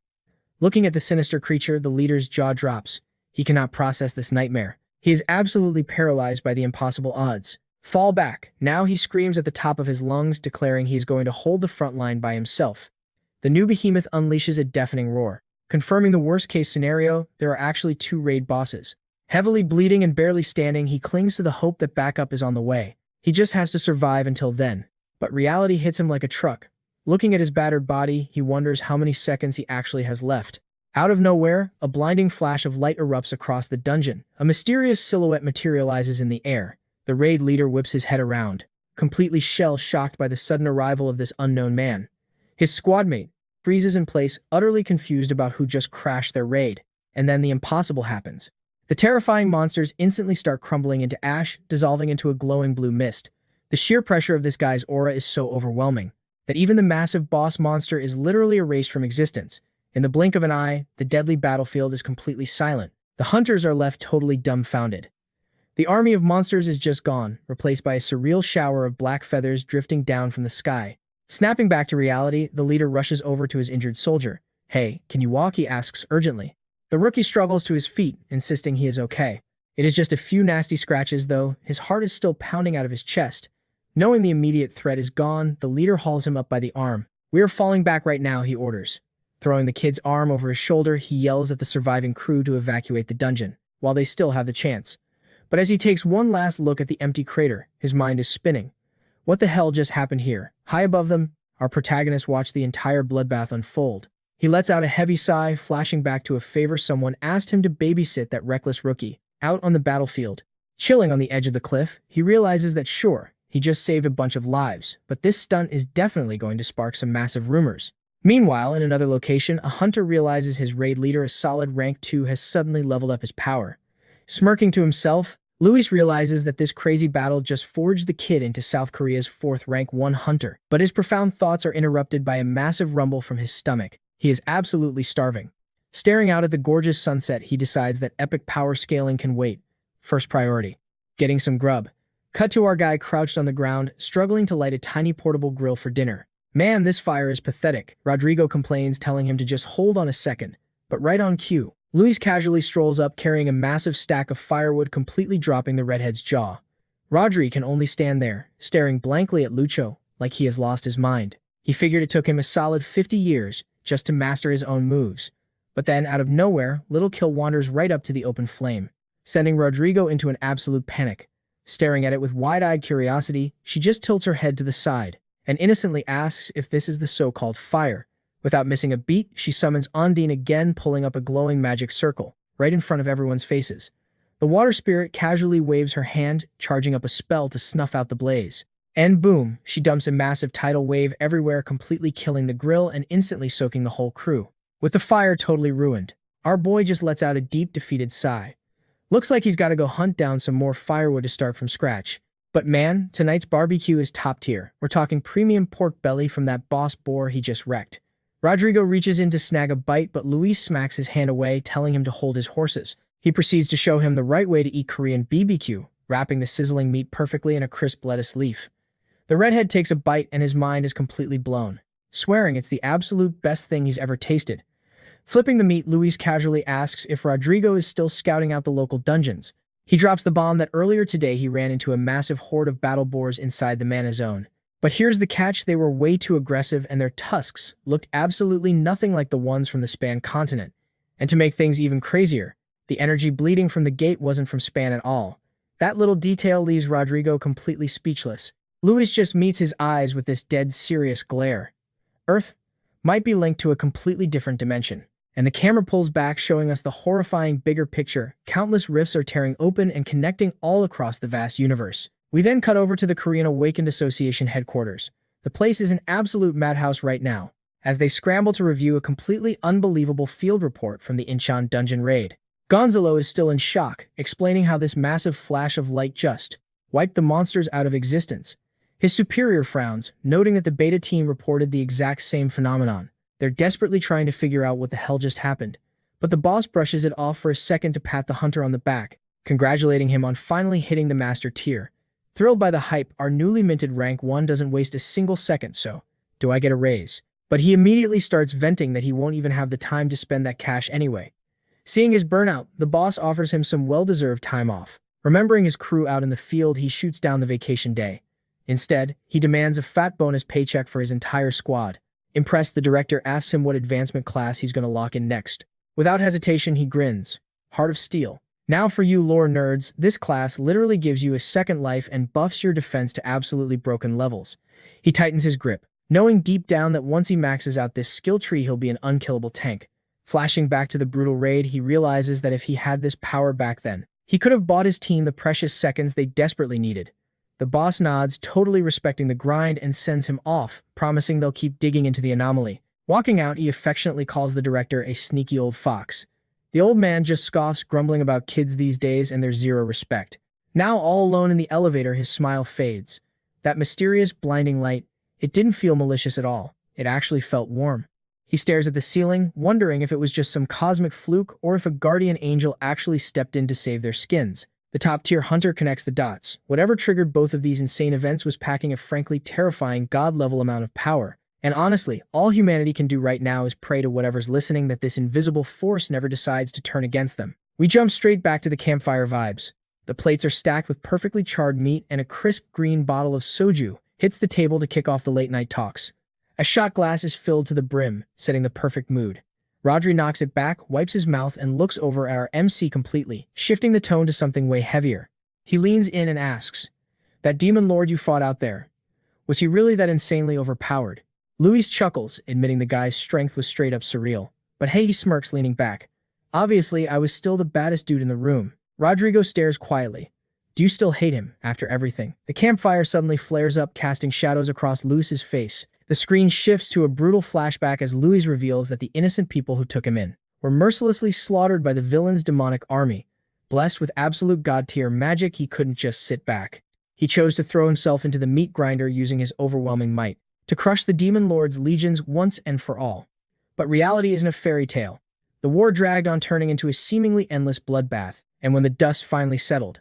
Looking at the sinister creature, the leader's jaw drops. He cannot process this nightmare. He is absolutely paralyzed by the impossible odds. Fall back. Now he screams at the top of his lungs, declaring he is going to hold the front line by himself. The new behemoth unleashes a deafening roar. Confirming the worst-case scenario, there are actually 2 raid bosses. Heavily bleeding and barely standing, he clings to the hope that backup is on the way. He just has to survive until then. But reality hits him like a truck. Looking at his battered body, he wonders how many seconds he actually has left. Out of nowhere, a blinding flash of light erupts across the dungeon. A mysterious silhouette materializes in the air. The raid leader whips his head around, completely shell-shocked by the sudden arrival of this unknown man. His squadmate freezes in place, utterly confused about who just crashed their raid. And then the impossible happens. The terrifying monsters instantly start crumbling into ash, dissolving into a glowing blue mist. The sheer pressure of this guy's aura is so overwhelming that even the massive boss monster is literally erased from existence. In the blink of an eye, the deadly battlefield is completely silent. The hunters are left totally dumbfounded. The army of monsters is just gone, replaced by a surreal shower of black feathers drifting down from the sky. Snapping back to reality, the leader rushes over to his injured soldier. "Hey, can you walk?" he asks urgently. The rookie struggles to his feet, insisting he is okay. It is just a few nasty scratches, though. His heart is still pounding out of his chest. Knowing the immediate threat is gone, the leader hauls him up by the arm. "We are falling back right now," he orders. Throwing the kid's arm over his shoulder, he yells at the surviving crew to evacuate the dungeon, while they still have the chance. But as he takes one last look at the empty crater, his mind is spinning. What the hell just happened here? High above them, our protagonist watched the entire bloodbath unfold. He lets out a heavy sigh, flashing back to a favor someone asked him to babysit that reckless rookie. Out on the battlefield, chilling on the edge of the cliff, he realizes that sure, he just saved a bunch of lives, but this stunt is definitely going to spark some massive rumors. Meanwhile, in another location, a hunter realizes his raid leader, a solid rank 2, has suddenly leveled up his power. Smirking to himself, Luis realizes that this crazy battle just forged the kid into South Korea's 4th rank 1 hunter, but his profound thoughts are interrupted by a massive rumble from his stomach. He is absolutely starving. Staring out at the gorgeous sunset, he decides that epic power scaling can wait. First priority, getting some grub. Cut to our guy crouched on the ground, struggling to light a tiny portable grill for dinner. "Man, this fire is pathetic," Rodrigo complains, telling him to just hold on a second. But right on cue, Luis casually strolls up carrying a massive stack of firewood, completely dropping the redhead's jaw. Rodri can only stand there, staring blankly at Lucho, like he has lost his mind. He figured it took him a solid 50 years just to master his own moves. But then, out of nowhere, Little Kill wanders right up to the open flame, sending Rodrigo into an absolute panic. Staring at it with wide-eyed curiosity, she just tilts her head to the side and innocently asks if this is the so-called fire. Without missing a beat, she summons Ondine again, pulling up a glowing magic circle, right in front of everyone's faces. The water spirit casually waves her hand, charging up a spell to snuff out the blaze. And boom, she dumps a massive tidal wave everywhere, completely killing the grill and instantly soaking the whole crew. With the fire totally ruined, our boy just lets out a deep, defeated sigh. Looks like he's got to go hunt down some more firewood to start from scratch. But man, tonight's barbecue is top tier. We're talking premium pork belly from that boss boar he just wrecked. Rodrigo reaches in to snag a bite, but Luis smacks his hand away, telling him to hold his horses. He proceeds to show him the right way to eat Korean BBQ, wrapping the sizzling meat perfectly in a crisp lettuce leaf. The redhead takes a bite and his mind is completely blown, swearing it's the absolute best thing he's ever tasted. Flipping the meat, Luis casually asks if Rodrigo is still scouting out the local dungeons. He drops the bomb that earlier today he ran into a massive horde of battle boars inside the mana zone. But here's the catch: they were way too aggressive and their tusks looked absolutely nothing like the ones from the Span continent. And to make things even crazier, the energy bleeding from the gate wasn't from Span at all. That little detail leaves Rodrigo completely speechless. Luis just meets his eyes with this dead serious glare. Earth might be linked to a completely different dimension. And the camera pulls back, showing us the horrifying bigger picture. Countless rifts are tearing open and connecting all across the vast universe. We then cut over to the Korean Awakened Association headquarters. The place is an absolute madhouse right now, as they scramble to review a completely unbelievable field report from the Incheon dungeon raid. Gonzalo is still in shock, explaining how this massive flash of light just wiped the monsters out of existence. His superior frowns, noting that the beta team reported the exact same phenomenon. They're desperately trying to figure out what the hell just happened. But the boss brushes it off for a second to pat the hunter on the back, congratulating him on finally hitting the master tier. Thrilled by the hype, our newly minted rank 1 doesn't waste a single second, so do I get a raise? But he immediately starts venting that he won't even have the time to spend that cash anyway. Seeing his burnout, the boss offers him some well-deserved time off. Remembering his crew out in the field, he shoots down the vacation day. Instead, he demands a fat bonus paycheck for his entire squad. Impressed, the director asks him what advancement class he's going to lock in next. Without hesitation, he grins. Heart of Steel. Now for you lore nerds, this class literally gives you a second life and buffs your defense to absolutely broken levels. He tightens his grip, knowing deep down that once he maxes out this skill tree, he'll be an unkillable tank. Flashing back to the brutal raid, he realizes that if he had this power back then, he could have bought his team the precious seconds they desperately needed. The boss nods, totally respecting the grind, and sends him off, promising they'll keep digging into the anomaly. Walking out, he affectionately calls the director a sneaky old fox. The old man just scoffs, grumbling about kids these days and their zero respect. Now, all alone in the elevator, his smile fades. That mysterious, blinding light, it didn't feel malicious at all. It actually felt warm. He stares at the ceiling, wondering if it was just some cosmic fluke or if a guardian angel actually stepped in to save their skins. The top-tier hunter connects the dots. Whatever triggered both of these insane events was packing a frankly terrifying god-level amount of power. And honestly, all humanity can do right now is pray to whatever's listening that this invisible force never decides to turn against them. We jump straight back to the campfire vibes. The plates are stacked with perfectly charred meat, and a crisp green bottle of soju hits the table to kick off the late-night talks. A shot glass is filled to the brim, setting the perfect mood. Rodri knocks it back, wipes his mouth, and looks over at our MC completely, shifting the tone to something way heavier. He leans in and asks, "That demon lord you fought out there, was he really that insanely overpowered?" Luis chuckles, admitting the guy's strength was straight up surreal. But hey, he smirks, leaning back. "Obviously, I was still the baddest dude in the room." Rodrigo stares quietly. "Do you still hate him, after everything?" The campfire suddenly flares up, casting shadows across Luis's face. The screen shifts to a brutal flashback as Luis reveals that the innocent people who took him in were mercilessly slaughtered by the villain's demonic army. Blessed with absolute god-tier magic, he couldn't just sit back. He chose to throw himself into the meat grinder using his overwhelming might to crush the demon lord's legions once and for all. But reality isn't a fairy tale. The war dragged on, turning into a seemingly endless bloodbath, and when the dust finally settled,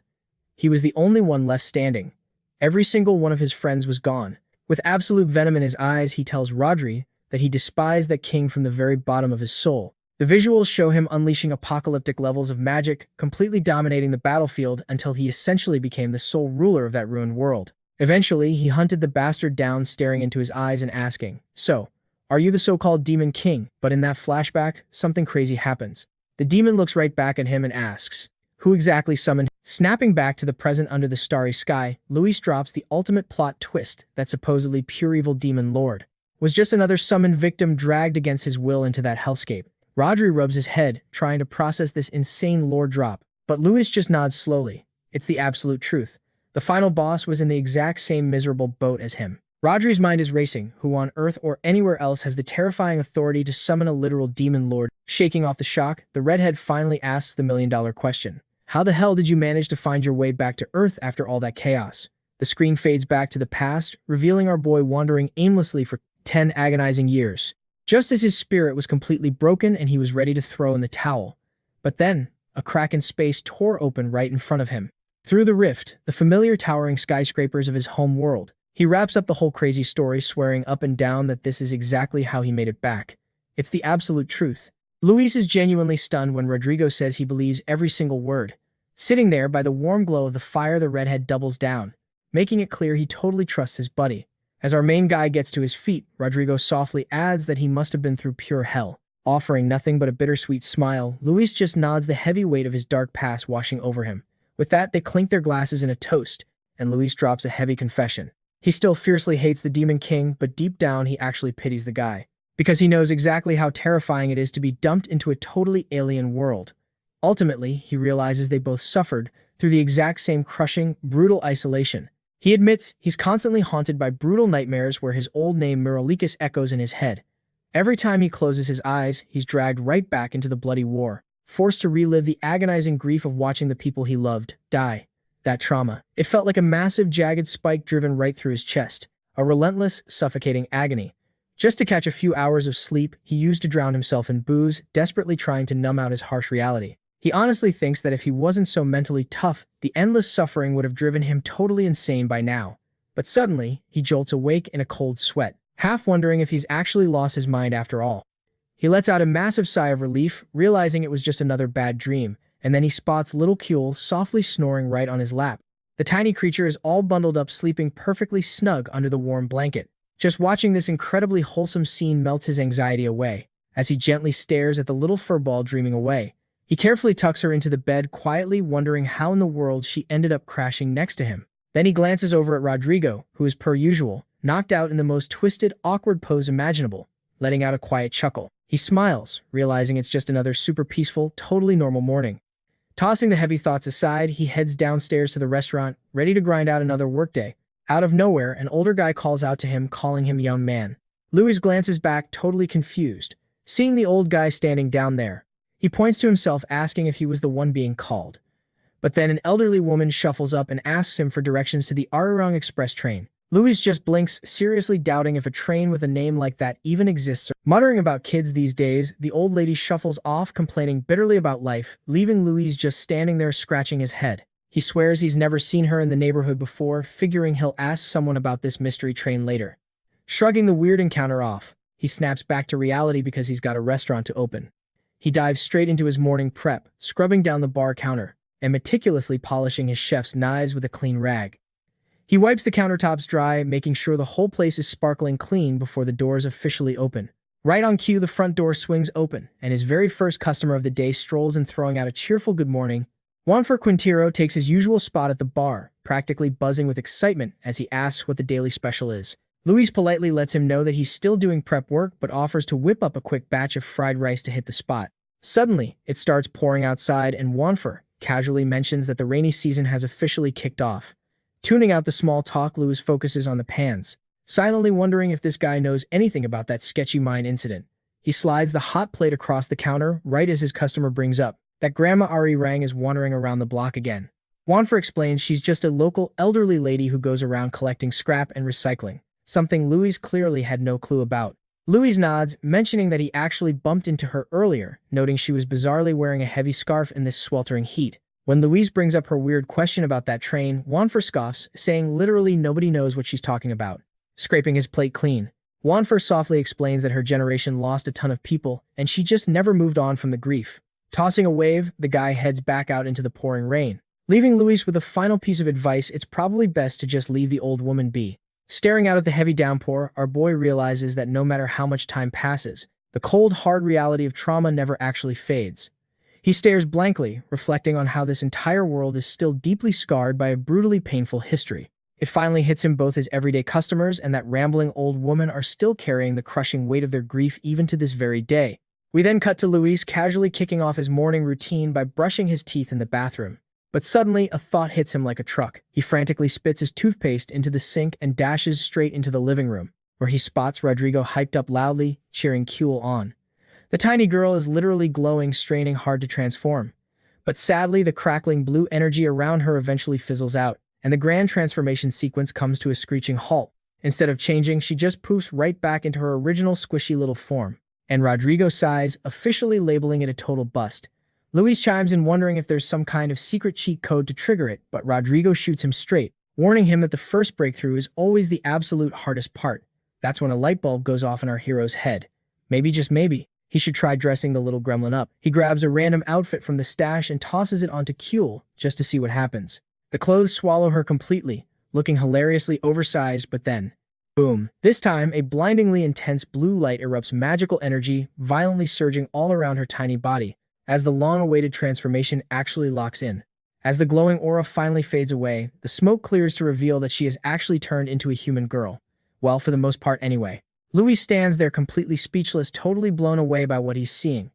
he was the only one left standing. Every single one of his friends was gone. With absolute venom in his eyes, he tells Rodri that he despised that king from the very bottom of his soul. The visuals show him unleashing apocalyptic levels of magic, completely dominating the battlefield until he essentially became the sole ruler of that ruined world. Eventually, he hunted the bastard down, staring into his eyes and asking, "So, are you the so-called demon king?" But in that flashback, something crazy happens. The demon looks right back at him and asks, "Who exactly summoned?" Snapping back to the present under the starry sky, Luis drops the ultimate plot twist that supposedly pure evil demon lord was just another summoned victim dragged against his will into that hellscape. Rodri rubs his head, trying to process this insane lore drop, but Luis just nods slowly. It's the absolute truth. The final boss was in the exact same miserable boat as him. Rodri's mind is racing. Who on Earth or anywhere else has the terrifying authority to summon a literal demon lord? Shaking off the shock, the redhead finally asks the million-dollar question. "How the hell did you manage to find your way back to Earth after all that chaos?" The screen fades back to the past, revealing our boy wandering aimlessly for 10 agonizing years, just as his spirit was completely broken and he was ready to throw in the towel. But then, a crack in space tore open right in front of him. Through the rift, the familiar towering skyscrapers of his home world. He wraps up the whole crazy story, swearing up and down that this is exactly how he made it back. It's the absolute truth. Luis is genuinely stunned when Rodrigo says he believes every single word. Sitting there by the warm glow of the fire, the redhead doubles down, making it clear he totally trusts his buddy. As our main guy gets to his feet, Rodrigo softly adds that he must have been through pure hell. Offering nothing but a bittersweet smile, Luis just nods, the heavy weight of his dark past washing over him. With that, they clink their glasses in a toast, and Luis drops a heavy confession. He still fiercely hates the Demon King, but deep down he actually pities the guy, because he knows exactly how terrifying it is to be dumped into a totally alien world. Ultimately, he realizes they both suffered through the exact same crushing, brutal isolation. He admits he's constantly haunted by brutal nightmares where his old name Mirolikus echoes in his head. Every time he closes his eyes, he's dragged right back into the bloody war, forced to relive the agonizing grief of watching the people he loved die. That trauma. It felt like a massive, jagged spike driven right through his chest, a relentless, suffocating agony. Just to catch a few hours of sleep, he used to drown himself in booze, desperately trying to numb out his harsh reality. He honestly thinks that if he wasn't so mentally tough, the endless suffering would have driven him totally insane by now. But suddenly, he jolts awake in a cold sweat, half wondering if he's actually lost his mind after all. He lets out a massive sigh of relief, realizing it was just another bad dream, and then he spots little Kuel softly snoring right on his lap. The tiny creature is all bundled up, sleeping perfectly snug under the warm blanket. Just watching this incredibly wholesome scene melts his anxiety away, as he gently stares at the little furball dreaming away. He carefully tucks her into the bed, quietly wondering how in the world she ended up crashing next to him. Then he glances over at Rodrigo, who is per usual, knocked out in the most twisted, awkward pose imaginable, letting out a quiet chuckle. He smiles, realizing it's just another super peaceful, totally normal morning. Tossing the heavy thoughts aside, he heads downstairs to the restaurant, ready to grind out another workday. Out of nowhere, an older guy calls out to him, calling him young man. Louis glances back, totally confused, seeing the old guy standing down there. He points to himself, asking if he was the one being called. But then an elderly woman shuffles up and asks him for directions to the Arurung Express train. Louis just blinks, seriously doubting if a train with a name like that even exists. Muttering about kids these days, the old lady shuffles off, complaining bitterly about life, leaving Louis just standing there scratching his head. He swears he's never seen her in the neighborhood before, figuring he'll ask someone about this mystery train later. Shrugging the weird encounter off, he snaps back to reality because he's got a restaurant to open. He dives straight into his morning prep, scrubbing down the bar counter and meticulously polishing his chef's knives with a clean rag. He wipes the countertops dry, making sure the whole place is sparkling clean before the doors officially open. Right on cue, the front door swings open, and his very first customer of the day strolls in, throwing out a cheerful good morning. Juanfer Quintero takes his usual spot at the bar, practically buzzing with excitement as he asks what the daily special is. Luis politely lets him know that he's still doing prep work, but offers to whip up a quick batch of fried rice to hit the spot. Suddenly, it starts pouring outside, and Juanfer casually mentions that the rainy season has officially kicked off. Tuning out the small talk, Louis focuses on the pans, silently wondering if this guy knows anything about that sketchy mine incident. He slides the hot plate across the counter right as his customer brings up that Grandma Ari Rang is wandering around the block again. Juanfer explains she's just a local elderly lady who goes around collecting scrap and recycling, something Louis clearly had no clue about. Louis nods, mentioning that he actually bumped into her earlier, noting she was bizarrely wearing a heavy scarf in this sweltering heat. When Louise brings up her weird question about that train, Juanfer scoffs, saying literally nobody knows what she's talking about. Scraping his plate clean, Juanfer softly explains that her generation lost a ton of people, and she just never moved on from the grief. Tossing a wave, the guy heads back out into the pouring rain, leaving Louise with a final piece of advice: it's probably best to just leave the old woman be. Staring out at the heavy downpour, our boy realizes that no matter how much time passes, the cold, hard reality of trauma never actually fades. He stares blankly, reflecting on how this entire world is still deeply scarred by a brutally painful history. It finally hits him both his everyday customers and that rambling old woman are still carrying the crushing weight of their grief even to this very day. We then cut to Luis casually kicking off his morning routine by brushing his teeth in the bathroom. But suddenly, a thought hits him like a truck. He frantically spits his toothpaste into the sink and dashes straight into the living room, where he spots Rodrigo hyped up loudly, cheering Kuel on. The tiny girl is literally glowing, straining hard to transform. But sadly, the crackling blue energy around her eventually fizzles out, and the grand transformation sequence comes to a screeching halt. Instead of changing, she just poofs right back into her original squishy little form. And Rodrigo sighs, officially labeling it a total bust. Luis chimes in, wondering if there's some kind of secret cheat code to trigger it, but Rodrigo shoots him straight, warning him that the first breakthrough is always the absolute hardest part. That's when a light bulb goes off in our hero's head. Maybe, just maybe, he should try dressing the little gremlin up. He grabs a random outfit from the stash and tosses it onto Kuel, just to see what happens. The clothes swallow her completely, looking hilariously oversized, but then, boom. This time, a blindingly intense blue light erupts magical energy, violently surging all around her tiny body, as the long-awaited transformation actually locks in. As the glowing aura finally fades away, the smoke clears to reveal that she has actually turned into a human girl. Well, for the most part anyway. Louis stands there completely speechless, totally blown away by what he's seeing.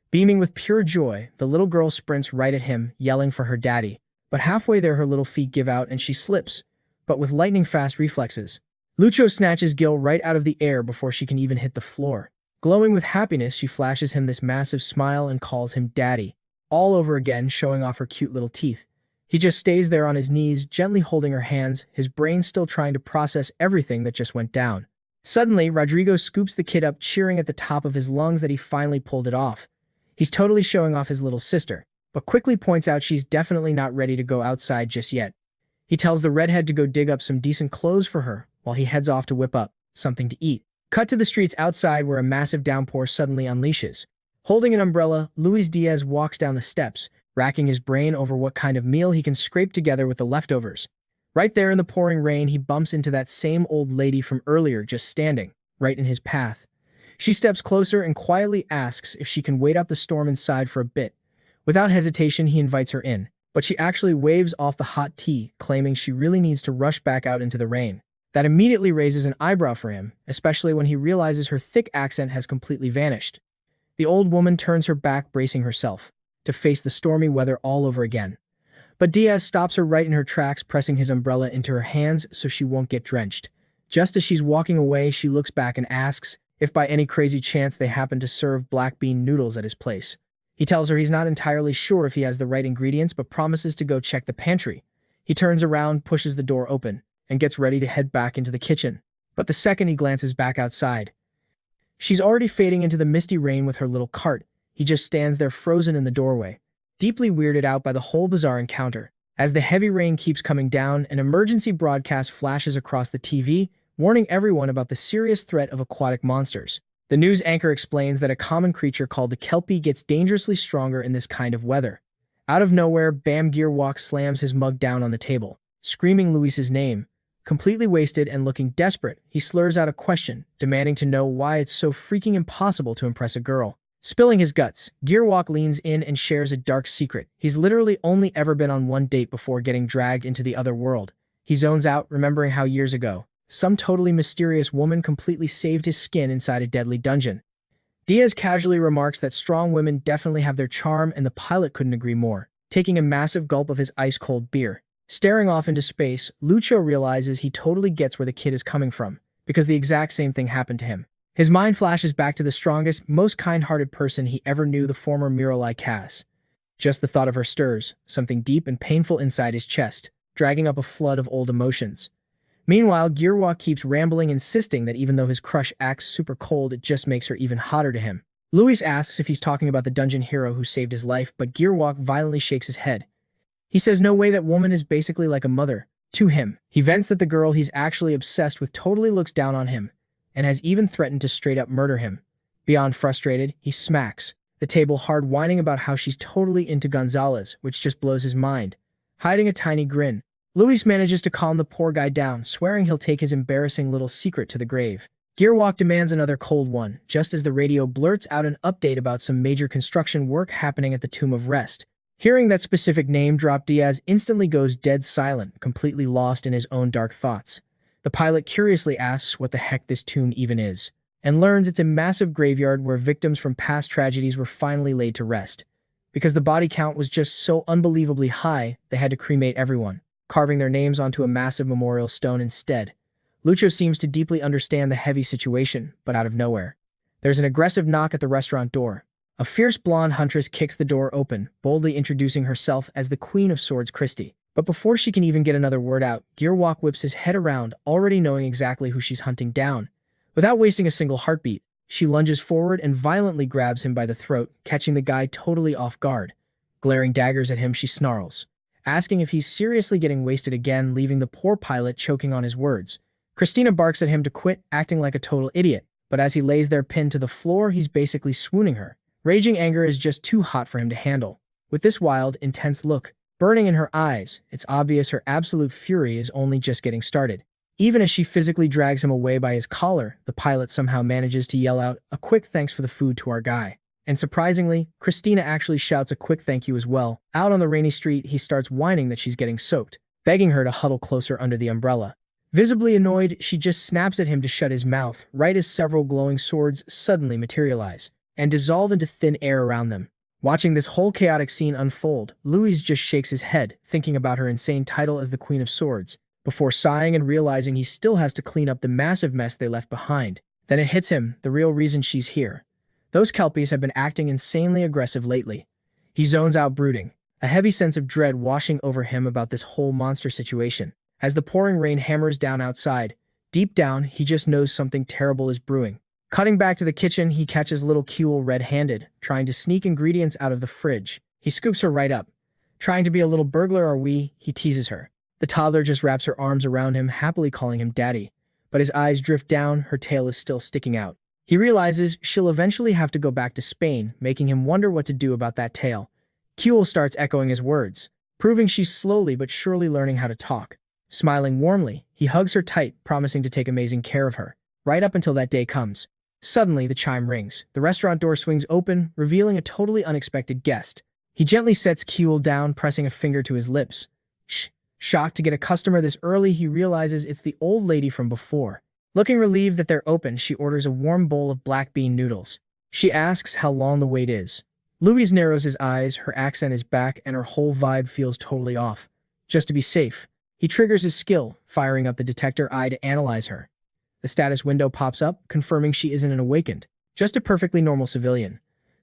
Beaming with pure joy, the little girl sprints right at him, yelling for her daddy. But halfway there, her little feet give out and she slips, but with lightning-fast reflexes. Lucho snatches Gil right out of the air before she can even hit the floor. Glowing with happiness, she flashes him this massive smile and calls him daddy, all over again, showing off her cute little teeth. He just stays there on his knees, gently holding her hands, his brain still trying to process everything that just went down. Suddenly, Rodrigo scoops the kid up, cheering at the top of his lungs that he finally pulled it off. He's totally showing off his little sister, but quickly points out she's definitely not ready to go outside just yet. He tells the redhead to go dig up some decent clothes for her, while he heads off to whip up something to eat. Cut to the streets outside, where a massive downpour suddenly unleashes. Holding an umbrella, Luis Diaz walks down the steps, racking his brain over what kind of meal he can scrape together with the leftovers. Right there in the pouring rain, he bumps into that same old lady from earlier, just standing right in his path. She steps closer and quietly asks if she can wait out the storm inside for a bit. Without hesitation, he invites her in, but she actually waves off the hot tea, claiming she really needs to rush back out into the rain. That immediately raises an eyebrow for him, especially when he realizes her thick accent has completely vanished. The old woman turns her back, bracing herself to face the stormy weather all over again. But Diaz stops her right in her tracks, pressing his umbrella into her hands so she won't get drenched. Just as she's walking away, she looks back and asks if by any crazy chance they happen to serve black bean noodles at his place. He tells her he's not entirely sure if he has the right ingredients, but promises to go check the pantry. He turns around, pushes the door open, and gets ready to head back into the kitchen. But the second he glances back outside, she's already fading into the misty rain with her little cart. He just stands there frozen in the doorway, deeply weirded out by the whole bizarre encounter. As the heavy rain keeps coming down, an emergency broadcast flashes across the TV, warning everyone about the serious threat of aquatic monsters. The news anchor explains that a common creature called the Kelpie gets dangerously stronger in this kind of weather. Out of nowhere, Bam Gearwalk slams his mug down on the table, screaming Luis's name. Completely wasted and looking desperate, he slurs out a question, demanding to know why it's so freaking impossible to impress a girl. Spilling his guts, Gearwalk leans in and shares a dark secret. He's literally only ever been on one date before getting dragged into the other world. He zones out, remembering how years ago, some totally mysterious woman completely saved his skin inside a deadly dungeon. Diaz casually remarks that strong women definitely have their charm, and the pilot couldn't agree more, taking a massive gulp of his ice-cold beer. Staring off into space, Lucho realizes he totally gets where the kid is coming from, because the exact same thing happened to him. His mind flashes back to the strongest, most kind-hearted person he ever knew, the former Miralai Cass. Just the thought of her stirs something deep and painful inside his chest, dragging up a flood of old emotions. Meanwhile, Gearwalk keeps rambling, insisting that even though his crush acts super cold, it just makes her even hotter to him. Luis asks if he's talking about the dungeon hero who saved his life, but Gearwalk violently shakes his head. He says no way, that woman is basically like a mother to him. He vents that the girl he's actually obsessed with totally looks down on him, and has even threatened to straight up murder him. Beyond frustrated, he smacks the table hard, whining about how she's totally into Gonzalez, which just blows his mind. Hiding a tiny grin, Luis manages to calm the poor guy down, swearing he'll take his embarrassing little secret to the grave. Gearwalk demands another cold one, just as the radio blurts out an update about some major construction work happening at the Tomb of Rest. Hearing that specific name drop, Diaz instantly goes dead silent, completely lost in his own dark thoughts. The pilot curiously asks what the heck this tomb even is, and learns it's a massive graveyard where victims from past tragedies were finally laid to rest. Because the body count was just so unbelievably high, they had to cremate everyone, carving their names onto a massive memorial stone instead. Lucho seems to deeply understand the heavy situation, but out of nowhere, there's an aggressive knock at the restaurant door. A fierce blonde huntress kicks the door open, boldly introducing herself as the Queen of Swords, Christie. But before she can even get another word out, Gearwalk whips his head around, already knowing exactly who she's hunting down. Without wasting a single heartbeat, she lunges forward and violently grabs him by the throat, catching the guy totally off guard. Glaring daggers at him, she snarls, asking if he's seriously getting wasted again, leaving the poor pilot choking on his words. Christina barks at him to quit, acting like a total idiot, but as he lays there pinned to the floor, he's basically swooning her. Raging anger is just too hot for him to handle. With this wild, intense look burning in her eyes, it's obvious her absolute fury is only just getting started. Even as she physically drags him away by his collar, the pilot somehow manages to yell out a quick thanks for the food to our guy. And surprisingly, Christina actually shouts a quick thank you as well. Out on the rainy street, he starts whining that she's getting soaked, begging her to huddle closer under the umbrella. Visibly annoyed, she just snaps at him to shut his mouth, right as several glowing swords suddenly materialize and dissolve into thin air around them. Watching this whole chaotic scene unfold, Luis just shakes his head, thinking about her insane title as the Queen of Swords, before sighing and realizing he still has to clean up the massive mess they left behind. Then it hits him, the real reason she's here. Those Kelpies have been acting insanely aggressive lately. He zones out, brooding, a heavy sense of dread washing over him about this whole monster situation. As the pouring rain hammers down outside, deep down, he just knows something terrible is brewing. Cutting back to the kitchen, he catches little Kuel red-handed, trying to sneak ingredients out of the fridge. He scoops her right up. Trying to be a little burglar, are we? He teases her. The toddler just wraps her arms around him, happily calling him daddy. But his eyes drift down, her tail is still sticking out. He realizes she'll eventually have to go back to Spain, making him wonder what to do about that tail. Kuel starts echoing his words, proving she's slowly but surely learning how to talk. Smiling warmly, he hugs her tight, promising to take amazing care of her, right up until that day comes. Suddenly, the chime rings. The restaurant door swings open, revealing a totally unexpected guest. He gently sets Kuel down, pressing a finger to his lips. Shocked to get a customer this early, he realizes it's the old lady from before. Looking relieved that they're open, she orders a warm bowl of black bean noodles. She asks how long the wait is. Louis narrows his eyes, her accent is back, and her whole vibe feels totally off. Just to be safe, he triggers his skill, firing up the detector eye to analyze her. The status window pops up, confirming she isn't an awakened, just a perfectly normal civilian.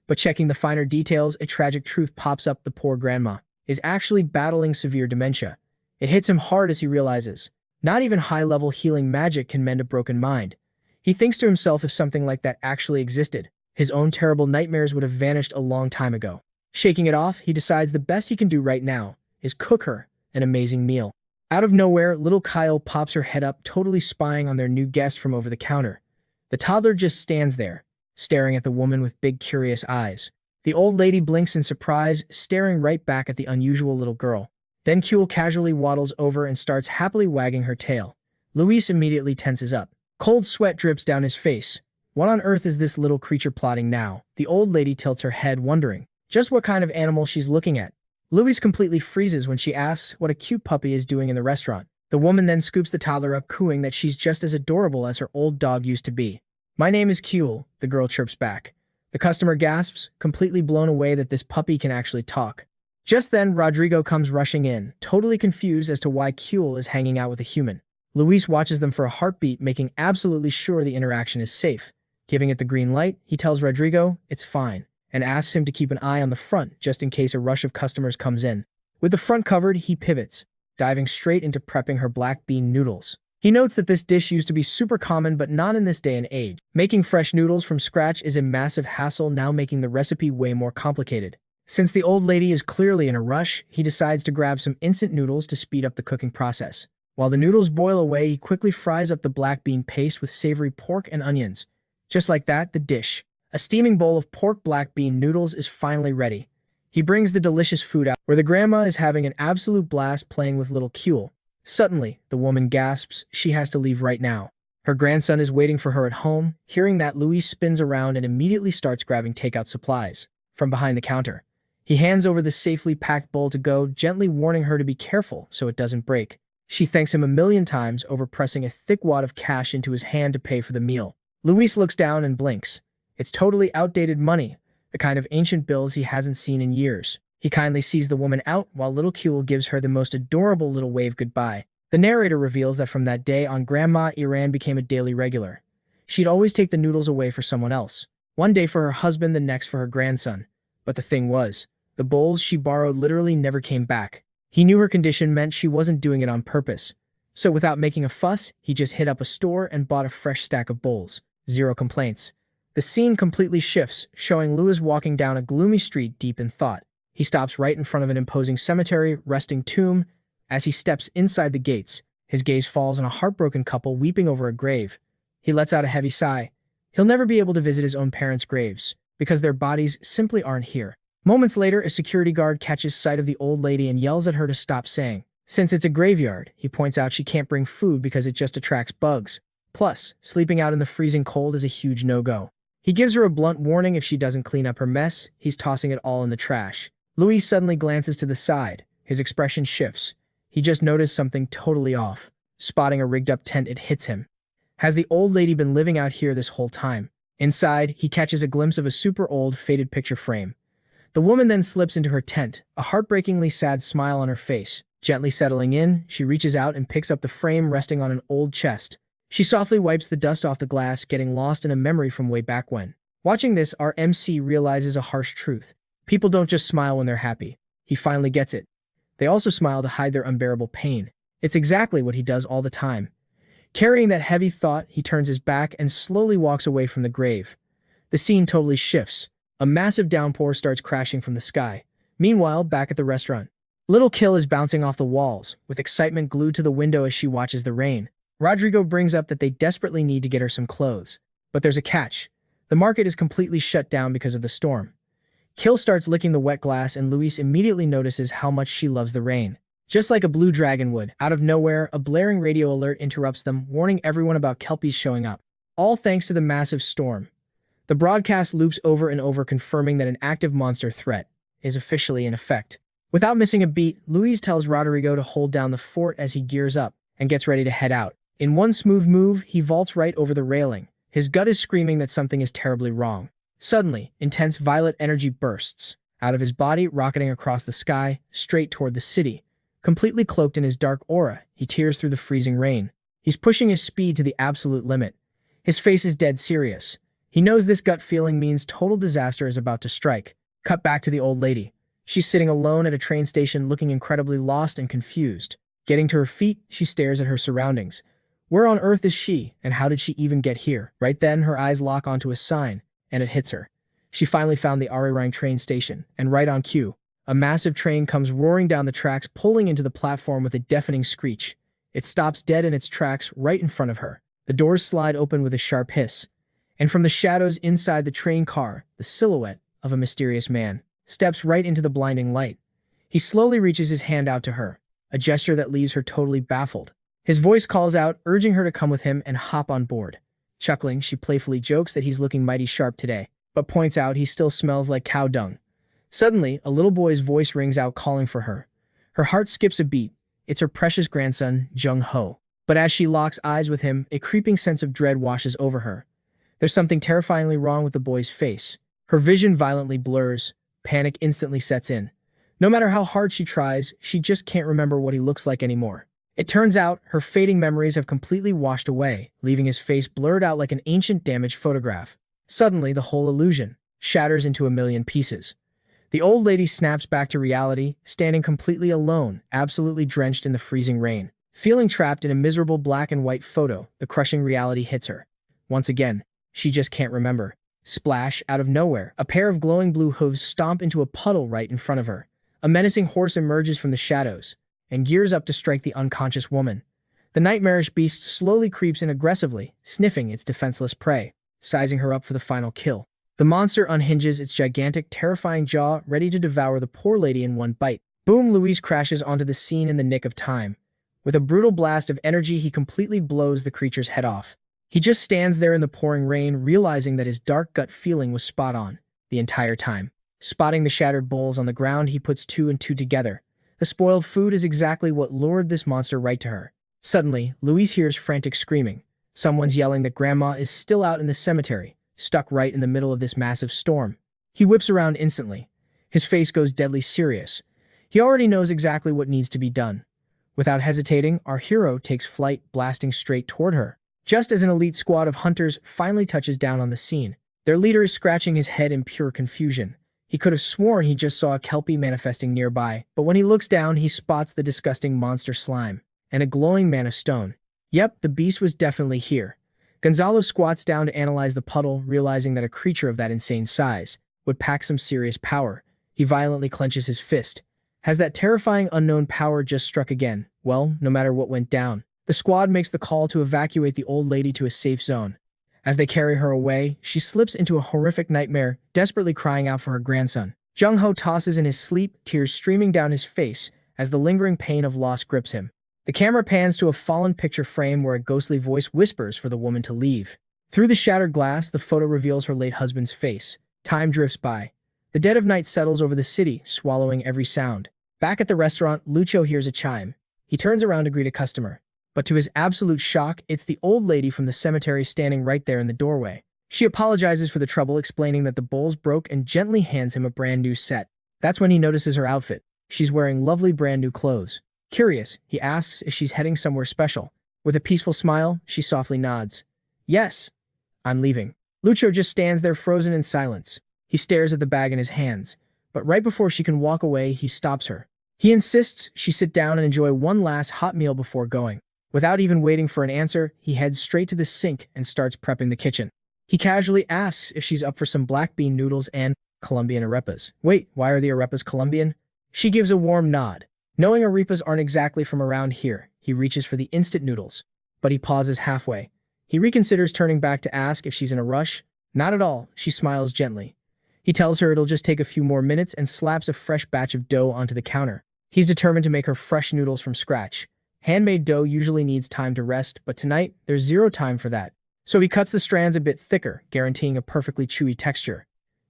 But checking the finer details, a tragic truth pops up: the poor grandma is actually battling severe dementia. It hits him hard as he realizes not even high-level healing magic can mend a broken mind. He thinks to himself, if something like that actually existed, his own terrible nightmares would have vanished a long time ago. Shaking it off, he decides the best he can do right now is cook her an amazing meal. Out of nowhere, little Kyle pops her head up, totally spying on their new guest from over the counter. The toddler just stands there, staring at the woman with big, curious eyes. The old lady blinks in surprise, staring right back at the unusual little girl. Then Kuel casually waddles over and starts happily wagging her tail. Luis immediately tenses up. Cold sweat drips down his face. What on earth is this little creature plotting now? The old lady tilts her head, wondering just what kind of animal she's looking at. Luis completely freezes when she asks what a cute puppy is doing in the restaurant. The woman then scoops the toddler up, cooing that she's just as adorable as her old dog used to be. "My name is Kuel," the girl chirps back. The customer gasps, completely blown away that this puppy can actually talk. Just then, Rodrigo comes rushing in, totally confused as to why Kuel is hanging out with a human. Luis watches them for a heartbeat, making absolutely sure the interaction is safe. Giving it the green light, he tells Rodrigo it's fine, and asks him to keep an eye on the front just in case a rush of customers comes in. With the front covered, he pivots, diving straight into prepping her black bean noodles. He notes that this dish used to be super common, but not in this day and age. Making fresh noodles from scratch is a massive hassle, now making the recipe way more complicated. Since the old lady is clearly in a rush, he decides to grab some instant noodles to speed up the cooking process. While the noodles boil away, he quickly fries up the black bean paste with savory pork and onions. Just like that, the dish, a steaming bowl of pork black bean noodles, is finally ready. He brings the delicious food out, where the grandma is having an absolute blast playing with little Kuel. Suddenly, the woman gasps she has to leave right now. Her grandson is waiting for her at home. Hearing that, Luis spins around and immediately starts grabbing takeout supplies from behind the counter. He hands over the safely packed bowl to go, gently warning her to be careful so it doesn't break. She thanks him a million times, over pressing a thick wad of cash into his hand to pay for the meal. Luis looks down and blinks. It's totally outdated money, the kind of ancient bills he hasn't seen in years. He kindly sees the woman out, while little Kuel gives her the most adorable little wave goodbye. The narrator reveals that from that day on, Grandma Iran became a daily regular. She'd always take the noodles away for someone else. One day for her husband, the next for her grandson. But the thing was, the bowls she borrowed literally never came back. He knew her condition meant she wasn't doing it on purpose. So without making a fuss, he just hit up a store and bought a fresh stack of bowls. Zero complaints. The scene completely shifts, showing Louis walking down a gloomy street deep in thought. He stops right in front of an imposing cemetery, resting tomb. As he steps inside the gates, his gaze falls on a heartbroken couple weeping over a grave. He lets out a heavy sigh. He'll never be able to visit his own parents' graves, because their bodies simply aren't here. Moments later, a security guard catches sight of the old lady and yells at her to stop, saying, since it's a graveyard, he points out she can't bring food because it just attracts bugs. Plus, sleeping out in the freezing cold is a huge no-go. He gives her a blunt warning: if she doesn't clean up her mess, he's tossing it all in the trash. Louis suddenly glances to the side. His expression shifts. He just noticed something totally off. Spotting a rigged-up tent, it hits him. Has the old lady been living out here this whole time? Inside, he catches a glimpse of a super old, faded picture frame. The woman then slips into her tent, a heartbreakingly sad smile on her face. Gently settling in, she reaches out and picks up the frame resting on an old chest. She softly wipes the dust off the glass, getting lost in a memory from way back when. Watching this, our MC realizes a harsh truth. People don't just smile when they're happy. He finally gets it. They also smile to hide their unbearable pain. It's exactly what he does all the time. Carrying that heavy thought, he turns his back and slowly walks away from the grave. The scene totally shifts. A massive downpour starts crashing from the sky. Meanwhile, back at the restaurant, little Kill is bouncing off the walls, with excitement glued to the window as she watches the rain. Rodrigo brings up that they desperately need to get her some clothes. But there's a catch. The market is completely shut down because of the storm. Kill starts licking the wet glass, and Luis immediately notices how much she loves the rain. Just like a blue dragon would. Out of nowhere, a blaring radio alert interrupts them, warning everyone about Kelpies showing up. All thanks to the massive storm. The broadcast loops over and over, confirming that an active monster threat is officially in effect. Without missing a beat, Luis tells Rodrigo to hold down the fort as he gears up and gets ready to head out. In one smooth move, he vaults right over the railing. His gut is screaming that something is terribly wrong. Suddenly, intense violet energy bursts out of his body, rocketing across the sky, straight toward the city. Completely cloaked in his dark aura, he tears through the freezing rain. He's pushing his speed to the absolute limit. His face is dead serious. He knows this gut feeling means total disaster is about to strike. Cut back to the old lady. She's sitting alone at a train station looking incredibly lost and confused. Getting to her feet, she stares at her surroundings. Where on earth is she, and how did she even get here? Right then, her eyes lock onto a sign, and it hits her. She finally found the Arirang train station, and right on cue, a massive train comes roaring down the tracks, pulling into the platform with a deafening screech. It stops dead in its tracks right in front of her. The doors slide open with a sharp hiss, and from the shadows inside the train car, the silhouette of a mysterious man steps right into the blinding light. He slowly reaches his hand out to her, a gesture that leaves her totally baffled. His voice calls out, urging her to come with him and hop on board. Chuckling, she playfully jokes that he's looking mighty sharp today, but points out he still smells like cow dung. Suddenly, a little boy's voice rings out calling for her. Her heart skips a beat. It's her precious grandson, Jung-ho. But as she locks eyes with him, a creeping sense of dread washes over her. There's something terrifyingly wrong with the boy's face. Her vision violently blurs. Panic instantly sets in. No matter how hard she tries, she just can't remember what he looks like anymore. It turns out, her fading memories have completely washed away, leaving his face blurred out like an ancient damaged photograph. Suddenly, the whole illusion shatters into a million pieces. The old lady snaps back to reality, standing completely alone, absolutely drenched in the freezing rain. Feeling trapped in a miserable black and white photo, the crushing reality hits her. Once again, she just can't remember. Splash, out of nowhere, a pair of glowing blue hooves stomp into a puddle right in front of her. A menacing horse emerges from the shadows and gears up to strike the unconscious woman. The nightmarish beast slowly creeps in aggressively, sniffing its defenseless prey, sizing her up for the final kill. The monster unhinges its gigantic, terrifying jaw, ready to devour the poor lady in one bite. Boom! Luis crashes onto the scene in the nick of time. With a brutal blast of energy, he completely blows the creature's head off. He just stands there in the pouring rain, realizing that his dark gut feeling was spot on the entire time. Spotting the shattered bowls on the ground, he puts two and two together. The spoiled food is exactly what lured this monster right to her. Suddenly, Luis hears frantic screaming. Someone's yelling that Grandma is still out in the cemetery, stuck right in the middle of this massive storm. He whips around instantly. His face goes deadly serious. He already knows exactly what needs to be done. Without hesitating, our hero takes flight, blasting straight toward her. Just as an elite squad of hunters finally touches down on the scene, their leader is scratching his head in pure confusion. He could have sworn he just saw a kelpie manifesting nearby, but when he looks down, he spots the disgusting monster slime and a glowing mana stone. Yep, the beast was definitely here. Gonzalo squats down to analyze the puddle, realizing that a creature of that insane size would pack some serious power. He violently clenches his fist. Has that terrifying unknown power just struck again? Well, no matter what went down, the squad makes the call to evacuate the old lady to a safe zone. As they carry her away, she slips into a horrific nightmare, desperately crying out for her grandson. Jung-ho tosses in his sleep, tears streaming down his face as the lingering pain of loss grips him. The camera pans to a fallen picture frame where a ghostly voice whispers for the woman to leave. Through the shattered glass, the photo reveals her late husband's face. Time drifts by. The dead of night settles over the city, swallowing every sound. Back at the restaurant, Lucho hears a chime. He turns around to greet a customer. But to his absolute shock, it's the old lady from the cemetery standing right there in the doorway. She apologizes for the trouble, explaining that the bowls broke and gently hands him a brand new set. That's when he notices her outfit. She's wearing lovely brand new clothes. Curious, he asks if she's heading somewhere special. With a peaceful smile, she softly nods. Yes, I'm leaving. Lucho just stands there frozen in silence. He stares at the bag in his hands, but right before she can walk away, he stops her. He insists she sit down and enjoy one last hot meal before going. Without even waiting for an answer, he heads straight to the sink and starts prepping the kitchen. He casually asks if she's up for some black bean noodles and Colombian arepas. Wait, why are the arepas Colombian? She gives a warm nod. Knowing arepas aren't exactly from around here, he reaches for the instant noodles, but he pauses halfway. He reconsiders, turning back to ask if she's in a rush. Not at all, she smiles gently. He tells her it'll just take a few more minutes and slaps a fresh batch of dough onto the counter. He's determined to make her fresh noodles from scratch. Handmade dough usually needs time to rest, but tonight, there's zero time for that. So he cuts the strands a bit thicker, guaranteeing a perfectly chewy texture.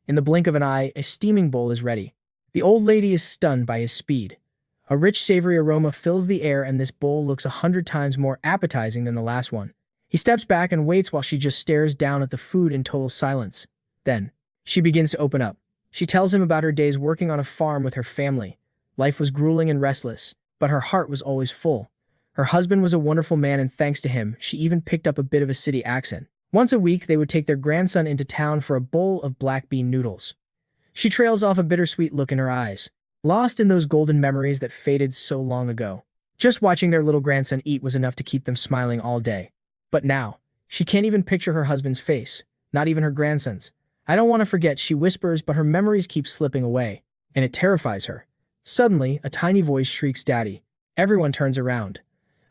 In the blink of an eye, a steaming bowl is ready. The old lady is stunned by his speed. A rich, savory aroma fills the air, and this bowl looks 100 times more appetizing than the last one. He steps back and waits while she just stares down at the food in total silence. Then, She begins to open up. She tells him about her days working on a farm with her family. Life was grueling and restless, but her heart was always full. Her husband was a wonderful man, and thanks to him, she even picked up a bit of a city accent. Once a week, they would take their grandson into town for a bowl of black bean noodles. She trails off, a bittersweet look in her eyes, lost in those golden memories that faded so long ago. Just watching their little grandson eat was enough to keep them smiling all day. But now, she can't even picture her husband's face, not even her grandson's. I don't want to forget, she whispers, but her memories keep slipping away, and it terrifies her. Suddenly, a tiny voice shrieks, "Daddy!" Everyone turns around.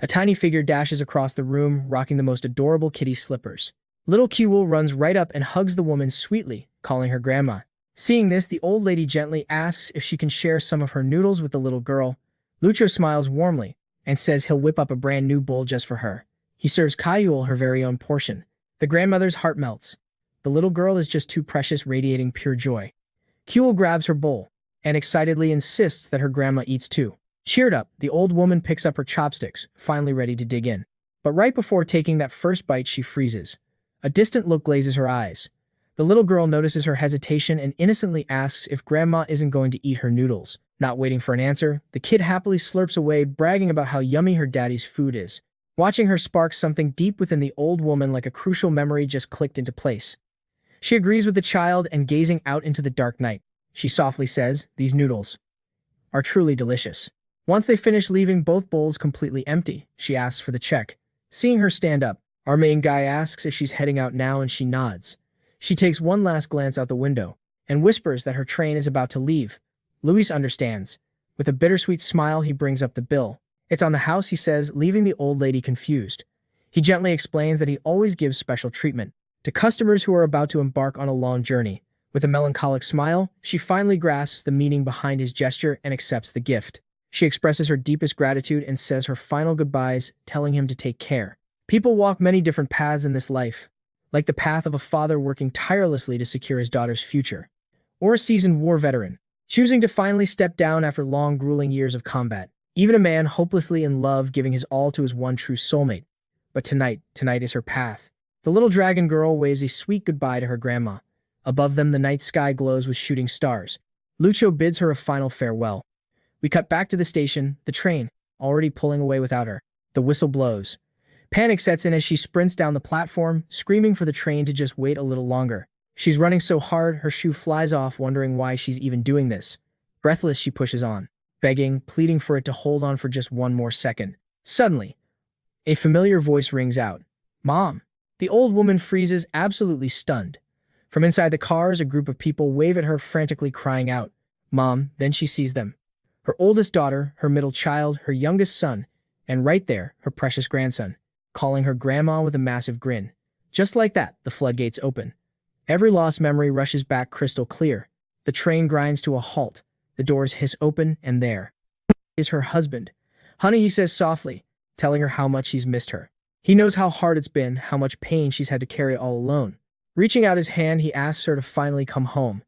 A tiny figure dashes across the room, rocking the most adorable kitty slippers. Little Kiwul runs right up and hugs the woman sweetly, calling her grandma. Seeing this, the old lady gently asks if she can share some of her noodles with the little girl. Lucho smiles warmly and says he'll whip up a brand new bowl just for her. He serves Kayul her very own portion. The grandmother's heart melts. The little girl is just too precious, radiating pure joy. Kiwul grabs her bowl and excitedly insists that her grandma eats too. Cheered up, the old woman picks up her chopsticks, finally ready to dig in. But right before taking that first bite, she freezes. A distant look glazes her eyes. The little girl notices her hesitation and innocently asks if grandma isn't going to eat her noodles. Not waiting for an answer, the kid happily slurps away, bragging about how yummy her daddy's food is. Watching her sparks something deep within the old woman, like a crucial memory just clicked into place. She agrees with the child, and gazing out into the dark night, she softly says, "These noodles are truly delicious." Once they finish, leaving both bowls completely empty, she asks for the check. Seeing her stand up, our main guy asks if she's heading out now, and she nods. She takes one last glance out the window and whispers that her train is about to leave. Luis understands. With a bittersweet smile, he brings up the bill. "It's on the house," he says, leaving the old lady confused. He gently explains that he always gives special treatment to customers who are about to embark on a long journey. With a melancholic smile, she finally grasps the meaning behind his gesture and accepts the gift. She expresses her deepest gratitude and says her final goodbyes, telling him to take care. People walk many different paths in this life, like the path of a father working tirelessly to secure his daughter's future, or a seasoned war veteran choosing to finally step down after long, grueling years of combat. Even a man hopelessly in love, giving his all to his one true soulmate. But tonight is her path. The little dragon girl waves a sweet goodbye to her grandma. Above them, the night sky glows with shooting stars. Lucho bids her a final farewell. We cut back to the station, the train already pulling away without her. The whistle blows. Panic sets in as she sprints down the platform, screaming for the train to just wait a little longer. She's running so hard, her shoe flies off, wondering why she's even doing this. Breathless, she pushes on, begging, pleading for it to hold on for just one more second. Suddenly, a familiar voice rings out. "Mom!" The old woman freezes, absolutely stunned. From inside the cars, a group of people wave at her, frantically crying out, "Mom!" Then she sees them. Her oldest daughter, her middle child, her youngest son, and right there, her precious grandson, calling her grandma with a massive grin. Just like that, the floodgates open. Every lost memory rushes back crystal clear. The train grinds to a halt. The doors hiss open, and there is her husband. "Honey," he says softly, telling her how much he's missed her. He knows how hard it's been, how much pain she's had to carry all alone. Reaching out his hand, he asks her to finally come home,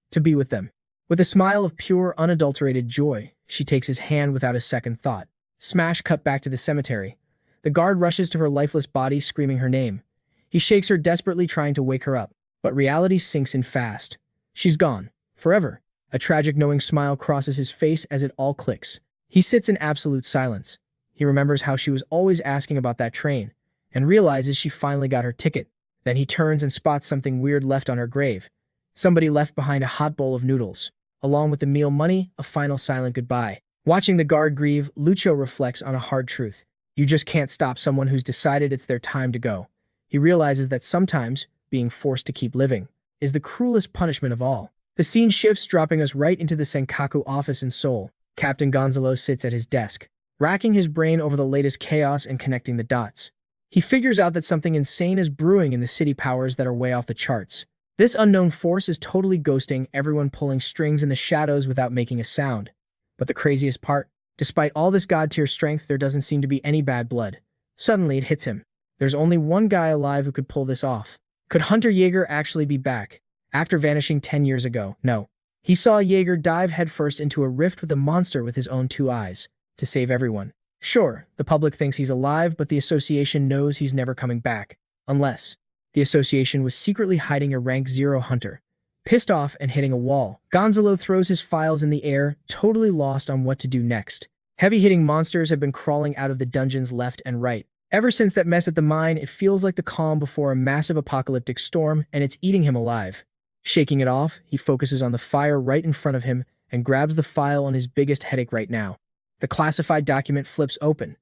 to be with them. With a smile of pure, unadulterated joy, she takes his hand without a second thought. Smash cut back to the cemetery. The guard rushes to her lifeless body, screaming her name. He shakes her desperately, trying to wake her up. But reality sinks in fast. She's gone. Forever. A tragic, knowing smile crosses his face as it all clicks. He sits in absolute silence. He remembers how she was always asking about that train, and realizes she finally got her ticket. Then he turns and spots something weird left on her grave. Somebody left behind a hot bowl of noodles. Along with the meal money, a final silent goodbye. Watching the guard grieve, Lucho reflects on a hard truth. You just can't stop someone who's decided it's their time to go. He realizes that sometimes being forced to keep living is the cruelest punishment of all. The scene shifts, dropping us right into the Senkaku office in Seoul. Captain Gonzalo sits at his desk, racking his brain over the latest chaos and connecting the dots. He figures out that something insane is brewing in the city, powers that are way off the charts. This unknown force is totally ghosting everyone, pulling strings in the shadows without making a sound. But the craziest part, despite all this god-tier strength, there doesn't seem to be any bad blood. Suddenly it hits him. There's only one guy alive who could pull this off. Could Hunter Yeager actually be back? After vanishing 10 years ago, no. He saw Yeager dive headfirst into a rift with a monster with his own 2 eyes, to save everyone. Sure, the public thinks he's alive, but the association knows he's never coming back. Unless the association was secretly hiding a rank 0 hunter Pissed off and hitting a wall, Gonzalo throws his files in the air, totally lost on what to do next. Heavy-hitting monsters have been crawling out of the dungeons left and right. Ever since that mess at the mine, it feels like the calm before a massive apocalyptic storm, and it's eating him alive. Shaking it off, he focuses on the fire right in front of him and grabs the file on his biggest headache right now. The classified document flips open,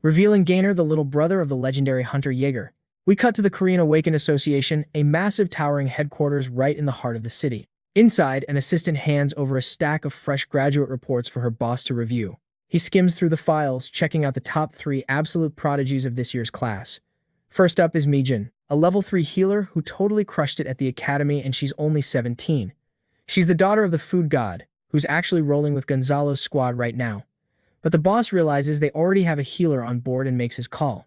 revealing Gaynor, the little brother of the legendary hunter Jaeger. We cut to the Korean Awakened Association, a massive towering headquarters right in the heart of the city. Inside, an assistant hands over a stack of fresh graduate reports for her boss to review. He skims through the files, checking out the top 3 absolute prodigies of this year's class. First up is Mijin, a level 3 healer who totally crushed it at the academy, and she's only 17. She's the daughter of the food god, who's actually rolling with Gonzalo's squad right now. But the boss realizes they already have a healer on board and makes his call.